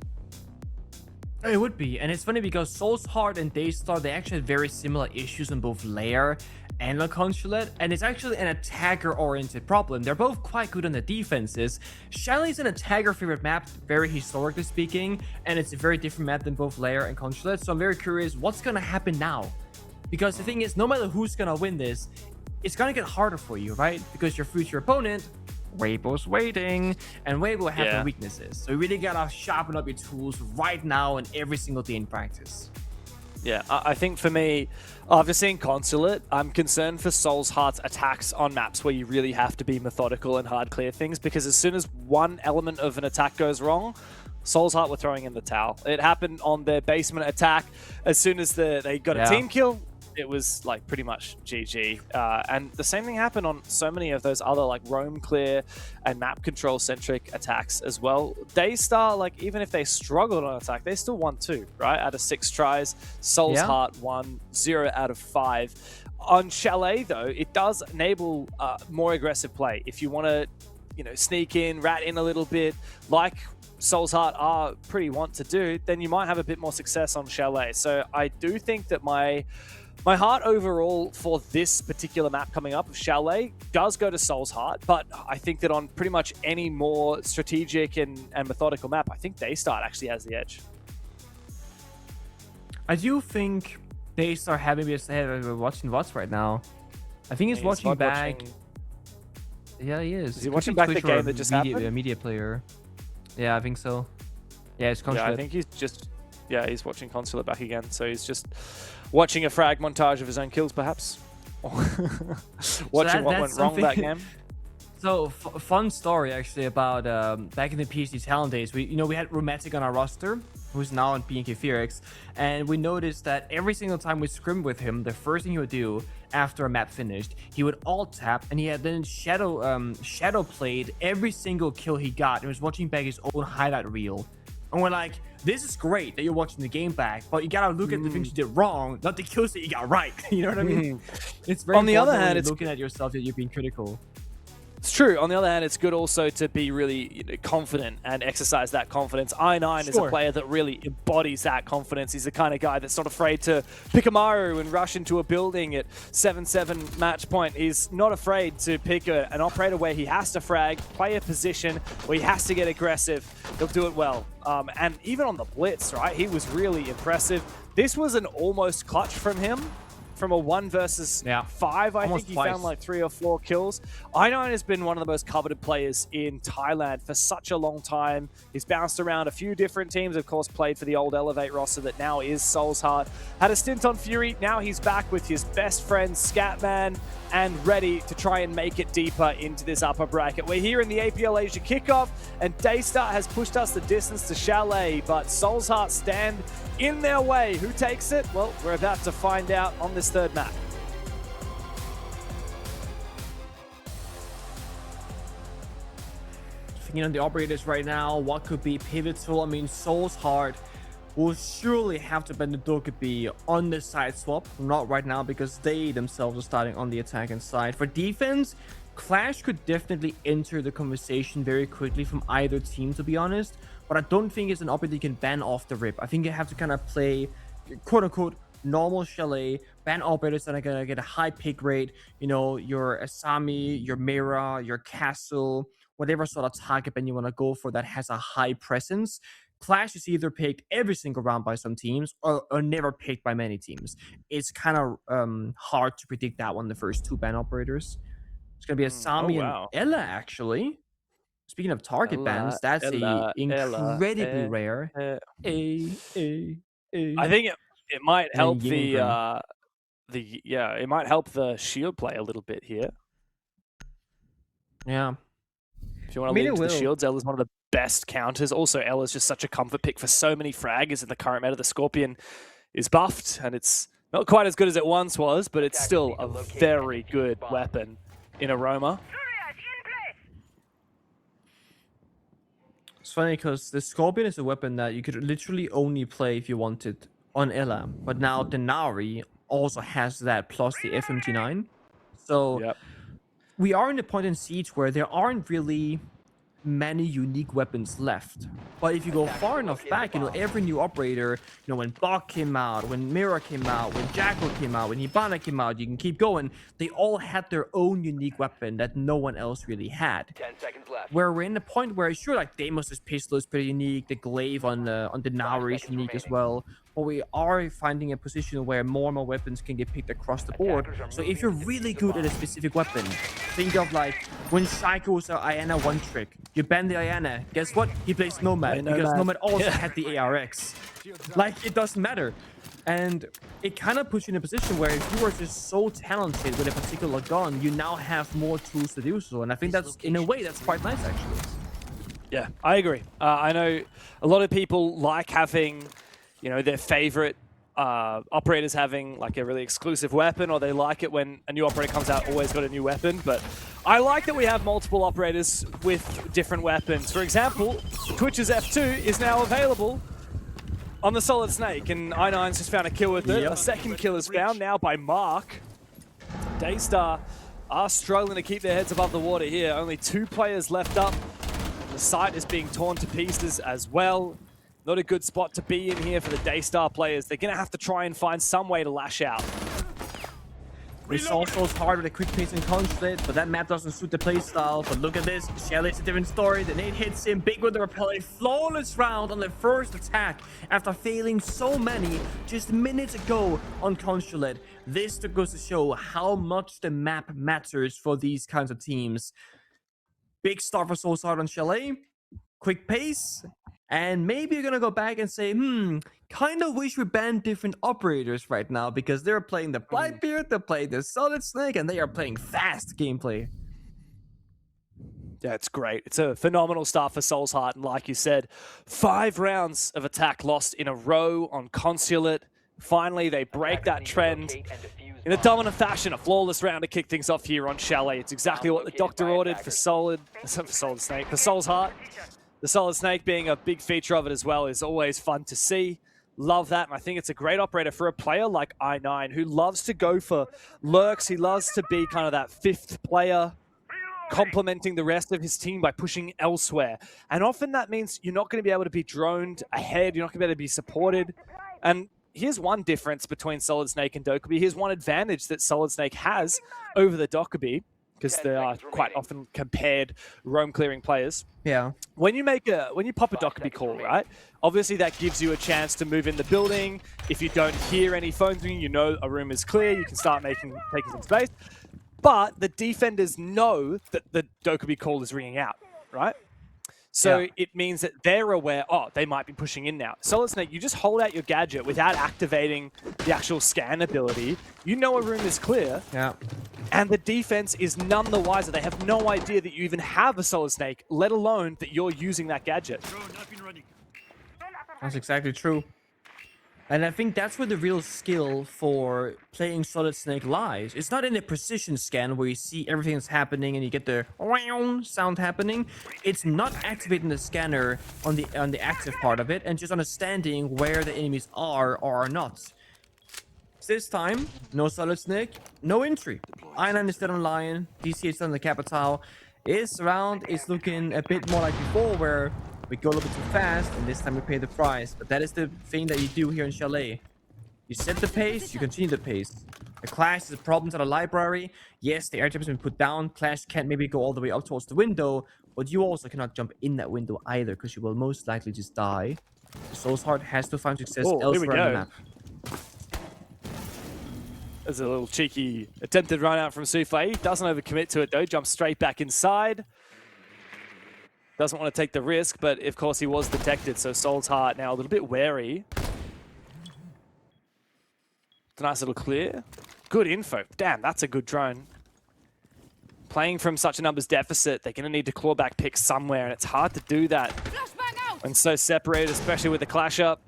It would be, and it's funny because Soulsheart and DAYSTAR, they actually had very similar issues on both layer and on Consulate, and it's actually an attacker-oriented problem. They're both quite good on the defenses. Chalet's an attacker-favorite map, very historically speaking, and it's a very different map than both layer and Consulate, so I'm very curious what's going to happen now. Because the thing is, no matter who's going to win this, it's going to get harder for you, right? Because your future opponent, Weibo's waiting, and Weibo has no weaknesses. So you really gotta sharpen up your tools right now and every single day in practice. Yeah, I think for me, after seeing Consulate, I'm concerned for Soulsheart's attacks on maps where you really have to be methodical and hard clear things, because as soon as one element of an attack goes wrong, Soulsheart were throwing in the towel. It happened on their basement attack. As soon as they got a team kill, it was like pretty much GG. And the same thing happened on so many of those other like roam clear and map control centric attacks as well. DAYSTAR, like even if they struggled on attack, they still won 2, right? Out of 6 tries. Soulsheart won 0 out of 5. On Chalet though, it does enable more aggressive play. If you want to, you know, sneak in, rat in a little bit, like Soulsheart are pretty want to do, then you might have a bit more success on Chalet. So I do think that my heart overall for this particular map coming up of Chalet does go to Soulsheart, but I think that on pretty much any more strategic and methodical map, I think DAYSTAR actually has the edge. I do think DAYSTAR having me watching VODs right now. I think he's watching back. Yeah, he is. Is he watching back the game that just happened? Media player. Yeah, I think so. Yeah, it's Consulate. Yeah, I think he's just... Yeah, he's watching Consulate back again, so he's just watching a frag montage of his own kills, perhaps. Watching what went wrong that game. So, fun story, actually, about back in the PC Talent days. We had Romantic on our roster, who's now on BNK Fearx, and we noticed that every single time we scrimmed with him, the first thing he would do after a map finished, he would alt-tap, and he had then shadow played every single kill he got, and was watching back his own highlight reel. And we're like, this is great that you're watching the game back, but you gotta look at the things you did wrong, not the kills that you got right. You know what I mean? It's very on the other hand, it's looking at yourself that you're being critical. It's true. On the other hand, it's good also to be really confident and exercise that confidence. I9 is a player that really embodies that confidence. He's the kind of guy that's not afraid to pick a Maru and rush into a building at 7-7 match point. He's not afraid to pick an operator where he has to frag, play a position where he has to get aggressive. He'll do it well. And even on the blitz, right, he was really impressive. This was an almost clutch from him from a 1 versus 5. I think he found like 3 or 4 kills. I9 has been one of the most coveted players in Thailand for such a long time. He's bounced around a few different teams, of course, played for the old Elevate roster that now is Soul's Heart. Had a stint on Fury, now he's back with his best friend Scatman and ready to try and make it deeper into this upper bracket. We're here in the APL Asia Kickoff, and DAYSTAR has pushed us the distance to Chalet, but Soul's Heart stand in their way. Who takes it? Well, we're about to find out on this third map. Thinking on the operators right now, what could be pivotal? I mean, Soul's Heart will surely have to bend the Dokkaebi on the side swap. Not right now, because they themselves are starting on the attacking side. For defense, Clash could definitely enter the conversation very quickly from either team, to be honest. But I don't think it's an operator you can ban off the rip. I think you have to kind of play, quote-unquote, normal Chalet, ban operators that are going to get a high pick rate. You know, your Asami, your Mira, your Castle, whatever sort of target ban you want to go for that has a high presence. Clash is either picked every single round by some teams or never picked by many teams. It's kind of hard to predict that one, the first 2 ban operators. It's going to be Asami and Ella, actually. Speaking of target bans, that's incredibly rare. I think it might help it might help the shield play a little bit here. Yeah. If you want to lean to the shields, Ella's one of the best counters. Also, Ella's just such a comfort pick for so many fraggers in the current meta. The Scorpion is buffed, and it's not quite as good as it once was, but it's still a very good weapon in Aroma. It's funny because the Scorpion is a weapon that you could literally only play if you wanted on Ella, but now Denari also has that plus the FMG9. So we are in a point in Siege where there aren't really many unique weapons left. But if you go far enough back, you know, every new operator, you know, when Bok came out, when Mira came out, when Jackal came out, when Hibana came out, you can keep going. They all had their own unique weapon that no one else really had. 10 seconds left. Where we're in the point where, sure, like Deimos' pistol is pretty unique, the glaive on the Nauri is unique as well. But we are finding a position where more and more weapons can get picked across the board. So if you're really good at a specific weapon, think of like when Psycho was an Iana one trick. You ban the Iana. Guess what? He plays Nomad because Nomad also had the ARX. Like, it doesn't matter. And it kind of puts you in a position where if you are just so talented with a particular gun, you now have more tools to do so. And I think that's, in a way, that's quite nice, actually. Yeah, I agree. I know a lot of people like having, you know, their favorite operators having like a really exclusive weapon, or they like it when a new operator comes out, always got a new weapon. But I like that we have multiple operators with different weapons. For example, Twitch's F2 is now available on the Solid Snake, and I9's just found a kill with it. A second kill is found now by Mark. DAYSTAR are struggling to keep their heads above the water here. Only 2 players left up. The site is being torn to pieces as well. Not a good spot to be in here for the DAYSTAR players. They're going to have to try and find some way to lash out. We saw Soul's Heart with a quick pace and conflict, but that map doesn't suit the playstyle. But look at this. Chalet's a different story. The nade hits him. Big with the repel. A flawless round on the first attack after failing so many just minutes ago on Consulate. This goes to show how much the map matters for these kinds of teams. Big start for Soul's Heart on Chalet. Quick pace. And maybe you're going to go back and say, kind of wish we banned different operators right now because they're playing the Blightbeard, they're playing the Solid Snake, and they are playing fast gameplay. Yeah, it's great. It's a phenomenal start for Soul's Heart. And like you said, 5 rounds of attack lost in a row on Consulate. Finally, they break that trend in a dominant fashion. A flawless round to kick things off here on Chalet. It's exactly what the Doctor ordered for Soul's Heart. The Solid Snake being a big feature of it as well is always fun to see. Love that, and I think it's a great operator for a player like I9 who loves to go for lurks. He loves to be kind of that 5th player, complementing the rest of his team by pushing elsewhere. And often that means you're not going to be able to be droned ahead. You're not going to be able to be supported. And here's one difference between Solid Snake and Dokkaebi. Here's one advantage that Solid Snake has over the Dokkaebi. because they are quite often compared roam clearing players. Yeah. When you pop a Dokkaebi call, right? Obviously that gives you a chance to move in the building. If you don't hear any phones ringing, you know a room is clear. You can start taking some space. But the defenders know that the Dokkaebi call is ringing out, right? So it means that they're aware, oh, they might be pushing in now. Solid Snake, you just hold out your gadget without activating the actual scan ability. You know a room is clear. Yeah. And the defense is none the wiser. They have no idea that you even have a Solid Snake, let alone that you're using that gadget. That's exactly true. And I think that's where the real skill for playing Solid Snake lies. It's not in the precision scan where you see everything that's happening and you get the sound happening. It's not activating the scanner on the active part of it and just understanding where the enemies are or are not. This time, no Solid Snake, no entry. I9 is dead on Lion, DC is on the Capital. This round is looking a bit more like before where we go a little bit too fast, and this time we pay the price. But that is the thing that you do here in Chalet. You set the pace, you continue the pace. The Clash is problems at a library. Yes, the air jump has been put down. Clash can't maybe go all the way up towards the window, but you also cannot jump in that window either, because you will most likely just die. Soul's Heart has to find success elsewhere on the map. There's a little cheeky attempted run out from Soufflé. Doesn't overcommit to it though, jumps straight back inside. Doesn't want to take the risk, but of course he was detected, so Soul's Heart now a little bit wary. It's a nice little clear. Good info. Damn, that's a good drone. Playing from such a numbers deficit, they're going to need to claw back picks somewhere, and it's hard to do that when so separated, especially with the Clash up.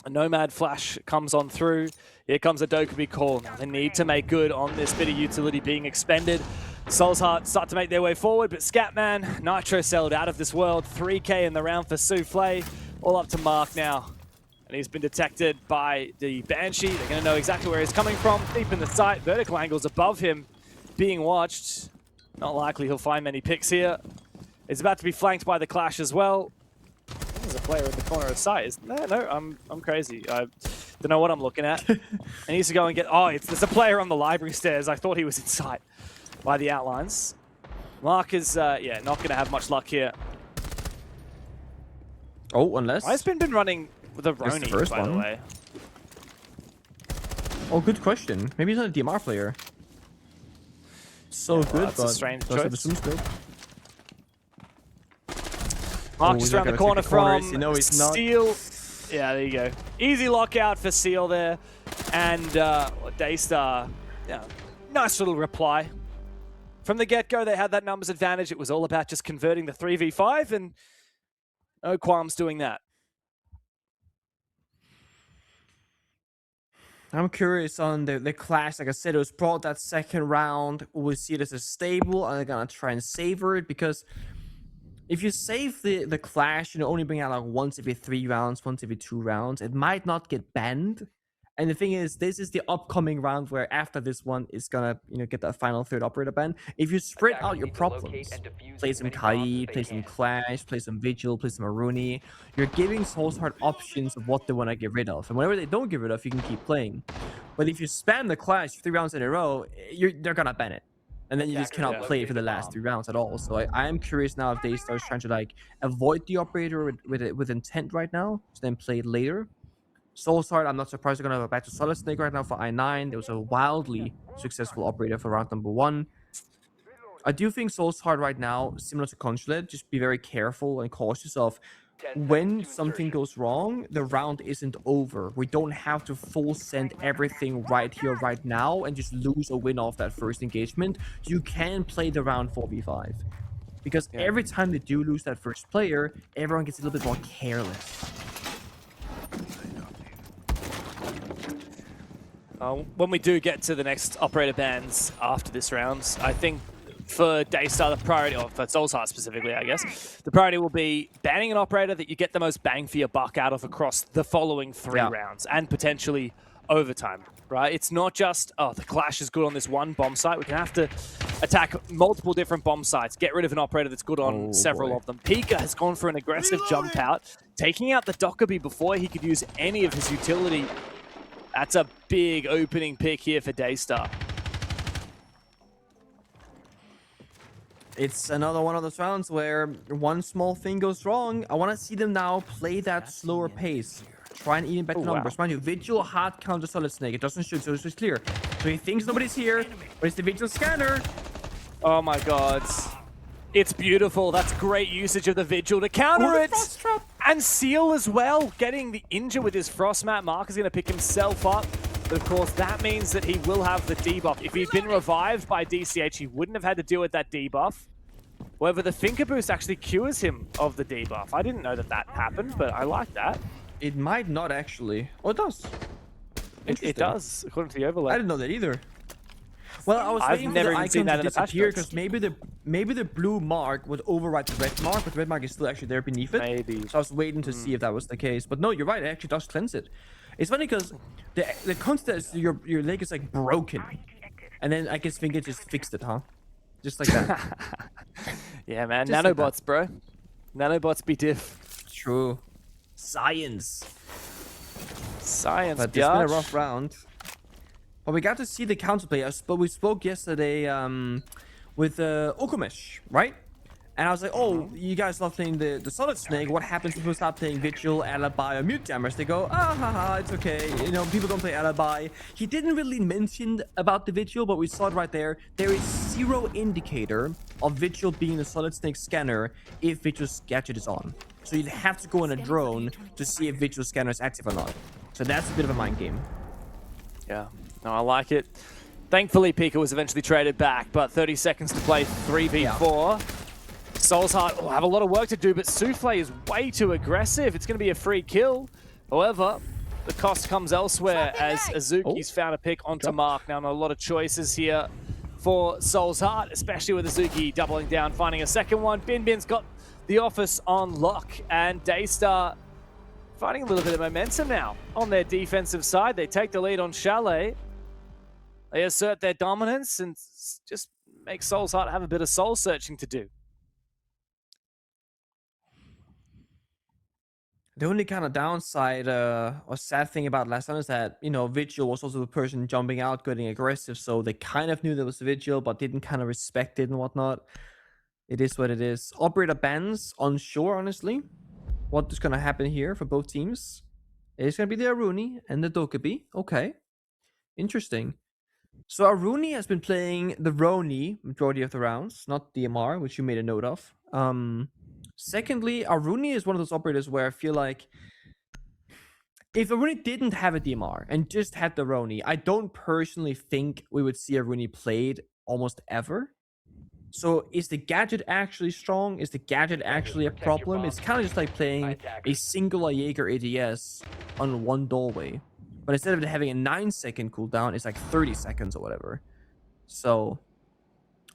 A Nomad flash comes on through. Here comes a Dokkaebi call. Now they need to make good on this bit of utility being expended. Soul's Heart start to make their way forward, but Scatman, Nitro Celled out of this world. 3K in the round for Soufflé. All up to Mark now. And he's been detected by the Banshee. They're going to know exactly where he's coming from. Deep in the sight, vertical angles above him being watched. Not likely he'll find many picks here. It's about to be flanked by the Clash as well. There's a player in the corner of sight, isn't there? No, I'm crazy. I don't know what I'm looking at. I need to go and get... Oh, there's a player on the library stairs. I thought he was in sight by the outlines. Mark is, yeah, not going to have much luck here. Oh, unless... I've been running with a Roni, by the way. Oh, good question. Maybe he's not a DMR player. So yeah, good, that's but a strange does have a choice. zoom scope. Mark just around the corner from he's not. Steel. Yeah, there you go. Easy lockout for Seal there. And DAYSTAR, yeah, nice little reply. From the get-go, they had that numbers advantage. It was all about just converting the 3v5, and no qualms doing that. I'm curious on the Clash. Like I said, it was brought that second round. We see it as a stable, and they're gonna try and savor it, because if you save the Clash, only bring out like once every 3 rounds, once every 2 rounds, it might not get banned. And the thing is, this is the upcoming round where after this one is gonna, get that final 3rd operator ban. If you spread out your problems, play some Kai, play some Clash, play some Vigil, play some Aruni, you're giving Soul's Heart options of what they want to get rid of. And whatever they don't get rid of, you can keep playing. But if you spam the Clash 3 rounds in a row, they're gonna ban it. And then you just cannot play for the last 3 rounds at all. So I am curious now if DAYSTAR is trying to avoid the operator with intent right now, to then play it later. Soul's Heart, I'm not surprised they're going to go back to Solid Snake right now for I9. It was a wildly successful operator for round number 1. I do think Soul's Heart right now, similar to Consulate, just be very careful and cautious of when something goes wrong, the round isn't over. We don't have to full send everything right here, right now, and just lose or win off that first engagement. You can play the round 4v5. Because every time they do lose that first player, everyone gets a little bit more careless. When we do get to the next operator bans after this round, I think for DAYSTAR, the priority, or for Soul's Heart specifically, I guess, the priority will be banning an operator that you get the most bang for your buck out of across the following 3 rounds, and potentially overtime, right? It's not just, oh, the Clash is good on this one bomb site. We can have to attack multiple different bomb sites, get rid of an operator that's good on several of them. Pika has gone for an aggressive jump out, taking out the Dokkaebi before he could use any of his utility. That's a big opening pick here for DAYSTAR. It's another one of those rounds where one small thing goes wrong. I want to see them now play that slower pace. Try and even better numbers. Mind you, Vigil hard counter Solid Snake. It doesn't shoot, so it's clear. So he thinks nobody's here, but it's the Vigil scanner. Oh my god. It's beautiful. That's great usage of the Vigil to counter it. And Seal as well, getting the injure with his Frostmat. Mark is going to pick himself up. But of course, that means that he will have the debuff. If he'd been revived by DCH, he wouldn't have had to deal with that debuff. However, the Finker Boost actually cures him of the debuff. I didn't know that that happened, but I like that. It might not actually. Oh, it does. It does, according to the overlay. I didn't know that either. Well, I was waiting for the icon to disappear because maybe the blue mark would override the red mark, but the red mark is still actually there beneath it. Maybe. So I was waiting to see if that was the case. But no, you're right. It actually does cleanse it. It's funny because the concept is your leg is like broken, and then I guess Finger just fixed it, huh? Just like that. Yeah, man. Just Nanobots, like bro. Nanobots be diff. True. Science. Science, But it's been a rough round. But we got to see the counterplay. But we spoke yesterday with Okumesh, right? And I was like, oh, you guys love playing the Solid Snake. What happens if we start playing Vigil, Alibi, or Mute Jammers? They go, ah, haha, it's okay. You know, people don't play Alibi. He didn't really mention about the Vigil, but we saw it right there. There is zero indicator of Vigil being the Solid Snake scanner if Vigil's gadget is on. So you'd have to go on a drone to see if Vigil scanner is active or not. So that's a bit of a mind game. Yeah, no, I like it. Thankfully, Pika was eventually traded back, but 30 seconds to play 3v4. Soul's Heart will have a lot of work to do, but Souffle is way too aggressive. It's going to be a free kill. However, the cost comes elsewhere as Azuki's found a pick onto Mark. Now, a lot of choices here for Soul's Heart, especially with Azuki doubling down, finding a second one. Bin's got the office on lock, and DAYSTAR finding a little bit of momentum now on their defensive side. They take the lead on Chalet. They assert their dominance and just make Soul's Heart have a bit of soul searching to do. The only kind of downside or sad thing about last time is that, you know, Vigil was also the person jumping out, getting aggressive, so they kind of knew there was a Vigil, but didn't kind of respect it and whatnot. It is what it is. Operator bans, unsure, honestly. What is going to happen here for both teams? It's going to be the Aruni and the Dokkaebi. Okay. Interesting. So Aruni has been playing the Roni majority of the rounds, not DMR, which you made a note of. Secondly, Aruni is one of those operators where I feel like if Aruni didn't have a DMR and just had the Roni, I don't personally think we would see Aruni played almost ever. So is the gadget actually strong? Is the gadget actually a problem? It's kind of just like playing a singular Jaeger ADS on one doorway. But instead of it having a 9-second cooldown, it's like 30 seconds or whatever. So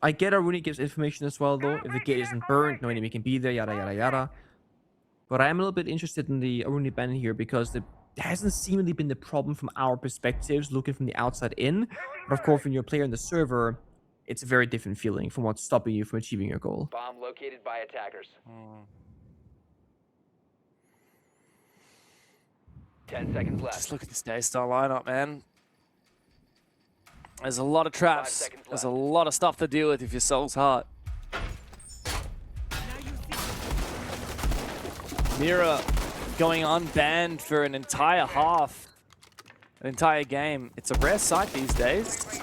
I get Aruni gives information as well, though. If the gate isn't burned, no enemy can be there, yada, yada, yada. But I am a little bit interested in the Aruni ban here because there hasn't seemingly been the problem from our perspectives, looking from the outside in. But of course, when you're a player in the server, it's a very different feeling from what's stopping you from achieving your goal. Bomb located by attackers. 10 seconds left. Just look at this DAYSTAR lineup, man. There's a lot of traps. There's a lot of stuff to deal with if your Soul's Heart. Mira going unbanned for an entire half, an entire game. It's a rare sight these days.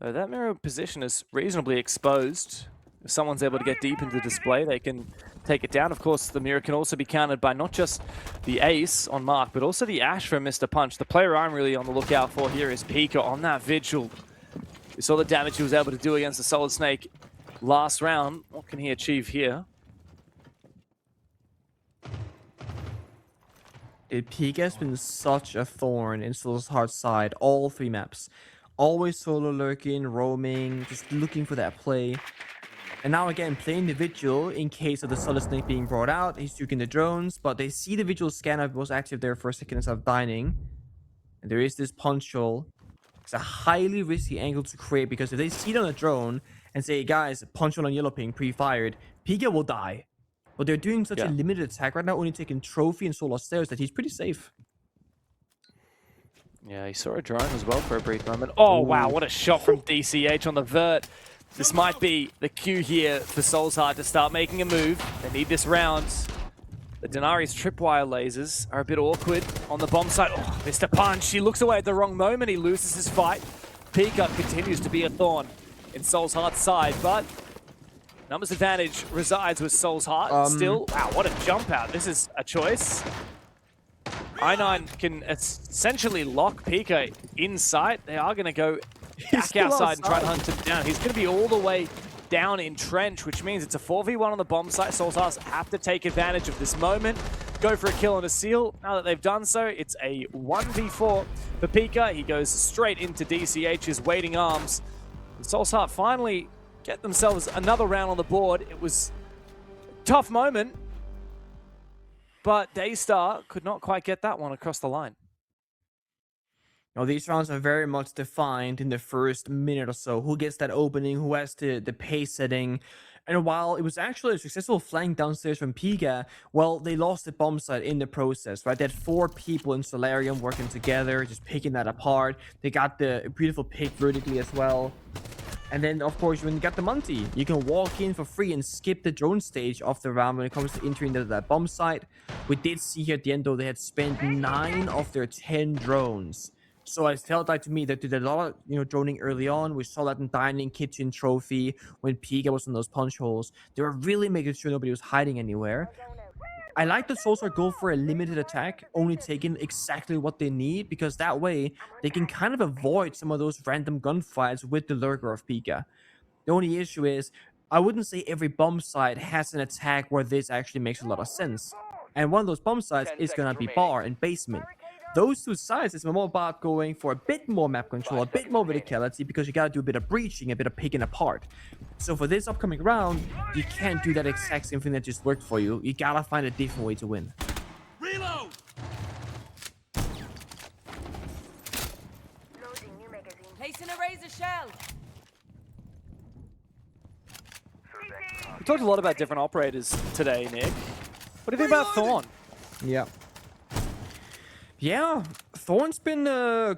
So that Mira position is reasonably exposed. If someone's able to get deep into the display, they can take it down. Of course, the Mira can also be countered by not just the Ace on Mark, but also the Ash from Mr. Punch. The player I'm really on the lookout for here is Pika on that Vigil. We saw the damage he was able to do against the Solid Snake last round. What can he achieve here? Pika has been such a thorn in Soul's Heart's side, all 3 maps. Always solo lurking, roaming, just looking for that play. And now again, playing the Vigil in case of the Solid Snake being brought out. He's juking the drones, but they see the Vigil scanner was active there for a second instead of dining. And there is this punch hole. It's a highly risky angle to create because if they see it on a drone and say, guys, punch hole on yellow ping pre-fired, Pika will die. But they're doing such a limited attack right now, only taking Trophy and Solar Stairs, that he's pretty safe. Yeah, he saw a drone as well for a brief moment. Oh, wow, what a shot from DCH on the vert. This might be the cue here for Soulsheart to start making a move. They need this round. The Denari's tripwire lasers are a bit awkward on the bomb side. Oh, Mr. Punch, he looks away at the wrong moment. He loses his fight. Pika continues to be a thorn in Soulsheart's side, but numbers advantage resides with Soulsheart still. Wow, what a jump out. This is a choice. I9 can essentially lock Pika in sight. They are going to go back outside and try to hunt him down. He's going to be all the way down in Trench, which means it's a 4v1 on the bomb site. Soulsheart have to take advantage of this moment, go for a kill and a seal. Now that they've done so, it's a 1v4 for Pika. He goes straight into DCH's waiting arms. Soulsheart finally get themselves another round on the board. It was a tough moment, but DAYSTAR could not quite get that one across the line. Now, these rounds are very much defined in the first minute or so. Who gets that opening, who has the pace setting. And while it was actually a successful flank downstairs from Pika, well, they lost the bomb site in the process, right? They had 4 people in Solarium working together, just picking that apart. They got the beautiful pick vertically as well. And then, of course, when you got the Monty, you can walk in for free and skip the drone stage of the round when it comes to entering that bomb site. We did see here at the end, though, they had spent 9 of their 10 drones. So it felt like to me that they did a lot of, droning early on. We saw that in Dining Kitchen Trophy when Pika was in those punch holes. They were really making sure nobody was hiding anywhere. I like the Soulsheart go for a limited attack, only taking exactly what they need, because that way they can kind of avoid some of those random gunfights with the lurker of Pika. The only issue is, I wouldn't say every bomb site has an attack where this actually makes a lot of sense. And one of those bomb sites is going to be bar and basement. Those 2 sides is more about going for a bit more map control, a bit more verticality, because you gotta do a bit of breaching, a bit of picking apart. So for this upcoming round, you can't do that exact same thing that just worked for you. You gotta find a different way to win. Reload! Placing a razor shell. We talked a lot about different operators today, Nick. What do you think about Thorn? Yeah, Thorn's been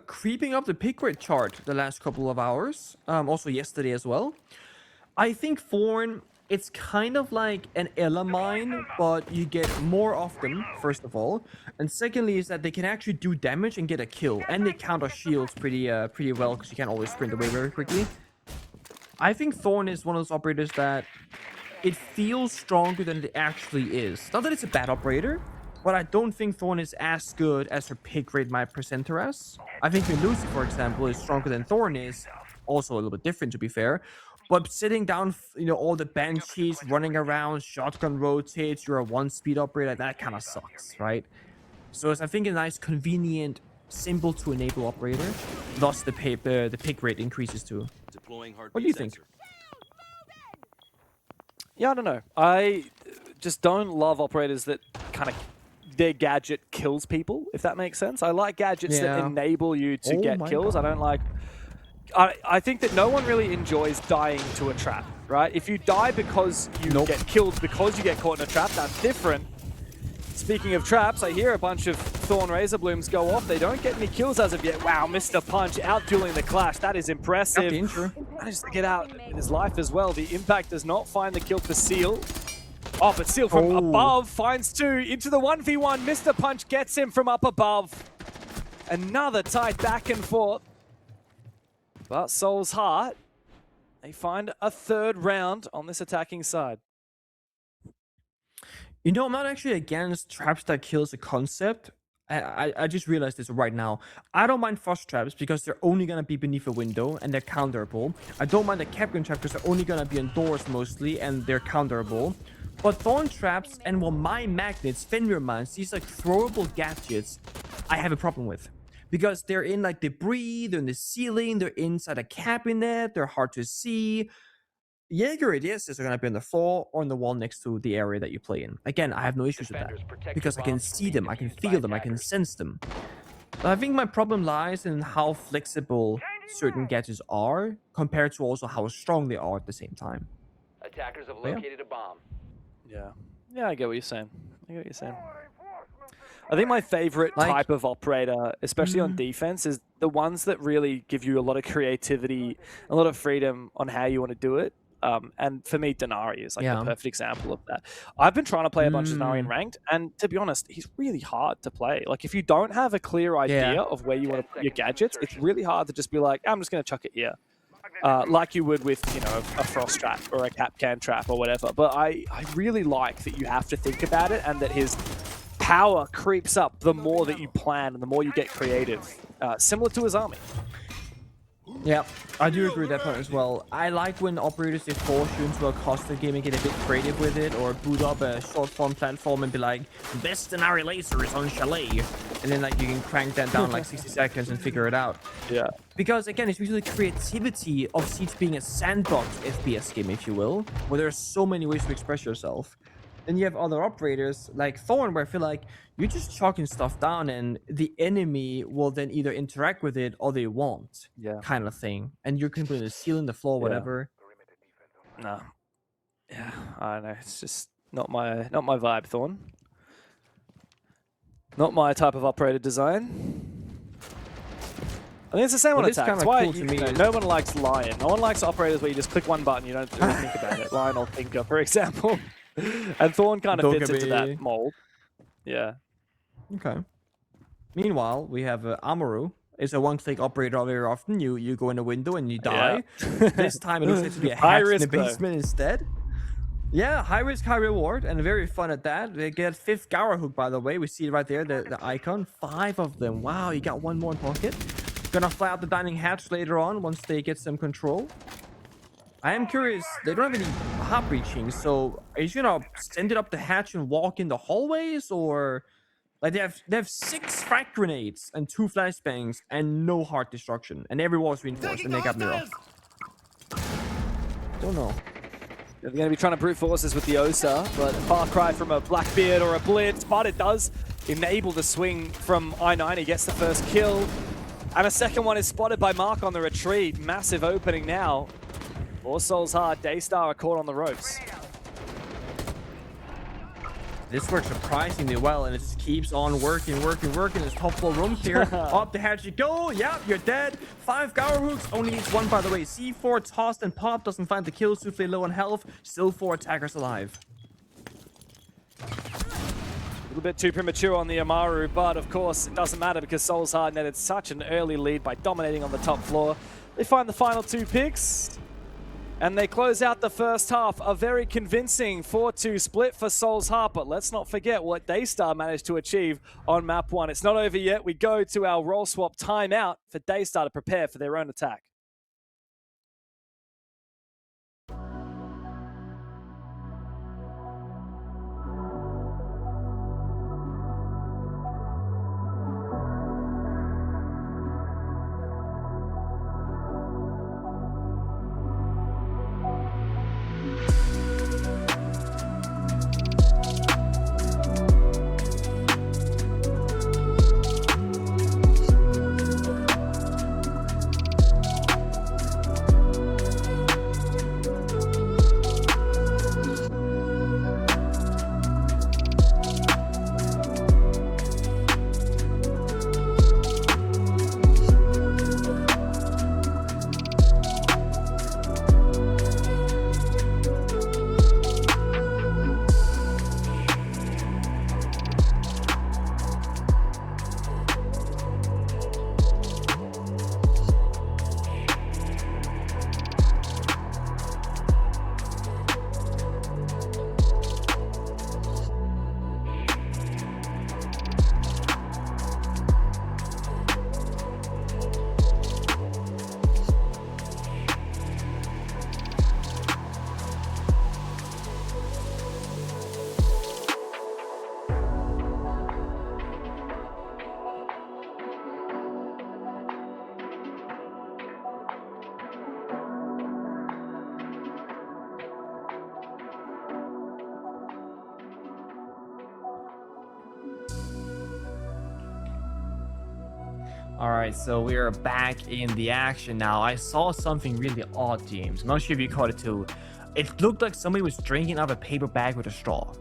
creeping up the pick rate chart the last couple of hours. Also yesterday as well. I think Thorn, it's kind of like an Ella mine, but you get more of them, first of all. And secondly is that they can actually do damage and get a kill. And they counter shields pretty well, because you can't always sprint away very quickly. I think Thorn is one of those operators that it feels stronger than it actually is. Not that it's a bad operator, but I don't think Thorn is as good as her pick rate might present her as. I think Lucy, for example, is stronger than Thorn is. Also a little bit different, to be fair. But sitting down, all the banshees running around, shotgun rotates, you're a 1-speed operator, that kind of sucks, right? So it's, I think, a nice, convenient, simple to enable operator. Thus, the pick rate increases too. What do you think? Yeah, I don't know. I just don't love operators that kind of their gadget kills people, if that makes sense. I like gadgets that enable you to get kills. God. I don't like... I think that no one really enjoys dying to a trap, right? If you die because you get killed because you get caught in a trap, that's different. Speaking of traps, I hear a bunch of Thorn Razor Blooms go off. They don't get any kills as of yet. Wow, Mr. Punch out-dueling the Clash. That is impressive. Managed to get out in his life as well. The Impact does not find the kill for Seal. Oh, but Seal from above finds 2 into the 1v1. Mr. Punch gets him from up above. Another tight back and forth. But Soulsheart, they find a 3rd round on this attacking side. I'm not actually against traps that kills the concept. I just realized this right now. I don't mind frost traps because they're only going to be beneath a window and they're counterable. I don't mind the Captain trap because they're only going to be indoors mostly and they're counterable. But Thorn traps and mine magnets, Fenrir mines, these like throwable gadgets, I have a problem with. Because they're in like debris, they're in the ceiling, they're inside a cabinet, they're hard to see. Jaeger ADSs are going to be on the floor or on the wall next to the area that you play in. Again, I have no issues with that. Because I can see them, I can feel them, I can sense them. But I think my problem lies in how flexible certain gadgets are compared to also how strong they are at the same time. Attackers have located a bomb. Yeah, I get what you're saying. I think my favorite Like- type of operator, especially on defense, is the ones that really give you a lot of creativity, a lot of freedom on how you want to do it. And for me, Denari is like the perfect example of that. I've been trying to play a bunch of Denari in ranked, and to be honest, he's really hard to play. Like if you don't have a clear idea of where you want to put your gadgets, it's really hard to just be like, I'm just going to chuck it here. Like you would with, you know, a frost trap or a capcan trap or whatever. But I really like that you have to think about it, and that his power creeps up the more that you plan and the more you get creative, similar to his army. Yeah, I do agree with that point as well. I like when operators, they force you into a custom game and get a bit creative with it, or boot up a short form platform and be like, best Denari laser is on Chalet. And then like you can crank that down like 60 seconds and figure it out. Yeah. Because again, it's usually the creativity of Siege being a sandbox FPS game, if you will, where there's so many ways to express yourself. Then you have other operators like Thorn, where I feel like you're just chalking stuff down and the enemy will then either interact with it or they won't, kind of thing. And you're completely sealing the floor, whatever. No. Yeah, I don't know. It's just not my vibe, Thorn. Not my type of operator design. I think it's the same on attack. That's why no one likes Lion. No one likes operators where you just click one button, you don't really think about it. Lion or Thinker, for example. And Thorn kind of fits into that mold. Yeah. Okay. Meanwhile, we have Amaru. It's a one-click operator very often. You go in a window and you die. This time it looks like to be a hatch in the basement instead. Yeah, high risk, high reward, and very fun at that. They get 5th Gower Hook, by the way. We see it right there, the icon. 5 of them. Wow, you got one more in pocket. Gonna fly out the dining hatch later on once they get some control. I am curious, they don't have any hop breaching, so are you gonna send it up the hatch and walk in the hallways, or like they have 6 frag grenades and 2 flashbangs and no heart destruction, and every wall is reinforced and they got mirror. Don't know. They're going to be trying to brute force this with the Osa, but far cry from a Blackbeard or a Blitz, but it does enable the swing from I9. He gets the first kill, and a second one is spotted by Mark on the retreat. Massive opening now. For Souls Hard, DAYSTAR are caught on the ropes. This works surprisingly well, and it just keeps on working. This top floor room here. Up the hatch you go. Yep, you're dead. 5 Gower Hooks. Only needs 1, by the way. C4 tossed and popped. Doesn't find the kill. Souffle low on health. Still 4 attackers alive. A little bit too premature on the Amaru, but of course it doesn't matter because Souls Hard netted such an early lead by dominating on the top floor. They find the final 2 picks. And they close out the first half. A very convincing 4-2 split for Souls Heart. But let's not forget what DAYSTAR managed to achieve on map 1. It's not over yet. We go to our role swap timeout for DAYSTAR to prepare for their own attack. All right, so we are back in the action now. I saw something really odd, James. I'm not sure if you caught it too. It looked like somebody was drinking out of a paper bag with a straw.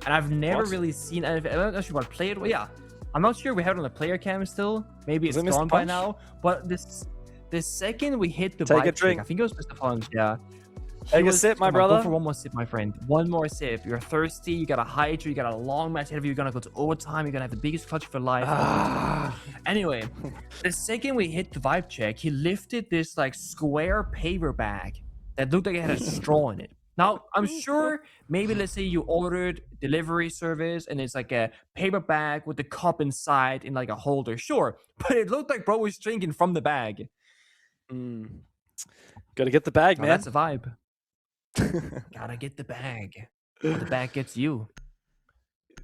and I've never What? really seen anything. I'm not sure what player. Well, yeah, I'm not sure we have it on the player cam still. Maybe Was it's it Mr. gone by Punch? now. But the second we hit the Take a vibe check, drink. I think it was Mr. Punch. Yeah. Take a sip, my come on, brother. Go for one more sip, my friend. One more sip. You're thirsty. You got a hydrate. You got a long match ahead of you. You're gonna go to overtime. You're gonna have the biggest clutch of your life. Anyway, the second we hit the vibe check, he lifted this like square paper bag that looked like it had a straw in it. Now, I'm sure maybe let's say you ordered delivery service and it's like a paper bag with the cup inside in like a holder. Sure, but it looked like bro was drinking from the bag. Gotta get the bag, Now, man. that's a vibe. Gotta get the bag. Or the bag gets you.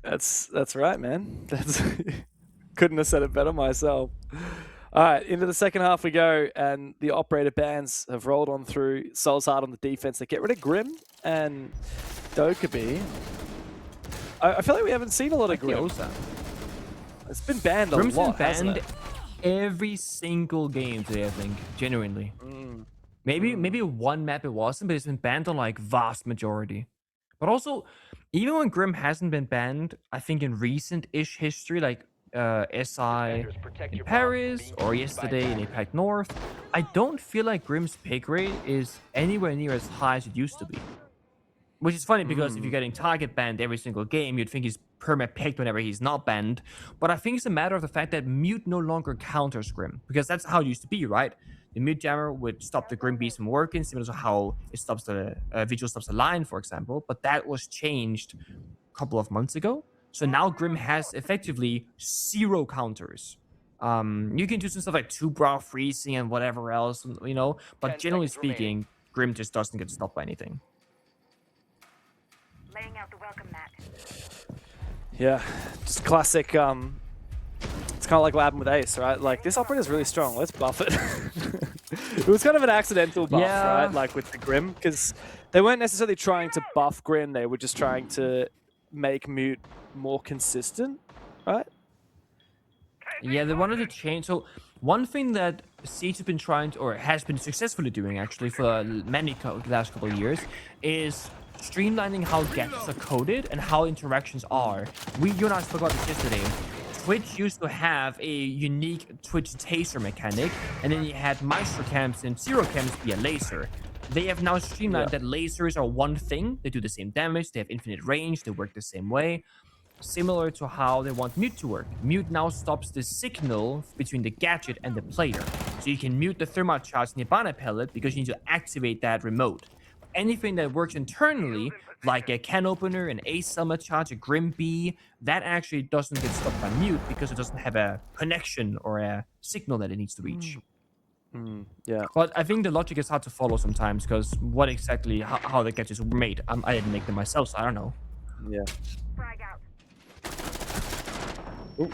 That's right, man. That's couldn't have said it better myself. All right, into the second half we go, and the operator bands have rolled on through. Soul's hard on the defense. They get rid of Grim and Dokkaebi. I feel like we haven't seen a lot of Grim. It's been banned a Grim's lot, been hasn't banned it? every single game today, I think. Genuinely. Maybe one map it wasn't, but it's been banned on like vast majority. But also, even when Grim hasn't been banned, I think in recent-ish history, like SI in Paris or yesterday in APAC North, I don't feel like Grim's pick rate is anywhere near as high as it used to be. Which is funny because if you're getting target banned every single game, you'd think he's perma-picked whenever he's not banned. But I think it's a matter of the fact that mute no longer counters Grim, because that's how it used to be, right? The mute jammer would stop the Grim beast from working, similar to how it stops the visual stops the line, for example. But that was changed a couple of months ago. So now Grim has effectively 0 counters. You can do some stuff like 2-brow freezing and whatever else, you know. But generally speaking, Grim just doesn't get stopped by anything. Laying out the welcome mat. Yeah, just classic. It's kind of like what happened with Ace, right? Like, this operator's really strong. Let's buff it. It was kind of an accidental buff, right? Like with the Grim, because they weren't necessarily trying to buff Grim. They were just trying to make Mute more consistent, right? Yeah, they wanted to change. So one thing that Siege has been trying to, or has been successfully doing actually for the last couple of years, is streamlining how gadgets are coded and how interactions are. You and I spoke about this yesterday. Twitch used to have a unique Twitch taser mechanic, and then you had Maestro cams and Zero cams be a laser. They have now streamlined that lasers are one thing. They do the same damage, they have infinite range, they work the same way. Similar to how they want Mute to work. Mute now stops the signal between the gadget and the player. So you can mute the thermal charge in your banner pellet because you need to activate that remote. Anything that works internally, like a can opener, an Ace Selma charge, a Grim Bee, that actually doesn't get stopped by Mute because it doesn't have a connection or a signal that it needs to reach. Yeah. But I think the logic is hard to follow sometimes because what exactly, how the gadgets were made. I didn't make them myself, so I don't know. Yeah. Ooh.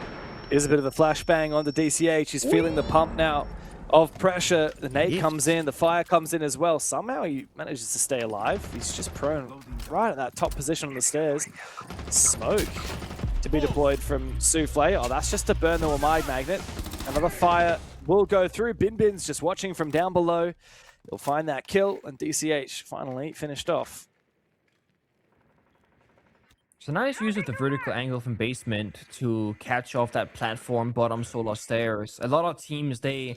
Here's a bit of a flashbang on the DCH. He's feeling the pump now of pressure. The nade comes in, the fire comes in as well. Somehow he manages to stay alive. He's just prone right at that top position on the stairs. Smoke to be deployed from Souffle. Oh, that's just to burn the Wamai magnet. Another fire will go through. Bin's just watching from down below. He'll find that kill, and DCH finally finished off. It's a nice use of the vertical angle from basement to catch off that platform bottom solar stairs. A lot of teams, they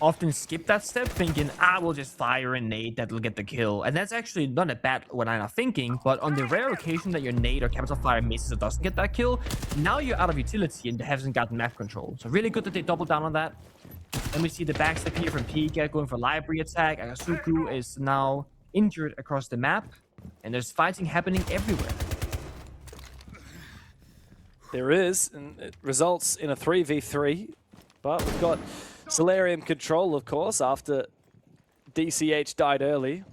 often skip that step thinking, we'll just fire a nade that'll get the kill. And that's actually not a bad what I'm not thinking, but on the rare occasion that your nade or capital fire misses or doesn't get that kill, now you're out of utility and hasn't gotten map control. So really good that they double down on that. Then we see the backstep here from Pika going for library attack. Agasuku is now injured across the map, and there's fighting happening everywhere. There is, and it results in a 3v3, but we've got Solarium control, of course, after DCH died early.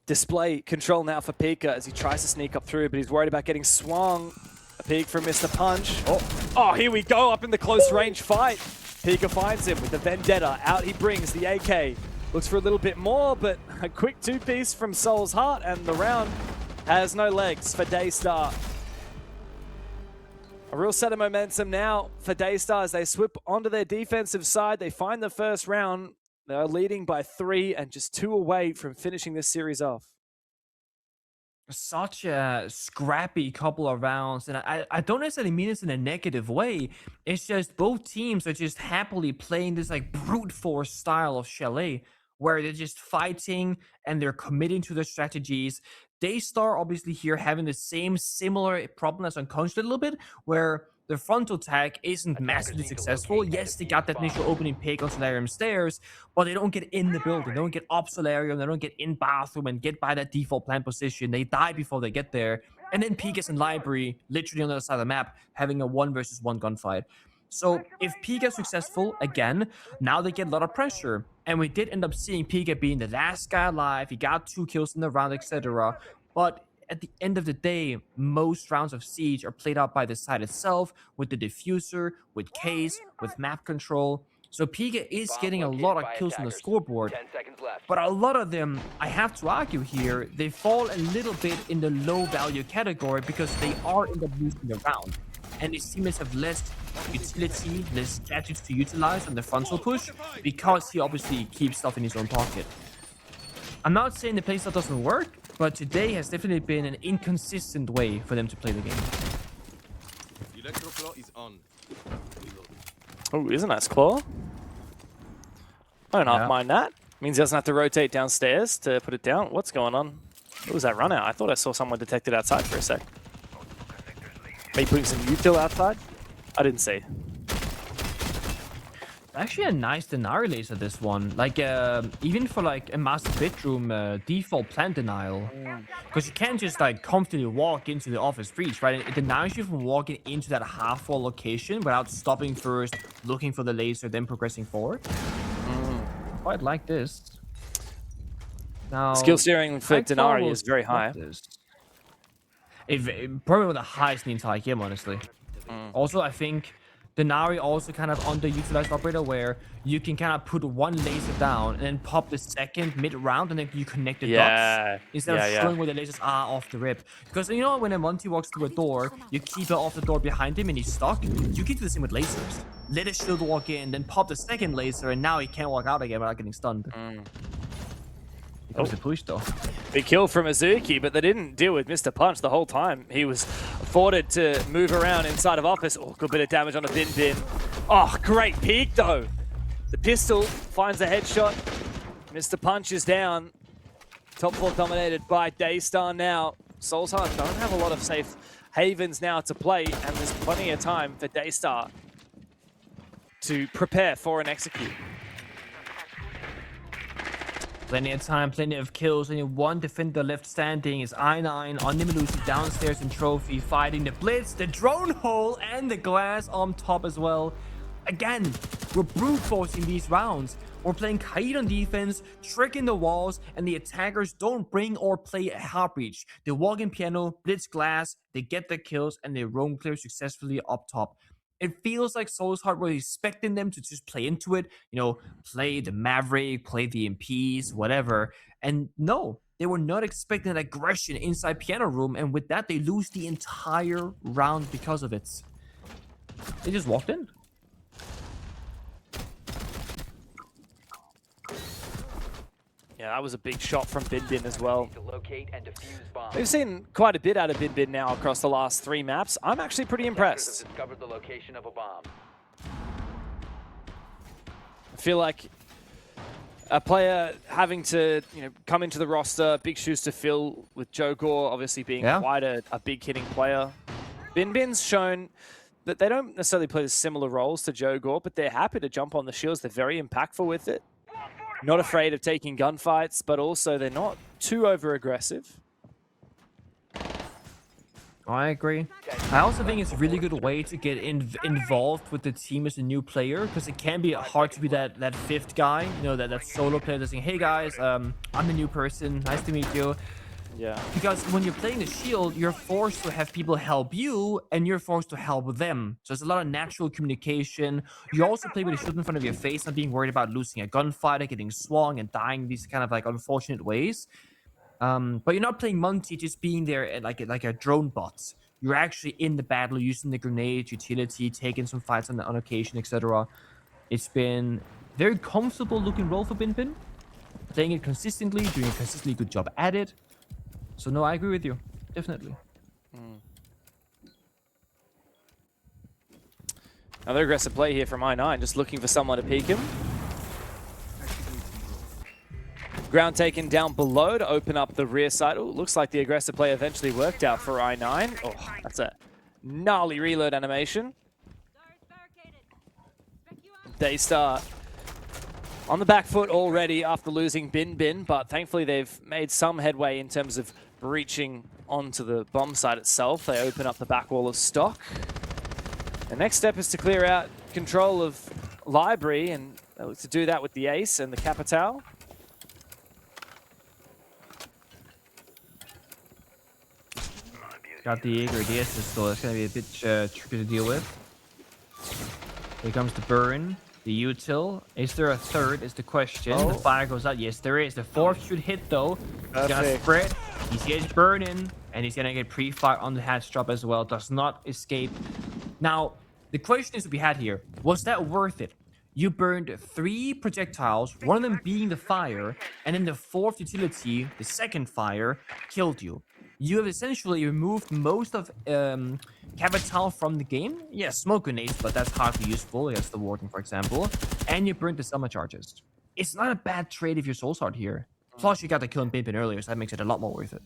Display control now for Pika as he tries to sneak up through, but he's worried about getting swung. A peek from Mr. Punch. Oh, here we go, up in the close range fight. Pika finds him with the Vendetta. Out he brings the AK. Looks for a little bit more, but a quick two-piece from Soul's Heart, and the round has no legs for DAYSTAR. A real set of momentum now for DAYSTAR as they swip onto their defensive side. They find the first round They're leading by 3 and just 2 away from finishing this series off. Such a scrappy couple of rounds, and I don't necessarily mean this in a negative way. It's just both teams are just happily playing this like brute force style of Chalet, where they're just fighting and they're committing to their strategies. DAYSTAR obviously here having the same similar problem as Unconscious a little bit, where the frontal tag isn't massively successful. Yes, they got that initial opening pick on Solarium Stairs, but they don't get in the building. They don't get up Solarium. They don't get in Bathroom and get by that default plant position. They die before they get there. And then Pigas and Library, literally on the other side of the map, having a 1 versus 1 gunfight. So if Piga is successful, again, now they get a lot of pressure. And we did end up seeing Piga being the last guy alive. He got 2 kills in the round, etc. But at the end of the day, most rounds of Siege are played out by the side itself, with the diffuser, with Case, with map control. So Piga is getting a lot of kills on the scoreboard. 10 seconds left. But a lot of them, I have to argue here, they fall a little bit in the low value category because they are in the losing the round. And these teammates have less utility, less gadgets to utilize on the frontal push because he obviously keeps stuff in his own pocket. I'm not saying the playstyle doesn't work, but today has definitely been an inconsistent way for them to play the game. Is on. Oh, isn't that Claw? I don't half mind that. Means he doesn't have to rotate downstairs to put it down. What's going on? What was that run out? I thought I saw someone detected outside for a sec. Maybe putting some util outside? I didn't see. Actually a nice Denari laser, this one. Like, even for like a master bedroom default plant denial. Because you can't just like comfortably walk into the office breach, right? It denies you from walking into that half-wall location without stopping first, looking for the laser, then progressing forward. Quite like this. Now, Skill steering for Denari is very high. Probably one of the highest in the entire game, honestly. Also, I think Denari also kind of underutilized operator where you can kind of put one laser down and then pop the second mid-round and then you connect the dots instead of showing where the lasers are off the rip. Because you know when a Monty walks through a door, you keep it off the door behind him and he's stuck. You can do the same with lasers. Let a shield walk in, then pop the second laser, and now he can't walk out again without getting stunned. He goes to push though. Big kill from Azuki, but they didn't deal with Mr. Punch the whole time. He was afforded to move around inside of office. Oh, good bit of damage on a Bin Bin. Oh, great peek though. The pistol finds a headshot. Mr. Punch is down. Top 4 dominated by DAYSTAR now. Soulsheart don't have a lot of safe havens now to play, and there's plenty of time for DAYSTAR to prepare for an execute. Plenty of time, plenty of kills, only one defender left standing is I9 on Nimelusi downstairs in Trophy, fighting the Blitz, the drone hole, and the glass on top as well. Again, we're brute forcing these rounds. We're playing Kaid on defense, tricking the walls, and the attackers don't bring or play a heartbreach. They walk in piano, blitz glass, they get the kills, and they roam clear successfully up top. It feels like Soulsheart was expecting them to just play into it, you know, play the Maverick, play the MPs, whatever. And no, they were not expecting that aggression inside piano room, and with that, they lose the entire round because of it. They just walked in. Yeah, that was a big shot from Bin Bin as well. Locate and defuse bombs. We've seen quite a bit out of Bin Bin now across the last 3 maps. I'm actually pretty impressed. Have discovered the location of a bomb. I feel like a player having to, come into the roster, big shoes to fill, with Joe Gore obviously being quite a big hitting player. Bin Bin's shown that they don't necessarily play similar roles to Joe Gore, but they're happy to jump on the shields. They're very impactful with it. Not afraid of taking gunfights, but also they're not too over-aggressive. I agree. I also think it's a really good way to get involved with the team as a new player, because it can be hard to be that fifth guy, that solo player that's saying, hey guys, I'm the new person, nice to meet you. Yeah. Because when you're playing the shield, you're forced to have people help you, and you're forced to help them. So there's a lot of natural communication. You also play with a shield in front of your face, not being worried about losing a gunfight or getting swung and dying these kind of like unfortunate ways. But you're not playing Monty just being there like a drone bot. You're actually in the battle, using the grenade, utility, taking some fights on occasion, etc. It's been Very comfortable looking role for Bin Bin. Playing it consistently, doing a consistently good job at it. So no, I agree with you. Definitely. Another aggressive play here from I9, just looking for someone to peek him. Ground taken down below to open up the rear side. Ooh, looks like the aggressive play eventually worked out for I9. Oh, that's a gnarly reload animation. DAYSTAR on the back foot already after losing Bin Bin, but thankfully they've made some headway in terms of breaching onto the bomb site itself. They open up the back wall of stock. The next step is to clear out control of Library, and they look to do that with the Ace and the Capital. Got the Jaeger DS, so it's going to be a bit tricky to deal with. Here comes the burn, the util. Is there a third is the question. Oh. The fire goes out. Yes, there is. The fourth should hit though. He's going to spread. He's getting burning, and he's going to get pre-fire on the hatch drop as well. Does not escape. Now, the question is to be had here. Was that worth it? You burned 3 projectiles, one of them being the fire, and then the fourth utility, the second fire, killed you. You have essentially removed most of Capital from the game. Yeah, smoke grenades, but that's hardly useful against the Warden, for example. And you burned the summer charges. It's not a bad trade if you're Soulsheart here. Plus, you got the kill in Bin Bin earlier, so that makes it a lot more worth it.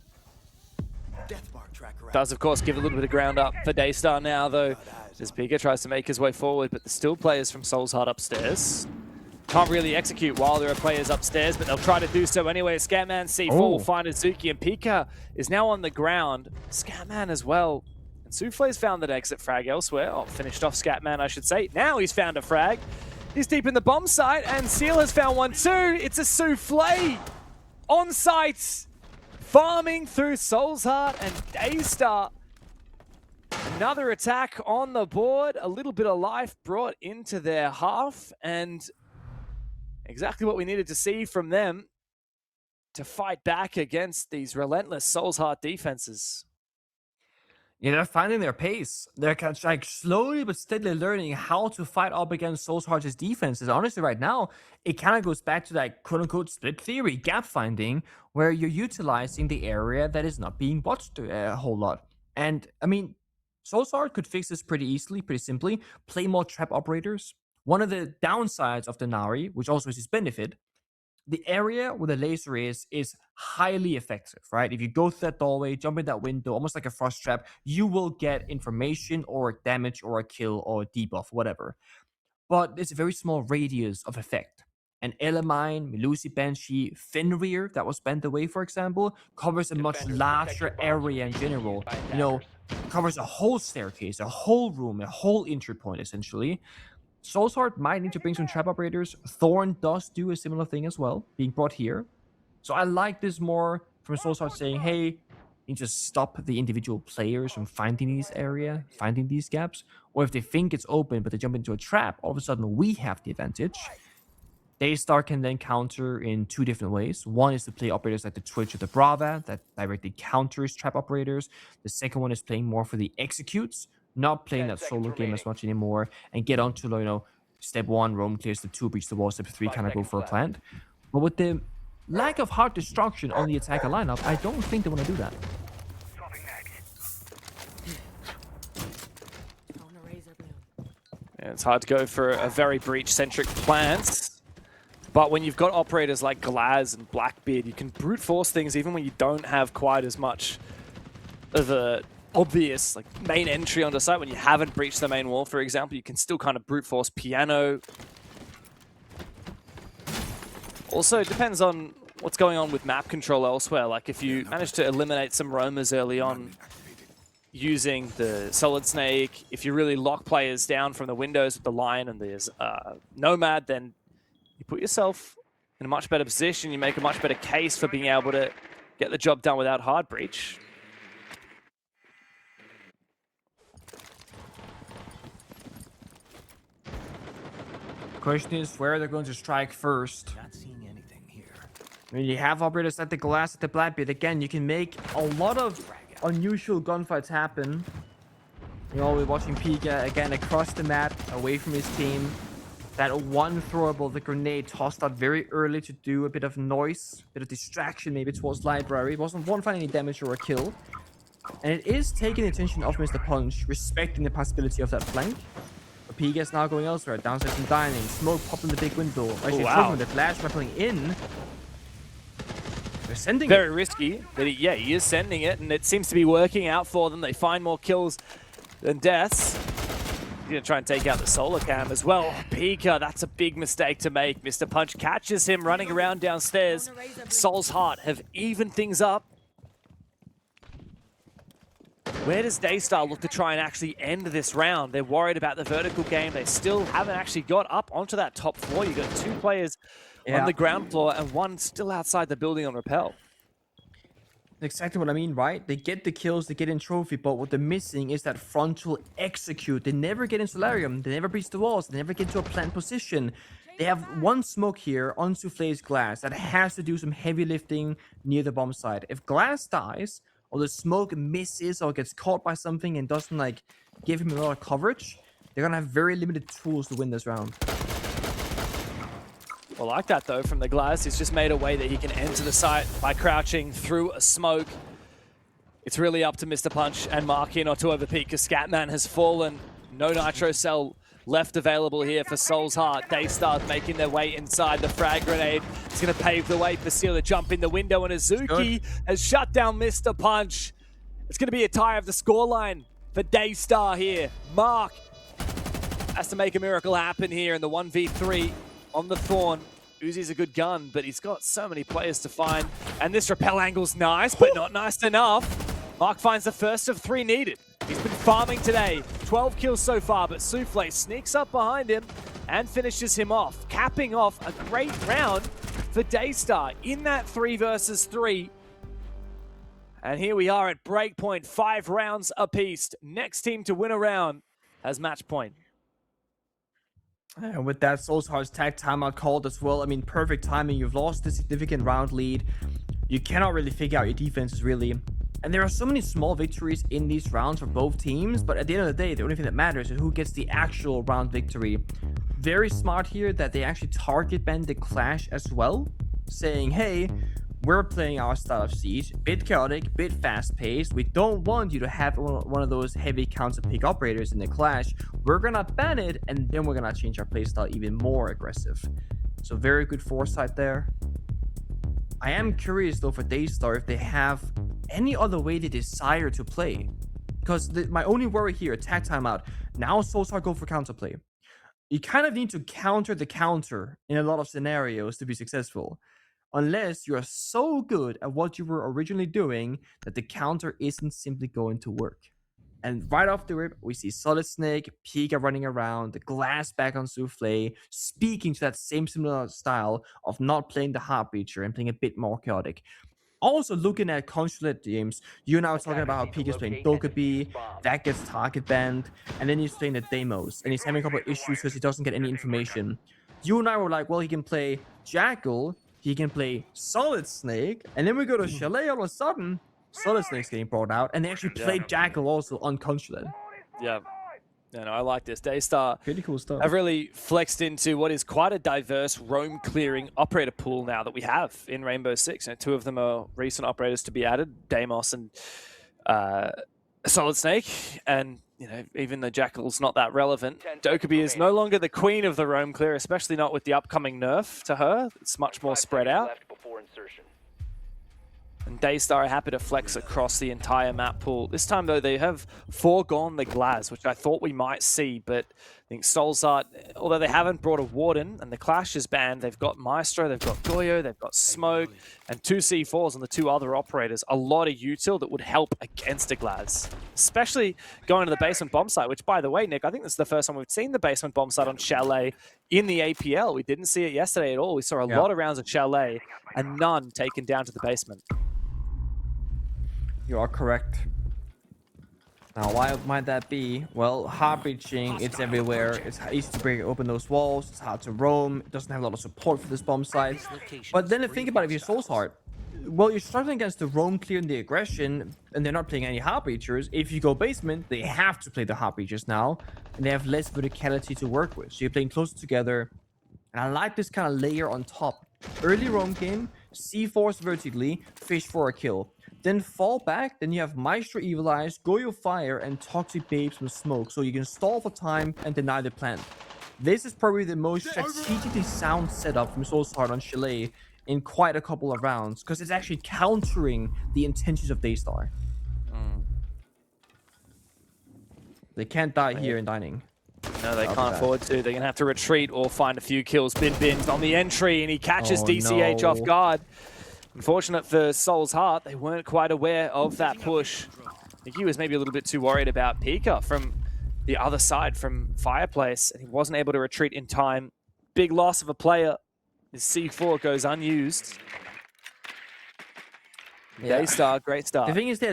Does, of course, give a little bit of ground up for DAYSTAR now, though, as Pika tries to make his way forward, but there's still players from Soulsheart upstairs. Can't really execute while there are players upstairs, but they'll try to do so anyway. Scatman C4 will find Azuki, and Pika is now on the ground. Scatman as well. And Souffle's found that exit frag elsewhere. Oh, finished off Scatman, I should say. Now he's found a frag. He's deep in the bomb site, and Seal has found one too. It's a Souffle on site, farming through Soulsheart and DAYSTAR. Another attack on the board. A little bit of life brought into their half, and exactly what we needed to see from them to fight back against these relentless Soulsheart defenses. Yeah, they're finding their pace. They're kind of like slowly but steadily learning how to fight up against Soulsheart's defenses. Honestly, right now, it kind of goes back to that quote-unquote split theory, gap finding, where you're utilizing the area that is not being watched a whole lot. And, I mean, Soulsheart could fix this pretty easily, pretty simply. Play more trap operators. One of the downsides of the Nari, which also is its benefit, the area where the laser is highly effective, right? If you go through that doorway, jump in that window, almost like a frost trap, you will get information or damage or a kill or a debuff, whatever. But there's a very small radius of effect. And Elamine, Melusi Banshee, Fenrir, that was banned away, for example, covers a much larger area in general. You know, covers a whole staircase, a whole room, a whole entry point, essentially. Soulsheart might need to bring some trap operators. Thorn does do a similar thing as well, being brought here. So I like this more from Soulsheart saying, hey, you just stop the individual players from finding these area, finding these gaps. Or if they think it's open, but they jump into a trap, all of a sudden we have the advantage. DAYSTAR can then counter in 2 different ways. One is to play operators like the Twitch or the Brava that directly counters trap operators. The second one is playing more for the executes, not playing that solo game as much anymore, and get onto, you know, step 1, roam clears, step 2, breach the wall, step 3, kind of go for a plant. But with the lack of hard destruction on the attacker lineup, I don't think they want to do that. Yeah, it's hard to go for a very breach-centric plant. But when you've got operators like Glaz and Blackbeard, you can brute force things even when you don't have quite as much of a obvious like main entry onto site. When you haven't breached the main wall, for example, you can still kind of brute force Piano. Also, it depends on what's going on with map control elsewhere. Like if you manage to eliminate some roamers early on using the Solid Snake, if you really lock players down from the windows with the Lion and there's Nomad, then you put yourself in a much better position. You make a much better case for being able to get the job done without hard breach. Question is where they're going to strike first. Not seeing anything here. I mean, you have operators at the Glass, at the Blackbeard. Again, you can make a lot of unusual gunfights happen. You know, we're watching Pika again across the map, away from his team. That one throwable, the grenade, tossed out very early to do a bit of noise, a bit of distraction maybe towards library. It won't find any damage or a kill. And it is taking the attention of Mr. Punch, respecting the possibility of that flank. But Piga's now going elsewhere. Downstairs and dining. Smoke popped in the big window. Actually, wow. The flash rappelling in. They're sending Very risky, but he is sending it, and it seems to be working out for them. They find more kills than deaths. He's going to try and take out the solar cam as well. Pika, that's a big mistake to make. Mr. Punch catches him running around downstairs. Soul's Heart have evened things up. Where does DAYSTAR look to try and actually end this round? They're worried about the vertical game. They still haven't actually got up onto that top floor. You've got 2 players on the ground floor and 1 still outside the building on rappel. Exactly what I mean, right? They get the kills, they get in trophy, but what they're missing is that frontal execute. They never get in Solarium, they never breach the walls, they never get to a plant position. They have 1 smoke here on Souffle's glass that has to do some heavy lifting near the bomb site. If glass dies, or the smoke misses or gets caught by something and doesn't like give him a lot of coverage, they're gonna have very limited tools to win this round. Well, like that though from the glass. He's just made a way that he can enter the site by crouching through a smoke. It's really up to Mr. Punch and Markin or to overpeak because Scatman has fallen. No Nitro Cell left available here for Soul's Heart. DAYSTAR making their way inside. The frag grenade is going to pave the way for Seal to jump in the window, and Azuki has shut down Mr. Punch. It's going to be a tie of the scoreline for DAYSTAR here. Mark has to make a miracle happen here in the 1v3 on the Thorn. Uzi's a good gun, but he's got so many players to find. And this rappel angle's nice, but not nice enough. Mark finds the first of 3 needed. He's been farming today. 12 kills so far, but Souffle sneaks up behind him and finishes him off, capping off a great round for DAYSTAR in that 3 versus 3. And here we are at breakpoint, 5 rounds apiece. Next team to win a round has match point. And with that, Soul's Heart's tag timeout called as well. I mean, perfect timing. You've lost a significant round lead. You cannot really figure out your defenses, really. And there are so many small victories in these rounds for both teams, but at the end of the day, the only thing that matters is who gets the actual round victory. Very smart here that they actually target ban the clash as well, saying, hey, we're playing our style of Siege, bit chaotic, bit fast-paced. We don't want you to have one of those heavy counter-pick operators in the clash. We're gonna ban it, and then we're gonna change our playstyle even more aggressive. So very good foresight there. I am curious though for DAYSTAR if they have any other way they desire to play. Because my only worry here, attack timeout, now Soul's Heart go for counterplay. You kind of need to counter the counter in a lot of scenarios to be successful. Unless you're so good at what you were originally doing that the counter isn't simply going to work. And right off the rip, we see Solid Snake, Pika running around, the glass back on Souffle, speaking to that same similar style of not playing the heart breacher and playing a bit more chaotic. Also looking at consulate games, you now talking about how Pika's playing Dokkaebi, that gets target banned, and then he's playing the Deimos, and he's having a couple of issues because he doesn't get any information. You and I were like, well, he can play Jackal, he can play Solid Snake, and then we go to Chalet, all of a sudden, Solid Snake's getting brought out, and they actually played Jackal also on Consulate. Yeah. No, I like this. DAYSTAR pretty cool stuff. Have really flexed into what is quite a diverse roam clearing operator pool now that we have in Rainbow Six. And 2 of them are recent operators to be added, Deimos and Solid Snake. And even though Jackal's not that relevant, Dokkaebi is no longer the queen of the roam clear, especially not with the upcoming nerf to her. It's much more spread out. And DAYSTAR are happy to flex across the entire map pool. This time, though, they have foregone the Glaz, which I thought we might see, but I think Soul's Heart, although they haven't brought a Warden and the Clash is banned, they've got Maestro, they've got Goyo, they've got Smoke, and 2 C4s on the 2 other operators. A lot of util that would help against a Glaz, especially going to the basement bomb site, which, by the way, Nick, I think this is the first time we've seen the basement bomb site on Chalet in the APL. We didn't see it yesterday at all. We saw a lot of rounds at Chalet and none taken down to the basement. You are correct. Now, why might that be? Well, heart breaching, it's everywhere. It's easy to break open those walls. It's hard to roam. It doesn't have a lot of support for this bomb site. But then think about it, if you're Soul's Heart, well, you're struggling against the roam clear and the aggression, and they're not playing any heart breachers. If you go basement, they have to play the heart breachers now, and they have less verticality to work with. So you're playing closer together, and I like this kind of layer on top. Early roam game, C4s vertically, fish for a kill. Then fall back, then you have Maestro Evil Eyes, Goyo Fire, and Toxic Babes from Smoke, so you can stall for time and deny the plant. This is probably the most strategically sound setup from Soulsheart on Chalet in quite a couple of rounds, because it's actually countering the intentions of DAYSTAR. They can't die here in dining. No, they can't afford to. They're going to have to retreat or find a few kills. Bin's on the entry, and he catches DCH off guard. Unfortunate for Soul's Heart, they weren't quite aware of that push. I think he was maybe a little bit too worried about Pika from the other side, from Fireplace, and he wasn't able to retreat in time. Big loss of a player. His C4 goes unused. Yeah. DAYSTAR, great start. The thing is, they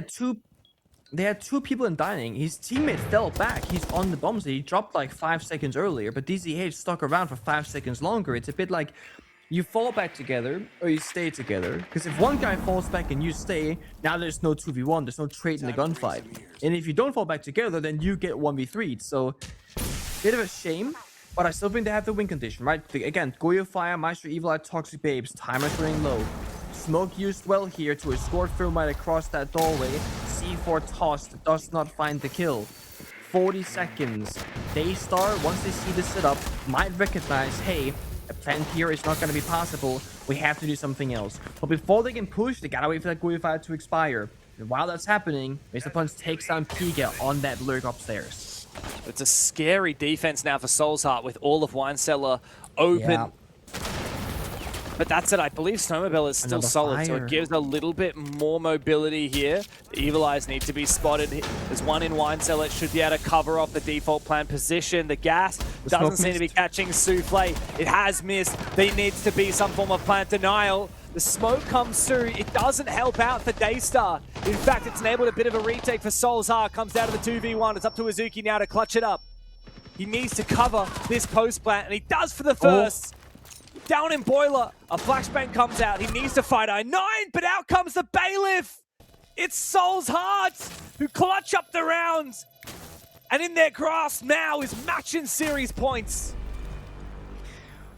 had two people in dining. His teammate fell back. He's on the bomb, so he dropped like 5 seconds earlier, but DCH stuck around for 5 seconds longer. It's a bit like you fall back together or you stay together. Because if one guy falls back and you stay, now there's no 2v1. There's no trade in the gunfight. And if you don't fall back together, then you get 1v3'd. So, bit of a shame. But I still think they have the win condition, right? Again, Goyo Fire, Maestro Evil Eye, Toxic Babes, timers running low. Smoke used well here to escort Thermite across that doorway. C4 tossed, does not find the kill. 40 seconds. DAYSTAR, once they see the setup, might recognize, hey, a plant here is not going to be possible. We have to do something else. But before they can push, they gotta wait for that Goyo Fire to expire. And while that's happening, Mr. Punch takes down Piga on that lurk upstairs. It's a scary defense now for Soulsheart with all of Wine Cellar open. Yeah. But that's it. I believe Snowmobile is still solid, so it gives a little bit more mobility here. The Evil Eyes need to be spotted. There's one in Wine Cellar. It should be able to cover off the default plan position. The gas doesn't seem to be catching Souffle. It has missed. There needs to be some form of plant denial. The smoke comes through. It doesn't help out for DAYSTAR. In fact, it's enabled a bit of a retake for Soulsheart. Comes down to the 2v1. It's up to Azuki now to clutch it up. He needs to cover this post plant, and he does for the first. Down in Boiler, a flashbang comes out. He needs to fight I9, but out comes the Bailiff. It's Soulsheart who clutch up the rounds. And in their grasp now is match and series points.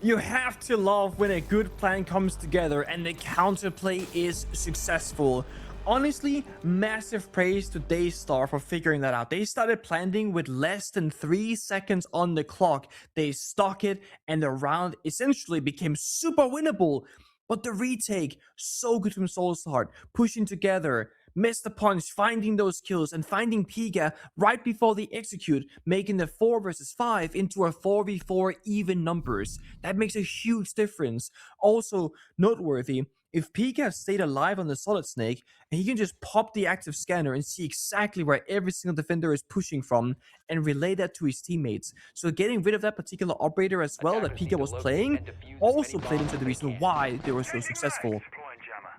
You have to love when a good plan comes together and the counterplay is successful. Honestly, massive praise to DAYSTAR for figuring that out. They started planting with less than 3 seconds on the clock. They stuck it, and the round essentially became super winnable. But the retake, so good from Soulsheart, pushing together, missed the punch, finding those kills, and finding Piga right before they execute, making the 4 versus 5 into a 4v4 even numbers. That makes a huge difference. Also noteworthy, if Piga stayed alive on the Solid Snake, and he can just pop the active scanner and see exactly where every single defender is pushing from and relay that to his teammates. So getting rid of that particular operator as well that Piga was playing also played into the reason why they were so successful.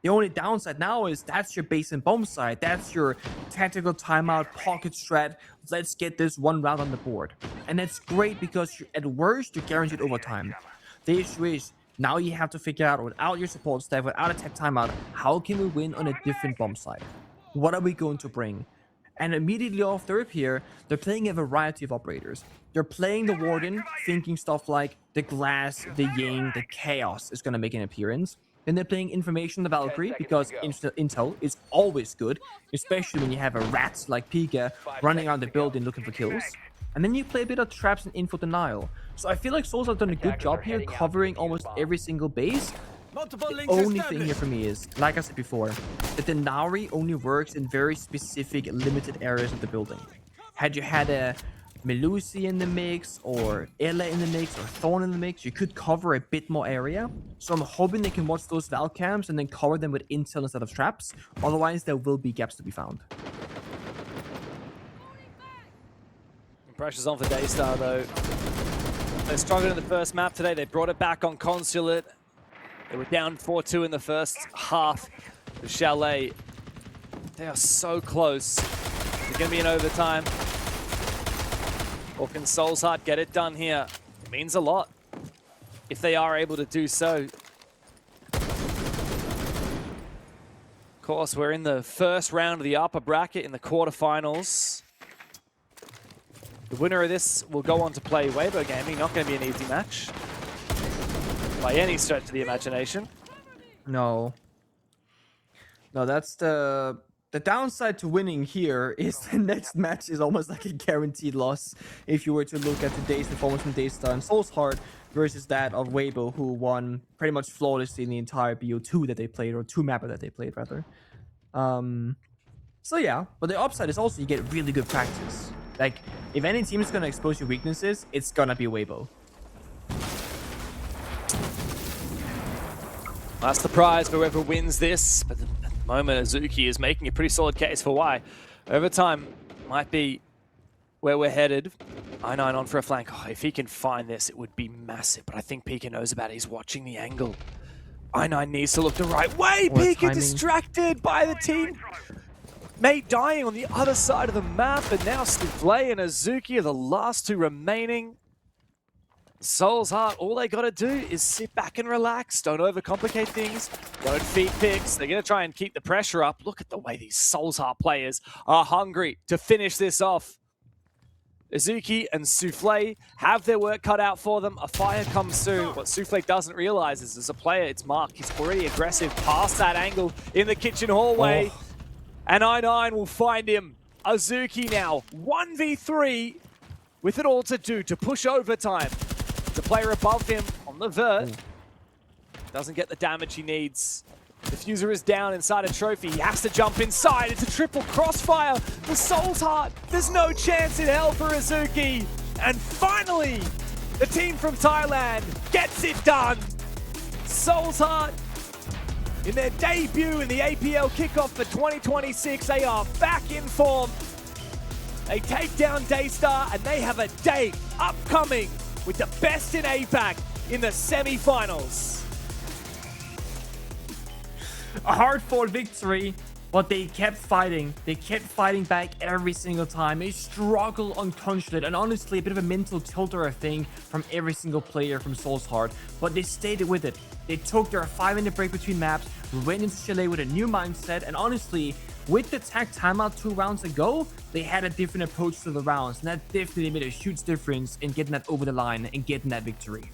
The only downside now is that's your base and bomb side. That's your tactical timeout, pocket strat. Let's get this one round on the board. And that's great because at worst, you're guaranteed overtime. The issue is, now you have to figure out, without your support staff, without a tech timeout, how can we win on a different bomb side? What are we going to bring? And immediately off the rip here, they're playing a variety of operators. They're playing the Warden, thinking stuff like the Glass, the Ying, the Chaos is going to make an appearance. Then they're playing Information, the Valkyrie, because intel is always good, especially when you have a rat like Piga running around the building looking for kills. And then you play a bit of traps and info denial. So I feel like Souls have done a good job here covering almost every single base. The only thing here for me is, like I said before, that the Nauri only works in very specific limited areas of the building. Had you had a Melusi in the mix, or Ella in the mix, or Thorn in the mix, you could cover a bit more area. So I'm hoping they can watch those Val cams and then cover them with intel instead of traps. Otherwise, there will be gaps to be found. Pressure's on for DAYSTAR though. They struggled in the first map today. They brought it back on Consulate. They were down 4-2 in the first half. The Chalet, they are so close. It's going to be an overtime. Or can Soulsheart get it done here? It means a lot if they are able to do so. course, we're in the first round of the upper bracket in the quarterfinals. The winner of this will go on to play Weibo Gaming. Not going to be an easy match by any stretch of the imagination. No. No, that's the downside to winning here is the next match is almost like a guaranteed loss if you were to look at today's performance from DAYSTAR and Soul's Heart versus that of Weibo, who won pretty much flawlessly in the entire BO2 that they played, or 2 mapper that they played, rather. So yeah, but the upside is also you get really good practice. Like, if any team is going to expose your weaknesses, it's going to be Weibo. That's the prize for whoever wins this. But at the moment, Azuki is making a pretty solid case for why. Overtime might be where we're headed. I9 on for a flank. Oh, if he can find this, it would be massive. But I think Pika knows about it. He's watching the angle. I9 needs to look the right way. Pika distracted by the team. Mate dying on the other side of the map. And now Soufflé and Azuki are the last 2 remaining. Soul's Heart, all they got to do is sit back and relax. Don't overcomplicate things. Don't feed picks. They're going to try and keep the pressure up. Look at the way these Soul's Heart players are hungry to finish this off. Azuki and Soufflé have their work cut out for them. A fire comes soon. What Soufflé doesn't realize is as a player, it's Mark. He's already aggressive past that angle in the kitchen hallway. Oh. And I9 will find him. Azuki now 1v3 with it all to do to push overtime. The player above him on the vert doesn't get the damage he needs. Diffuser is down inside a trophy. He has to jump inside. It's a triple crossfire. The Soul's Heart. There's no chance in hell for Azuki. And finally, the team from Thailand gets it done. Soul's Heart, in their debut in the APL Kickoff for 2026, they are back in form. They take down DAYSTAR, and they have a date upcoming with the best in APAC in the semi-finals. A hard-fought victory, but they kept fighting. They kept fighting back every single time. A struggle unconscionable, and honestly, a bit of a mental tilter, I think, from every single player from Soul's Heart. But they stayed with it. They took their 5-minute break between maps, went into Chalet with a new mindset, and honestly, with the tag timeout 2 rounds ago, they had a different approach to the rounds, and that definitely made a huge difference in getting that over the line and getting that victory.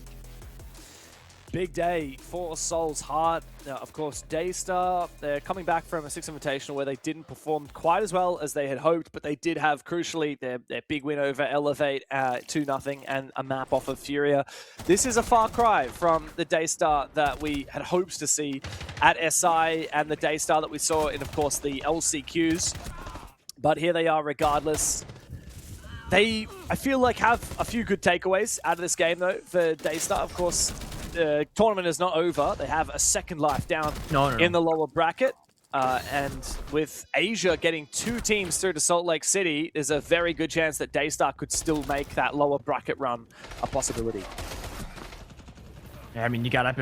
Big day for Soul's Heart. Now, of course, DAYSTAR, they're coming back from a 6 Invitational where they didn't perform quite as well as they had hoped, but they did have, crucially, their big win over Elevate 2-0 and a map off of Furia. This is a far cry from the DAYSTAR that we had hopes to see at SI and the DAYSTAR that we saw in, of course, the LCQs. But here they are regardless. They, I feel like, have a few good takeaways out of this game, though, for DAYSTAR. Of course, the tournament is not over. They have a second life down in the lower bracket. And with Asia getting 2 teams through to Salt Lake City, there's a very good chance that DAYSTAR could still make that lower bracket run a possibility. Yeah, I mean, you gotta